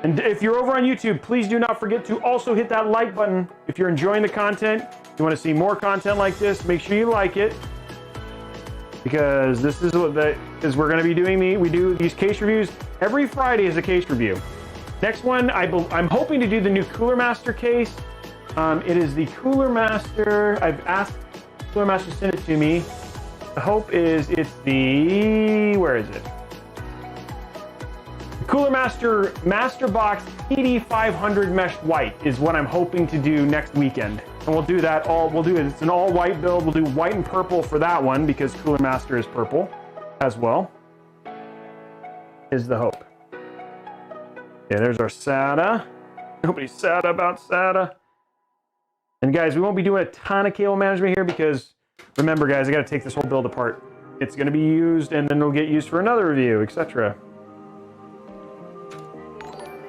And if you're over on YouTube, please do not forget to also hit that like button. If you're enjoying the content, you want to see more content like this, make sure you like it. Because this is what we're going to be doing. We do these case reviews every Friday is a case review. Next one, I'm hoping to do the new Cooler Master case. It is the Cooler Master. I've asked Cooler Master to send it to me. The hope is it's the, where is it? The Cooler Master Masterbox PD500 Mesh White is what I'm hoping to do next weekend. And we'll do that it's an all white build. We'll do white and purple for that one because Cooler Master is purple as well. Is the hope. Yeah, there's our SATA. Nobody's sad about SATA. And guys, we won't be doing a ton of cable management here because remember guys, I got to take this whole build apart. It's going to be used and then it'll get used for another review, etc.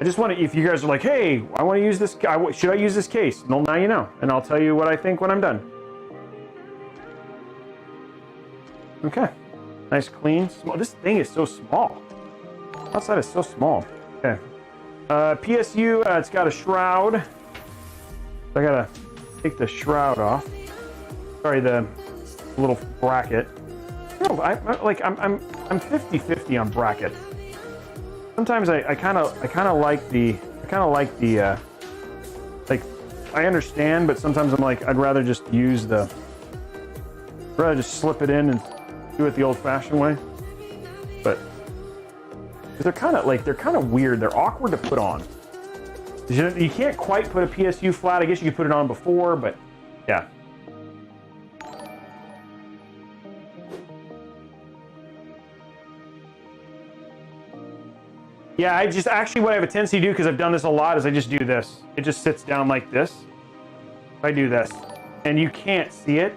I just want to, if you guys are like, hey, I want to use this, should I use this case? Well, now you know, and I'll tell you what I think when I'm done. Okay, nice, clean, small. This thing is so small. Outside is so small. Okay, PSU, it's got a shroud. I gotta take the shroud off. Sorry, the little bracket. No, I'm 50-50 on bracket. Sometimes I kind of like the like I understand, but sometimes I'm like I'd rather just slip it in and do it the old-fashioned way. But they're kind of weird. They're awkward to put on. You can't quite put a PSU flat. I guess you could put it on before, but yeah. Yeah, what I have a tendency to do, because I've done this a lot, is I just do this. It just sits down like this. I do this, and you can't see it.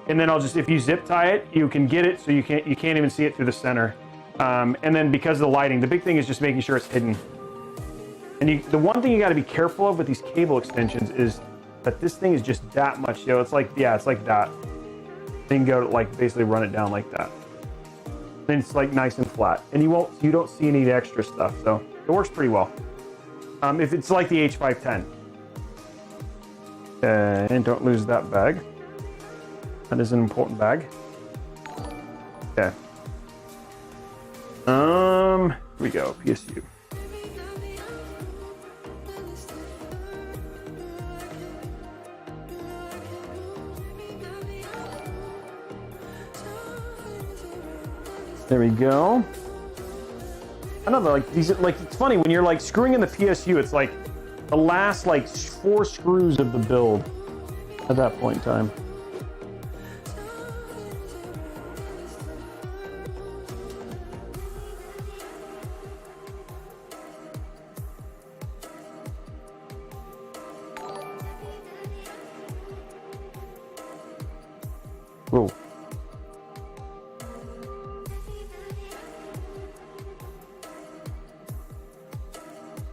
And then if you zip tie it, you can get it, so you can't even see it through the center. And then because of the lighting, the big thing is just making sure it's hidden. And the one thing you got to be careful of with these cable extensions is that this thing is just that much. You know, it's like that. Then you go to like basically run it down like that. Then it's like nice and flat, and you don't see any of the extra stuff, so it works pretty well. If it's like the H510, and don't lose that bag. That is an important bag. Okay. Here we go. PSU. There we go. I don't know, like these, like it's funny when you're like screwing in the PSU, it's like the last like 4 screws of the build at that point in time. Whoa.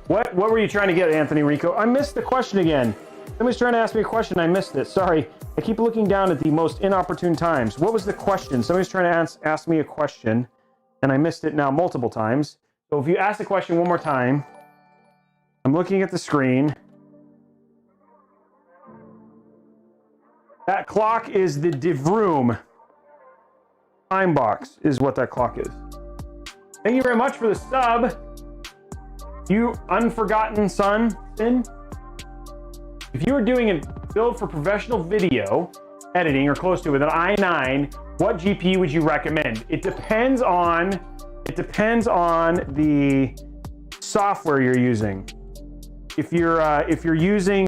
What were you trying to get, Anthony Rico? I missed the question again. Somebody's trying to ask me a question. I missed it. Sorry. I keep looking down at the most inopportune times. What was the question? Somebody's trying to ask me a question, and I missed it now multiple times. So if you ask the question one more time, I'm looking at the screen. That clock is the DeVroom time box is what that clock is. Thank you very much for the sub. You unforgotten son, Finn. If you were doing a build for professional video editing or close to it with an i9, what GPU would you recommend? It depends on the software you're using. If you're using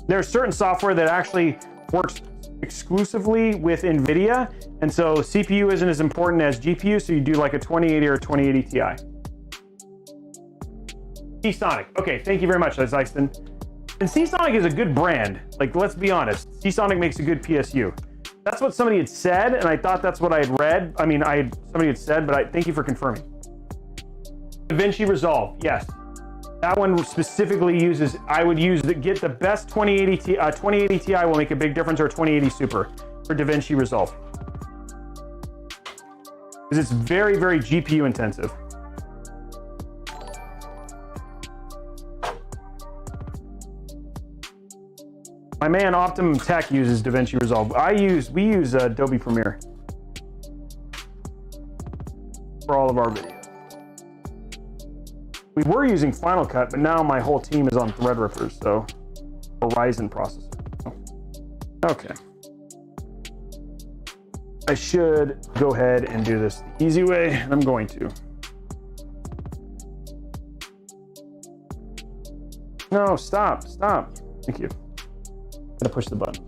there's certain software that actually works exclusively with NVIDIA, and so CPU isn't as important as GPU, so you do like a 2080 or a 2080 Ti. Seasonic. Okay, thank you very much, Zeiston. And Seasonic is a good brand. Like, let's be honest. Seasonic makes a good PSU. That's what somebody had said, and I thought that's what I had read. I mean, somebody had said, but thank you for confirming. DaVinci Resolve, yes. That one specifically uses, I would get the best 2080 Ti, 2080 Ti will make a big difference, or 2080 Super for DaVinci Resolve. Because it's very, very GPU intensive. My man Optimum Tech uses DaVinci Resolve. We use Adobe Premiere for all of our videos. We were using Final Cut, but now my whole team is on Threadrippers, so a Ryzen processor. Okay. I should go ahead and do this the easy way, and I'm going to. No, stop. Thank you. Gotta push the button.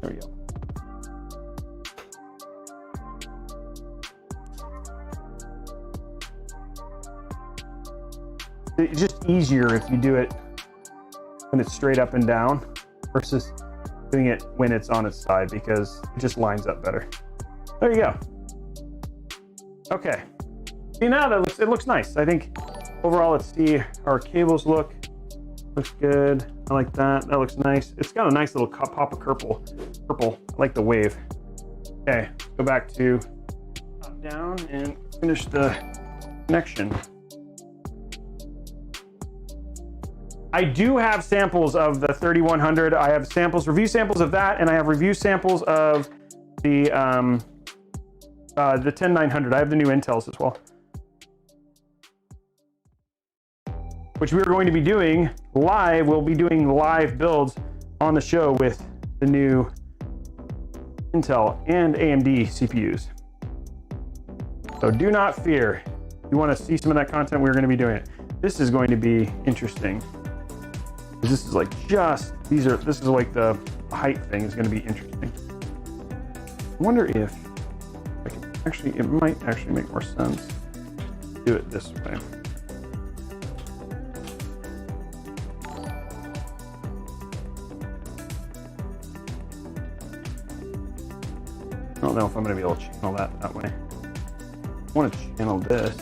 There we go. It's just easier if you do it when it's straight up and down versus doing it when it's on its side, because it just lines up better. There you go. Okay. See, now that it looks nice. I think overall, let's see how our cables look. Looks good. I like that. That looks nice. It's got a nice little pop of purple. I like the wave. Okay, go back to top down and finish the connection. I do have samples of the 3100. I have review samples of that, and I have review samples of the 10900. I have the new Intels as well, which we are going to be doing live. We'll be doing live builds on the show with the new Intel and AMD CPUs. So do not fear. If you want to see some of that content, we're going to be doing it. This is going to be interesting. This is like this is like the height thing is going to be interesting. I wonder if I can it might actually make more sense to do it this way. I don't know if I'm going to be able to channel that way. I want to channel this.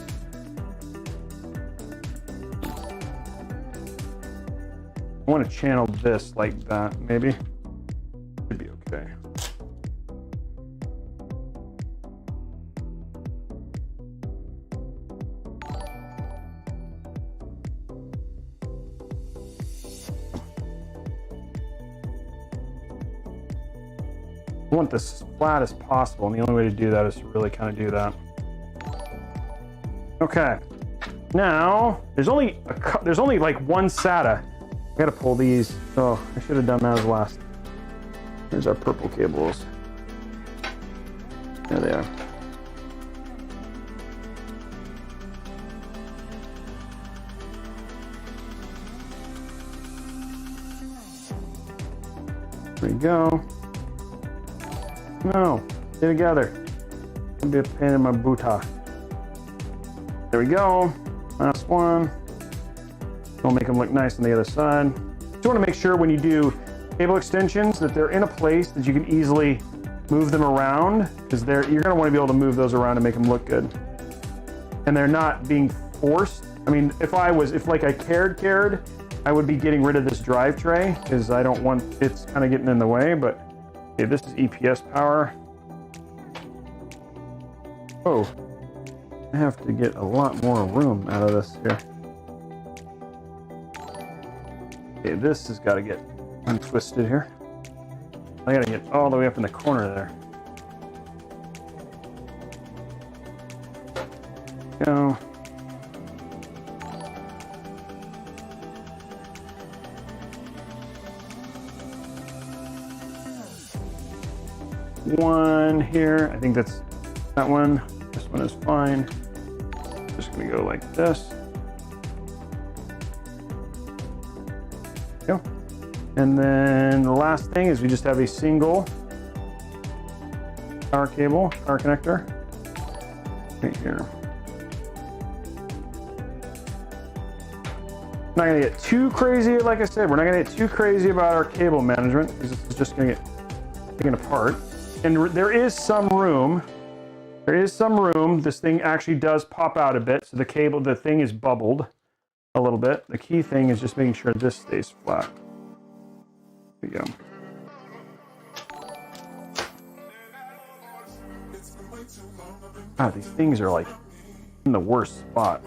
I want to channel this like that, maybe. Should be okay. I want this as flat as possible, and the only way to do that is to really kind of do that. Okay. Now, there's only like one SATA. I gotta pull these. Oh, I should have done that as last. Here's our purple cables. There they are. There we go. No, stay together. It'll be a pain in my booty. There we go. Last one. We'll make them look nice on the other side. Just want to make sure when you do cable extensions that they're in a place that you can easily move them around, because you're going to want to be able to move those around and make them look good. And they're not being forced. I mean, if like I cared, I would be getting rid of this drive tray because I don't want it's kind of getting in the way. But okay, this is EPS power. Oh, I have to get a lot more room out of this here. Okay, this has got to get untwisted here. I got to get all the way up in the corner there. Go. One here. I think that's that one. This one is fine. Just gonna go like this. Go. And then the last thing is we just have a single power cable, power connector right here. Not gonna get too crazy, like I said, we're not gonna get too crazy about our cable management because this is just gonna get taken apart. And there is some room. There is some room. This thing actually does pop out a bit, so the thing is bubbled a little bit. The key thing is just making sure this stays flat. There we go. Ah, these things are like in the worst spot.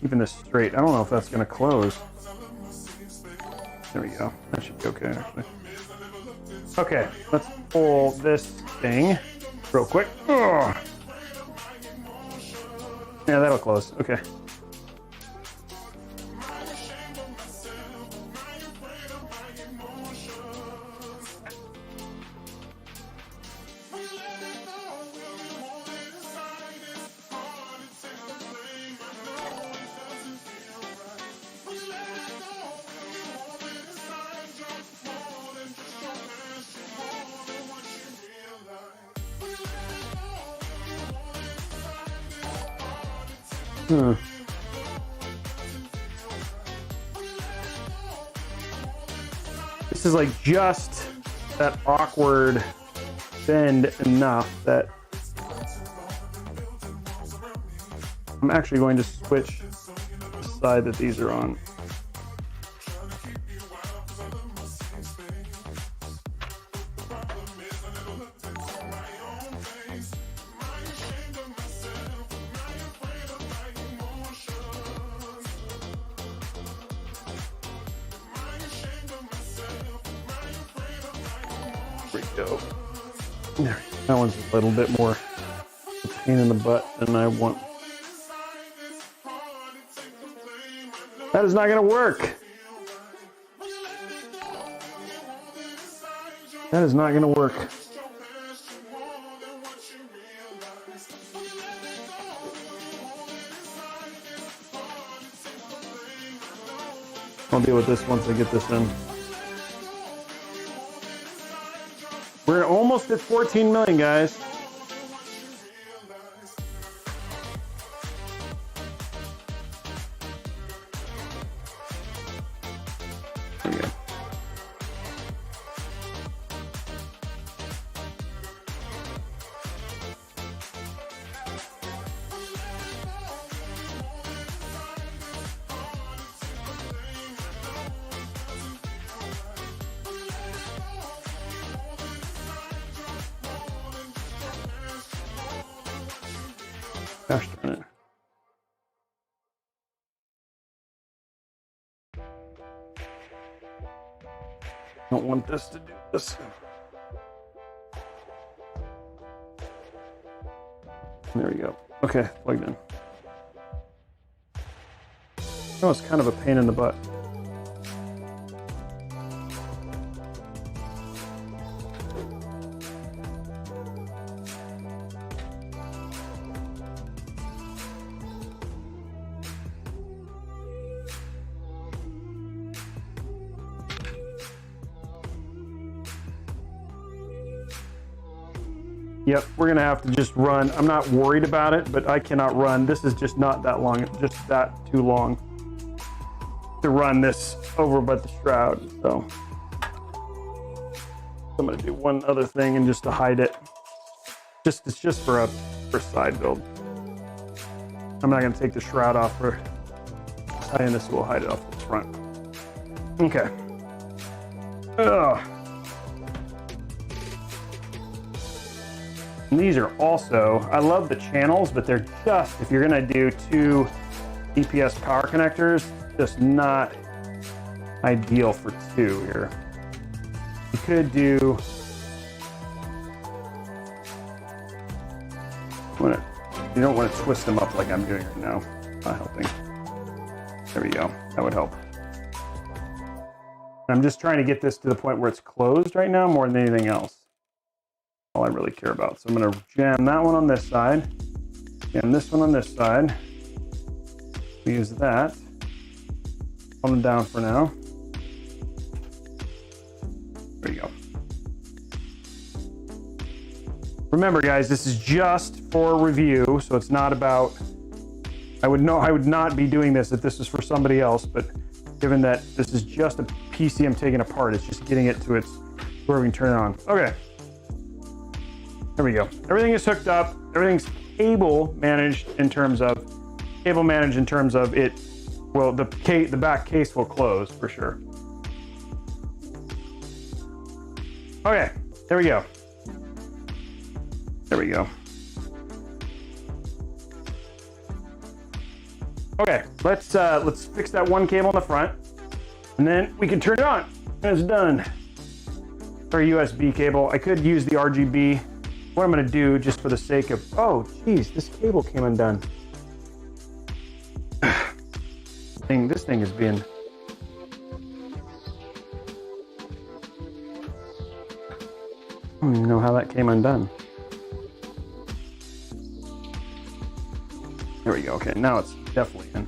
Keeping this straight. I don't know if that's going to close. There we go. That should be okay, actually. Okay, let's pull this thing real quick. Ugh. Yeah, that'll close. Okay. This is like just that awkward bend enough that I'm actually going to switch the side that these are on. There we go. There. That one's a little bit more a pain in the butt than I want. That is not going to work. That is not going to work. I'll deal with this once I get this in. We're almost at 14 million, guys. There we go. Gosh darn it. Don't want this to do this. There we go. Okay, plugged in. Oh, it's kind of a pain in the butt. Yep, we're gonna have to just run. I'm not worried about it, but I cannot run. This is just not that long, just that too long to run this over by the shroud. So I'm gonna do one other thing and just to hide it. It's just for a side build. I'm not gonna take the shroud off for, and this will hide it off the front. Okay. Ugh. And these are also, I love the channels, but they're just, if you're gonna do 2 DPS power connectors, just not ideal for 2 here. You could do, you don't want to twist them up like I'm doing right now. Not helping. There we go, that would help. I'm just trying to get this to the point where it's closed right now more than anything else. All I really care about. So I'm going to jam that one on this side, jam this one on this side. Use that. Hold them down for now. There you go. Remember, guys, this is just for review, so it's not about. I would not be doing this if this was for somebody else, but given that this is just a PC I'm taking apart, it's just getting it to its where we can turn it on. Okay. There we go. Everything is hooked up. Everything's cable managed in terms of it. Well, the back case will close for sure. Okay, there we go. There we go. Okay, let's fix that one cable in the front, and then we can turn it on. And it's done. Our USB cable. I could use the RGB. What I'm going to do, just for the sake of, oh geez, this cable came undone. This thing is being. I don't even know how that came undone. There we go. Okay, now it's definitely in.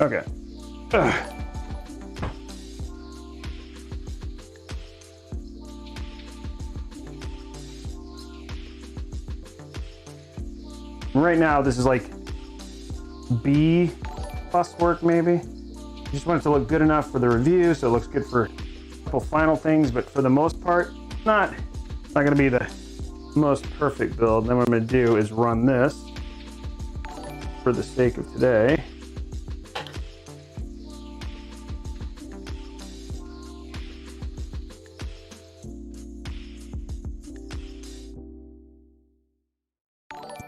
Okay. Ugh. Right now, this is like B+ work, maybe. Just want it to look good enough for the review, so it looks good for a couple final things, but for the most part, not gonna be the most perfect build. Then what I'm gonna do is run this for the sake of today.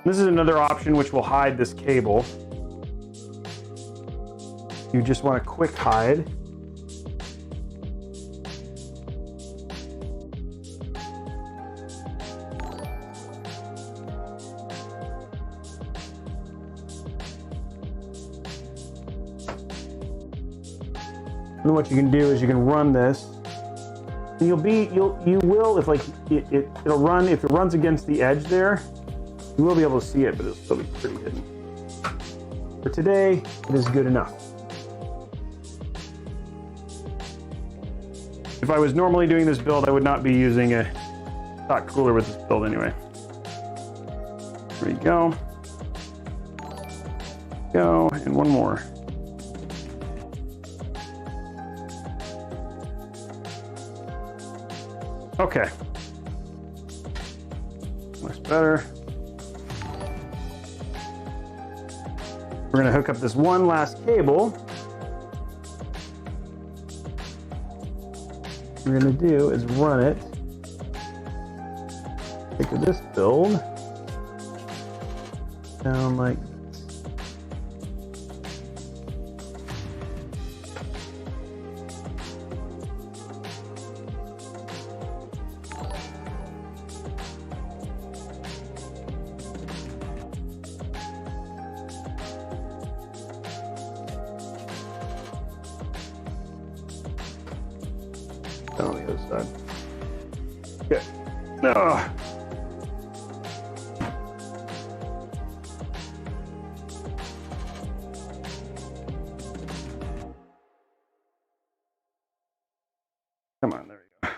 This is another option which will hide this cable. You just want a quick hide. And what you can do is you can run this. And you will, if like it'll run, if it runs against the edge there, you will be able to see it, but it'll still be pretty hidden. For today, it is good enough. If I was normally doing this build, I would not be using a hot cooler with this build anyway. There we go. Go, and one more. Okay. Much better. We're going to hook up this one last cable. What we're going to do is run it. Take this build down like this. On the other side. Okay. Oh. Come on, there we go.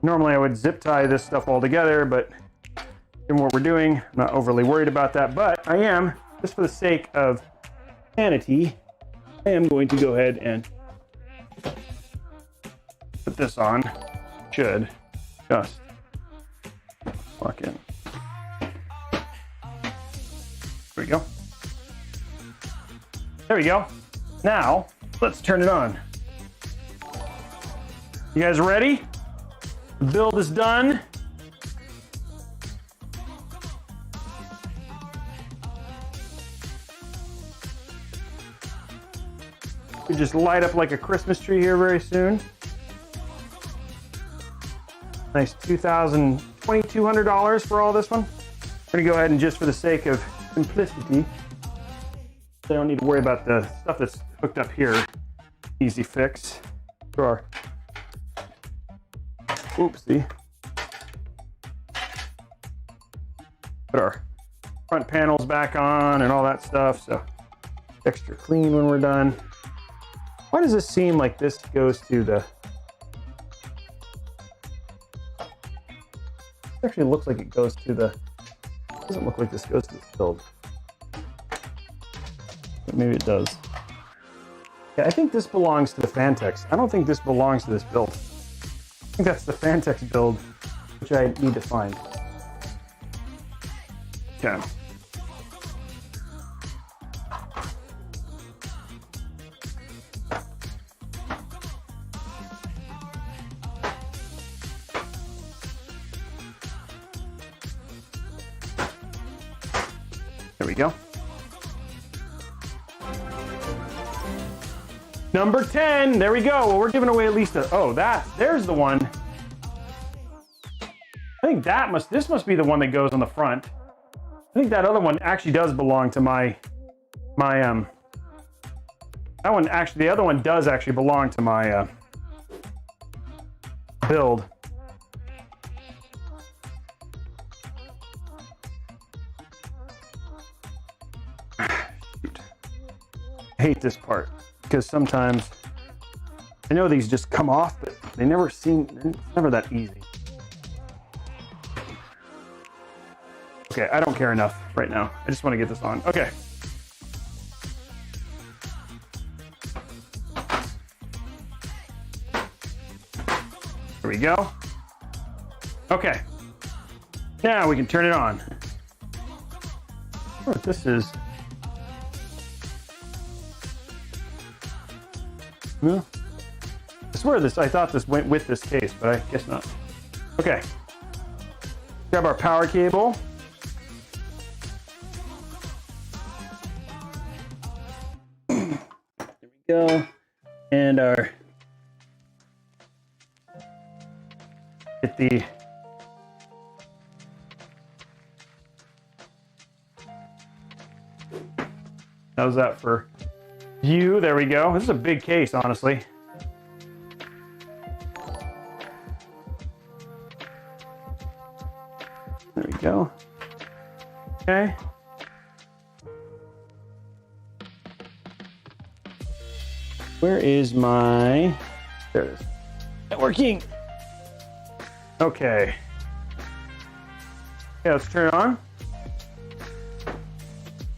Normally I would zip tie this stuff all together, but given what we're doing, I'm not overly worried about that, but I am, just for the sake of sanity, I am going to go ahead and put this on. Should just lock in. There we go. There we go. Now, let's turn it on. You guys ready? The build is done. We just light up like a Christmas tree here very soon. Nice $2,200 for all this one. I'm gonna go ahead and, just for the sake of simplicity, I don't need to worry about the stuff that's hooked up here. Easy fix. Throw our, oopsie. Put our front panels back on and all that stuff, so extra clean when we're done. Why does this seem like this goes to the... It actually looks like it goes to the... It doesn't look like this goes to the build. But maybe it does. Yeah, I think this belongs to the Fantex. I don't think this belongs to this build. I think that's the Fantex build, which I need to find. Okay. There we go. Number 10, there we go. Well, we're giving away at least a, oh, there's the one. I think this must be the one that goes on the front. I think that other one actually does belong to that one actually, the other one does actually belong to my build. Shoot. I hate this part because sometimes I know these just come off, but they never seem, it's never that easy. Okay, I don't care enough right now. I just want to get this on. Okay. There we go. Okay. Now we can turn it on. What this is. No. I swear I thought this went with this case, but I guess not. Okay. Grab our power cable. There we go. And our get the how's that for view? There we go. This is a big case, honestly. There we go. Okay. Where is my... There it is. Networking. Okay. Okay, let's turn it on.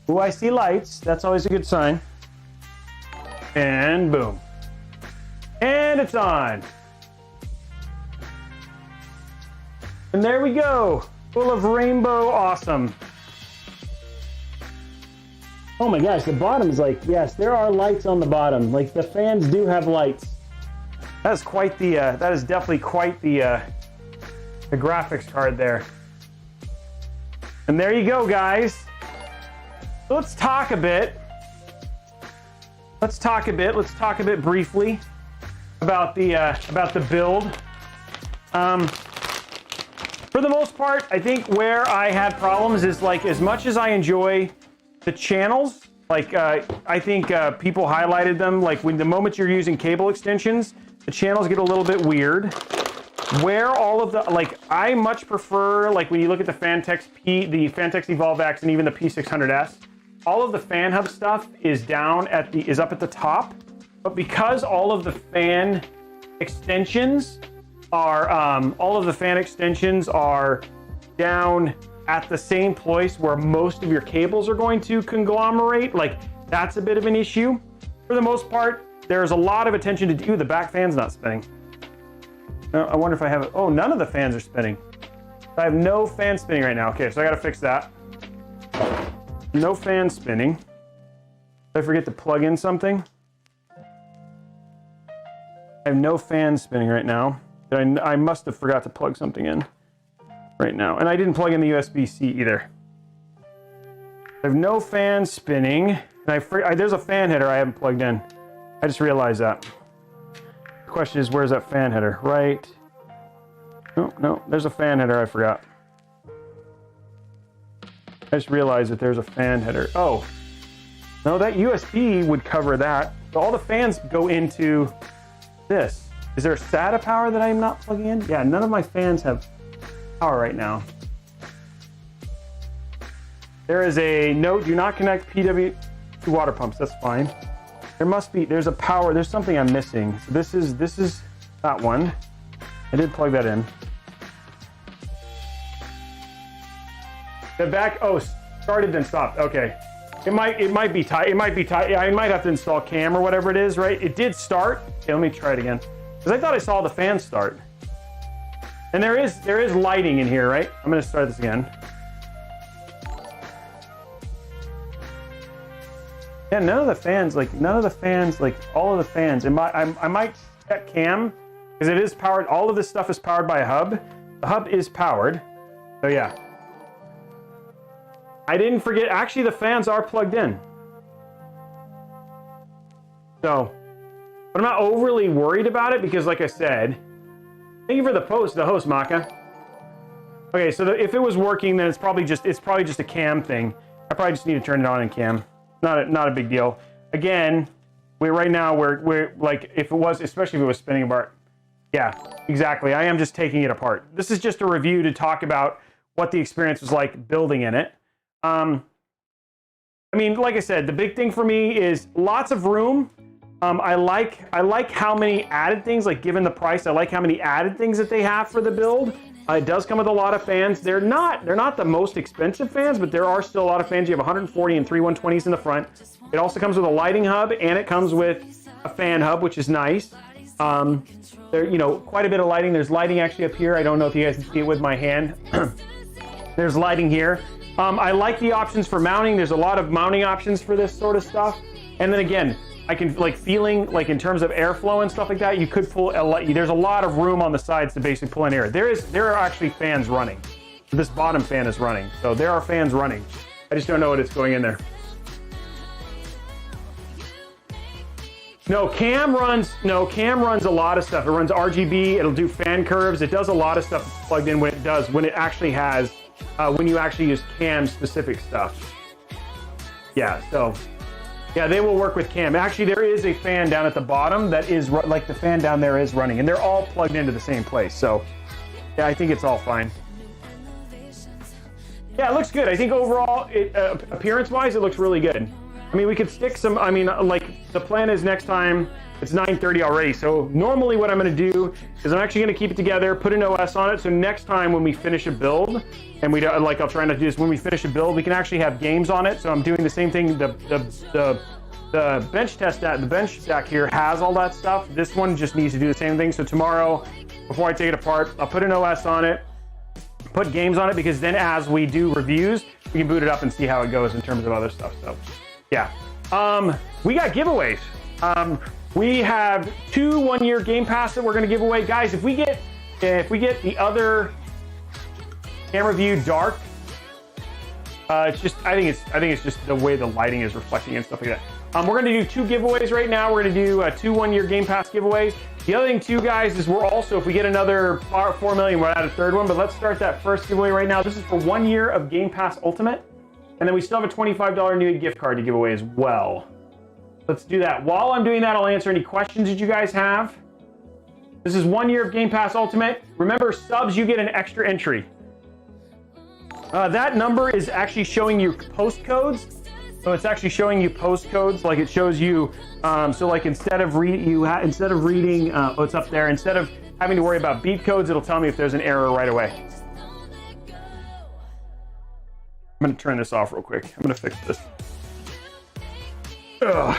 Ooh, I see lights. That's always a good sign. And boom. And it's on. And there we go. Full of rainbow awesome. Oh my gosh, the bottom is like, yes, there are lights on the bottom. Like the fans do have lights. That is quite the, that is definitely quite the graphics card there. And there you go, guys. So let's talk a bit. Let's talk a bit briefly about the build. For the most part, I think where I had problems is like, as much as I enjoy the channels, like I think people highlighted them, like when the moment you're using cable extensions, the channels get a little bit weird. Where all of the, like, I much prefer, like when you look at the Fantex Evolve X and even the P600S, all of the fan hub stuff is up at the top, but because all of the fan extensions are, all of the fan extensions are down at the same place where most of your cables are going to conglomerate. Like, that's a bit of an issue. For the most part, there's a lot of attention to do. The back fan's not spinning. I wonder if I have it. Oh, none of the fans are spinning. I have no fan spinning right now. Okay, so I gotta fix that. No fan spinning. Did I forget to plug in something? I have no fan spinning right now. I must have forgot to plug something in right now. And I didn't plug in the USB-C either. I have no fan spinning. And there's a fan header I haven't plugged in. I just realized that. The question is, where's that fan header? Right. No, there's a fan header I forgot. I just realized that there's a fan header. Oh, no, that USB would cover that. So all the fans go into this. Is there a SATA power that I'm not plugging in? Yeah, none of my fans have power right now. There is a note, do not connect PW to water pumps. That's fine. There's a power, there's something I'm missing. So this is that one. I did plug that in. The back, oh, started then stopped. Okay. It might be tight. It might be tight. Yeah, I might have to install cam or whatever it is, right? It did start. Okay, let me try it again. Because I thought I saw the fan start. And there is lighting in here, right? I'm gonna start this again. Yeah, none of the fans, all of the fans. I might check cam, because it is powered. All of this stuff is powered by a hub. The hub is powered. So yeah. I didn't forget, actually the fans are plugged in. So, but I'm not overly worried about it because like I said, thank you for the host, Maka. Okay, so if it was working, then it's probably just a cam thing. I probably just need to turn it on in cam. Not a big deal. Again, right now we're like, if it was, especially if it was spinning apart. Yeah, exactly. I am just taking it apart. This is just a review to talk about what the experience was like building in it. I mean, like I said, the big thing for me is lots of room. I like how many added things, like given the price, I like how many added things that they have for the build. It does come with a lot of fans. They're not the most expensive fans, but there are still a lot of fans. You have 140 and 3 120s in the front. It also comes with a lighting hub, and it comes with a fan hub, which is nice. There, quite a bit of lighting. There's lighting actually up here. I don't know if you guys can see it with my hand. There's lighting here. I like the options for mounting. There's a lot of mounting options for this sort of stuff. And then again, I can feeling in terms of airflow and stuff like that, you could pull there's a lot of room on the sides to basically pull in air. There are actually fans running. This bottom fan is running. So there are fans running. I just don't know what it's going in there. No, cam runs a lot of stuff. It runs RGB, it'll do fan curves. It does a lot of stuff plugged in when it actually has when you actually use cam specific stuff. Yeah, so yeah, they will work with cam. Actually, there is a fan down at the bottom that is like the fan down there is running, and they're all plugged into the same place. So yeah, I think it's all fine. Yeah, it looks good. I think overall, appearance-wise, it looks really good. I mean, we could stick some, the plan is next time, it's 9:30 already. So normally what I'm gonna do is I'm actually gonna keep it together, put an OS on it. So next time when we finish a build, and I'll try not to do this, when we finish a build, we can actually have games on it. So I'm doing the same thing. The bench stack here has all that stuff. This one just needs to do the same thing. So tomorrow, before I take it apart, I'll put an OS on it, put games on it, because then as we do reviews, we can boot it up and see how it goes in terms of other stuff. So yeah, we got giveaways. We have 2 one-year Game Pass that we're going to give away, guys. If we get the other camera view dark, I think it's just the way the lighting is reflecting and stuff like that. We're going to do 2 giveaways right now. We're going to do 2 one-year Game Pass giveaways. The other thing too, guys, is we're also, if we get another 4 million, we'll add a third one. But let's start that first giveaway right now. This is for 1 year of Game Pass Ultimate. And then we still have a $25 Newegg gift card to give away as well. Let's do that. While I'm doing that, I'll answer any questions that you guys have. This is 1 year of Game Pass Ultimate. Remember, subs, you get an extra entry. That number is actually showing you postcodes. So it's actually showing you postcodes, like it shows you. So like instead of reading, oh, it's up there. Instead of having to worry about beep codes. It'll tell me if there's an error right away. I'm gonna turn this off real quick. I'm gonna fix this. Ugh.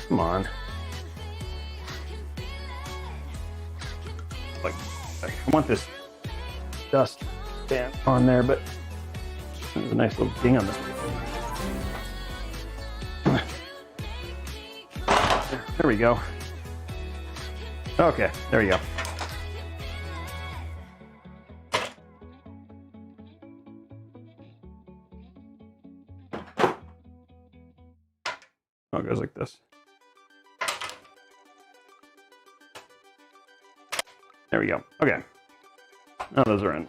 Come on. Like, I want this dust band on there, but there's a nice little ding on this. There we go. Okay, there you go. Oh, it goes like this. There we go. Okay. Now those are in.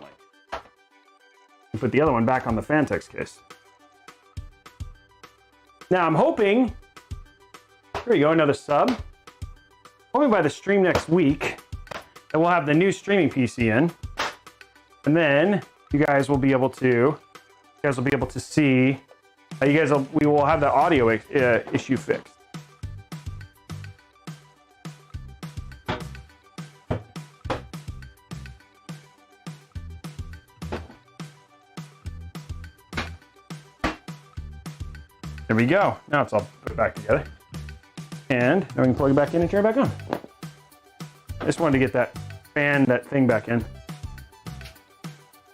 Put the other one back on the Fantex case. Now I'm hoping, here we go, another sub. Hoping by the stream next week that we'll have the new streaming PC in, and then you guys will be able to see. We will have the audio issue fixed. There we go. Now it's all put back together. And now we can plug it back in and turn it back on. I just wanted to get that thing back in.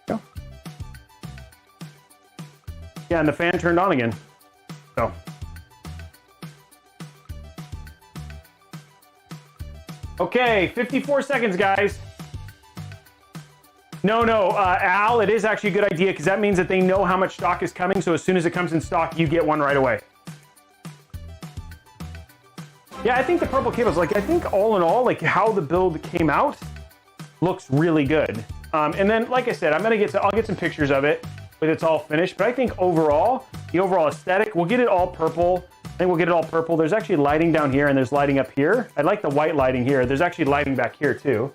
Go. Yeah, and the fan turned on again. So. Okay, 54 seconds, guys. No, Al, it is actually a good idea because that means that they know how much stock is coming. So as soon as it comes in stock, you get one right away. Yeah, I think the purple cables, I think all in all, how the build came out looks really good. And then, like I said, I'll get some pictures of it when it's all finished. But I think overall, the overall aesthetic, we'll get it all purple. I think we'll get it all purple. There's actually lighting down here and there's lighting up here. I like the white lighting here. There's actually lighting back here too,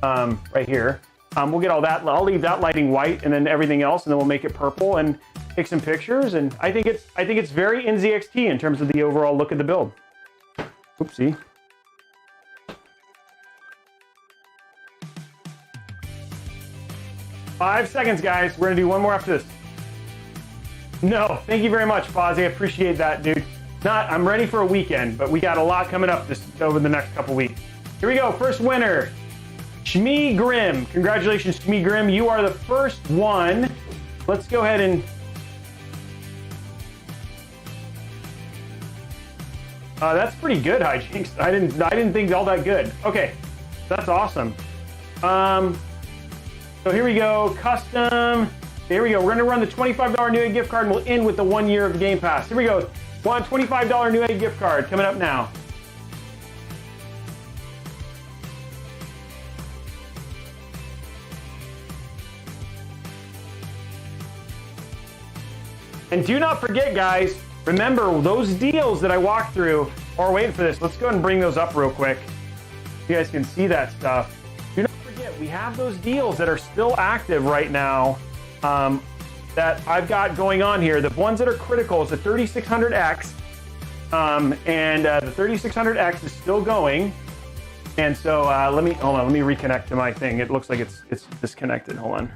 right here. We'll get all that. I'll leave that lighting white and then everything else, and then we'll make it purple and take some pictures. And I think it's very NZXT in terms of the overall look of the build. Oopsie. Five seconds, guys. We're gonna do one more after this. No, thank you very much, Fozzie. I appreciate that, dude. I'm ready for a weekend, but we got a lot coming up over the next couple weeks. Here we go. First winner, Shmee Grimm. Congratulations, Shmee Grimm. You are the first one. Let's go ahead and that's pretty good, Hijinks. I didn't think all that good. Okay, that's awesome. So here we go, custom. Here we go. We're gonna run the $25 Newegg gift card, and we'll end with the 1 year of the Game Pass. Here we go. One $25 Newegg gift card coming up now. And do not forget, guys, remember those deals that I walked through, or waiting for this. Let's go ahead and bring those up real quick. You guys can see that stuff. Do not forget, we have those deals that are still active right now that I've got going on here. The ones that are critical is the 3600X, and the 3600X is still going. And so let me reconnect to my thing. It looks like it's disconnected. Hold on.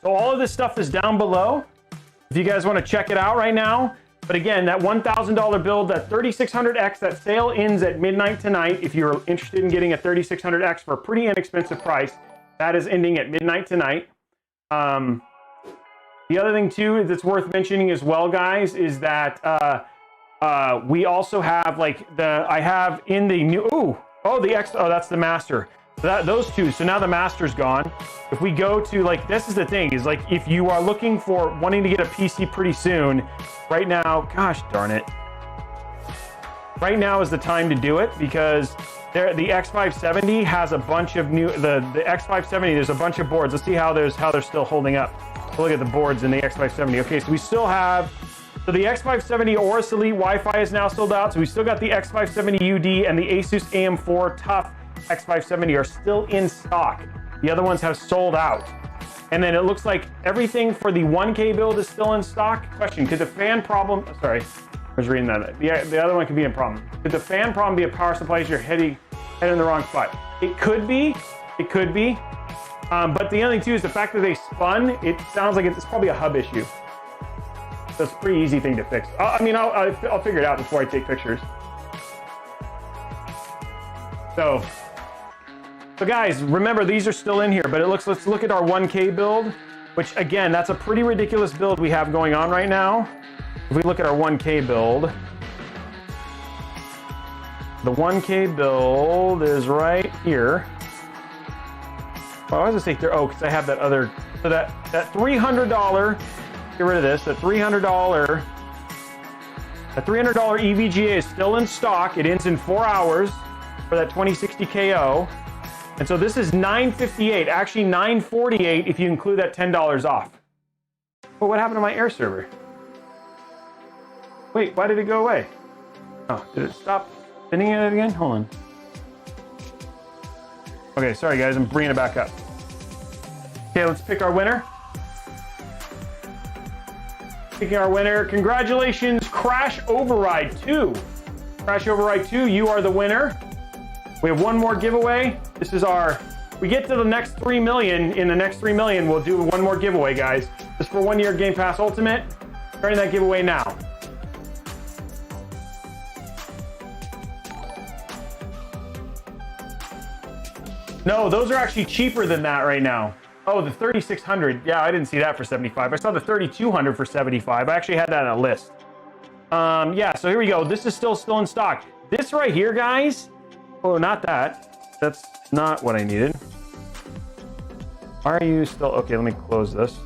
So all of this stuff is down below if you guys want to check it out right now. But again, that $1,000 build, that 3600X, that sale ends at midnight tonight. If you're interested in getting a 3600X for a pretty inexpensive price, that is ending at midnight tonight. The other thing too that's worth mentioning as well, guys, is that we also have I have in the new, that's the master. So those two, so now the master's gone. If we go to this is the thing, is if you are looking for wanting to get a PC pretty soon, right now, gosh darn it. Right now is the time to do it because the X570 has a bunch of new, the X570, there's a bunch of boards. Let's see how they're still holding up. Look at the boards in the X570. Okay, so we still have, so the X570 Aorus Elite Wi-Fi is now sold out. So we still got the X570 UD and the Asus AM4 Tough X570 are still in stock. The other ones have sold out. And then it looks like everything for the 1K build is still in stock. Question, could the fan problem, sorry, I was reading that. The other one could be a problem. Could the fan problem be a power supply as you're heading in the wrong spot? It could be, but the other thing too is the fact that they spun, it sounds like it's probably a hub issue. So it's a pretty easy thing to fix. I'll figure it out before I take pictures. So guys, remember these are still in here, but let's look at our 1K build, which again, that's a pretty ridiculous build we have going on right now. If we look at our 1K build, the 1K build is right here. Well, I was gonna say, oh, because I have that other, so that $300, get rid of this, that $300 EVGA is still in stock. It ends in 4 hours for that 2060 KO. And so this is $958, actually $948 if you include that $10 off. But what happened to my air server? Wait, why did it go away? Oh, did it stop spinning it again? Hold on. Okay, sorry guys, I'm bringing it back up. Okay, let's pick our winner. Picking our winner, congratulations, Crash Override 2. Crash Override 2, you are the winner. We have one more giveaway. This is we get to the next 3 million. In the next 3 million, we'll do one more giveaway, guys. Just for 1 year Game Pass Ultimate. Starting that giveaway now. No, those are actually cheaper than that right now. Oh, the 3600. Yeah, I didn't see that for 75. I saw the 3200 for 75. I actually had that on a list. Yeah, so here we go. This is still in stock. This right here, guys. Oh, not that. That's not what I needed. Are you still? Okay, let me close this.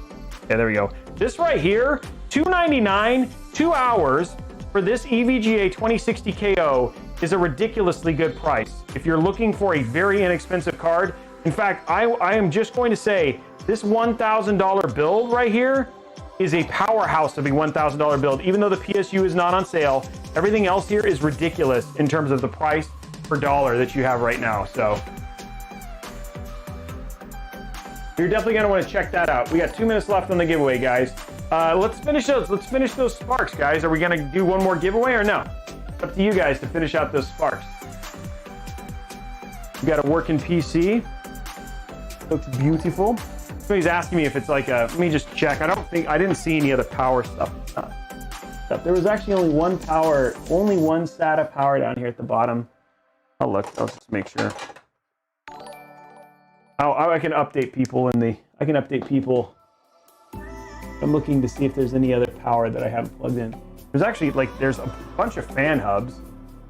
Okay, there we go. This right here, $299, 2 hours for this EVGA 2060 KO is a ridiculously good price. If you're looking for a very inexpensive card, in fact, I am just going to say this $1,000 build right here is a powerhouse of a $1,000 build. Even though the PSU is not on sale, everything else here is ridiculous in terms of the price per dollar that you have right now. So you're definitely going to want to check that out. We got 2 minutes left on the giveaway, guys. Let's finish those sparks, guys. Are we going to do one more giveaway or no? It's up to you guys to finish out those sparks. We got a working PC. Looks beautiful. Somebody's asking me if it's like a, let me just check. I didn't see any other power stuff. There was actually only one SATA power down here at the bottom. I'll look, I'll just make sure. I can update people I'm looking to see if there's any other power that I haven't plugged in. There's actually, there's a bunch of fan hubs.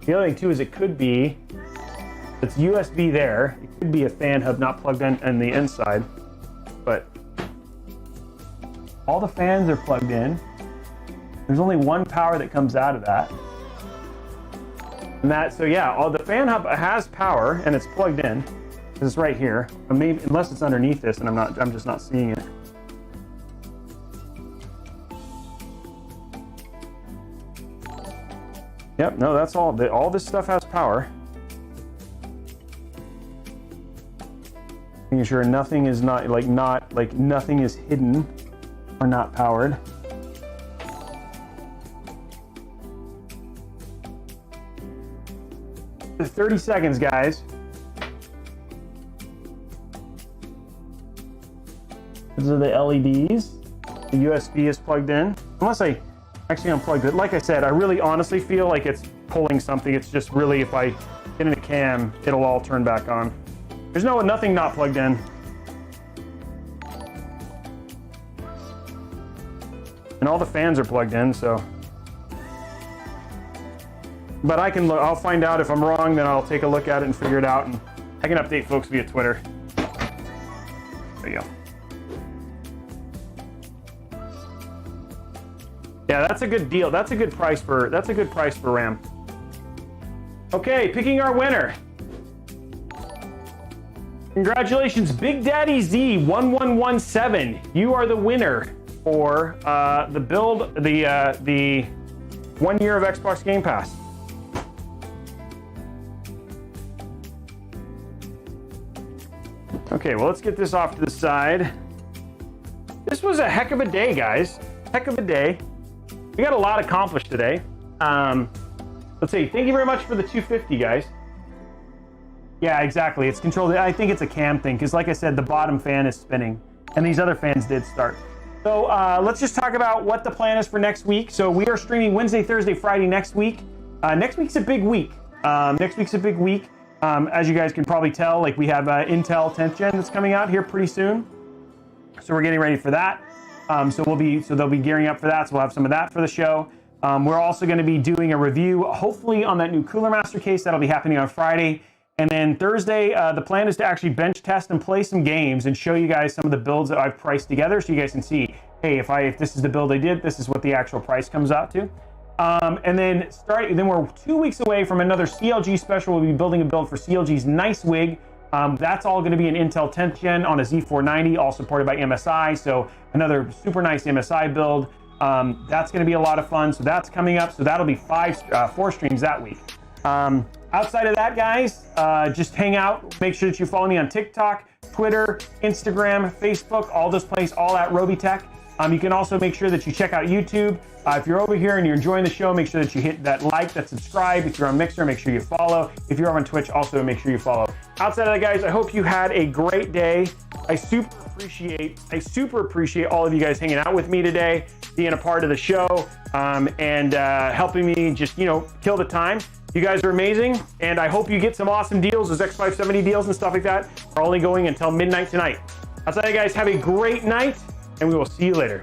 The other thing too is it could be, it's USB there. It could be a fan hub not plugged in on the inside, but all the fans are plugged in. There's only one power that comes out of that. And so yeah, all the fan hub has power and it's plugged in. It's right here. But maybe, unless it's underneath this and I'm just not seeing it. Yep, no, that's all this stuff has power. Making sure nothing is nothing is hidden or not powered. For 30 seconds, guys. These are the LEDs. The USB is plugged in. Unless I actually unplugged it. Like I said, I really honestly feel like it's pulling something. It's just really, if I get in a cam, it'll all turn back on. There's nothing not plugged in. And all the fans are plugged in, so. But I can look, I'll find out if I'm wrong, then I'll take a look at it and figure it out, and I can update folks via Twitter. There you go. Yeah, that's a good deal. That's a good price for RAM. Okay, picking our winner. Congratulations, Big Daddy Z1117. You are the winner for the build, the 1 year of Xbox Game Pass. Okay, well, let's get this off to the side. this was a heck of a day, guys. Heck of a day. We got a lot accomplished today. Let's see. Thank you very much for the 250, guys. Yeah, exactly. It's controlled. I think it's a cam thing because, like I said, the bottom fan is spinning, and these other fans did start. So let's just talk about what the plan is for next week. So we are streaming Wednesday, Thursday, Friday next week. Next week's a big week. Next week's a big week. As you guys can probably tell, like we have Intel 10th Gen that's coming out here pretty soon. So we're getting ready for that. So they'll be gearing up for that. So we'll have some of that for the show. We're also going to be doing a review, hopefully on that new Cooler Master case. That'll be happening on Friday. And then Thursday, the plan is to actually bench test and play some games and show you guys some of the builds that I've priced together, so you guys can see, hey, if this is the build I did, this is what the actual price comes out to. And then we're 2 weeks away from another CLG special. We'll be building a build for CLG's Newegg. That's all going to be an Intel 10th Gen on a Z490, all supported by MSI. So another super nice MSI build. That's going to be a lot of fun. So that's coming up. So that'll be 4 streams that week. Outside of that, guys, just hang out. Make sure that you follow me on TikTok, Twitter, Instagram, Facebook, all those places, all at Robeytech. You can also make sure that you check out YouTube. If you're over here and you're enjoying the show, make sure that you hit that like, that subscribe. If you're on Mixer, make sure you follow. If you're on Twitch, also make sure you follow. Outside of that, guys, I hope you had a great day. I super appreciate all of you guys hanging out with me today, being a part of the show, and helping me just, kill the time. You guys are amazing, and I hope you get some awesome deals. Those X570 deals and stuff like that are only going until midnight tonight. Outside of that, guys, have a great night, and we will see you later.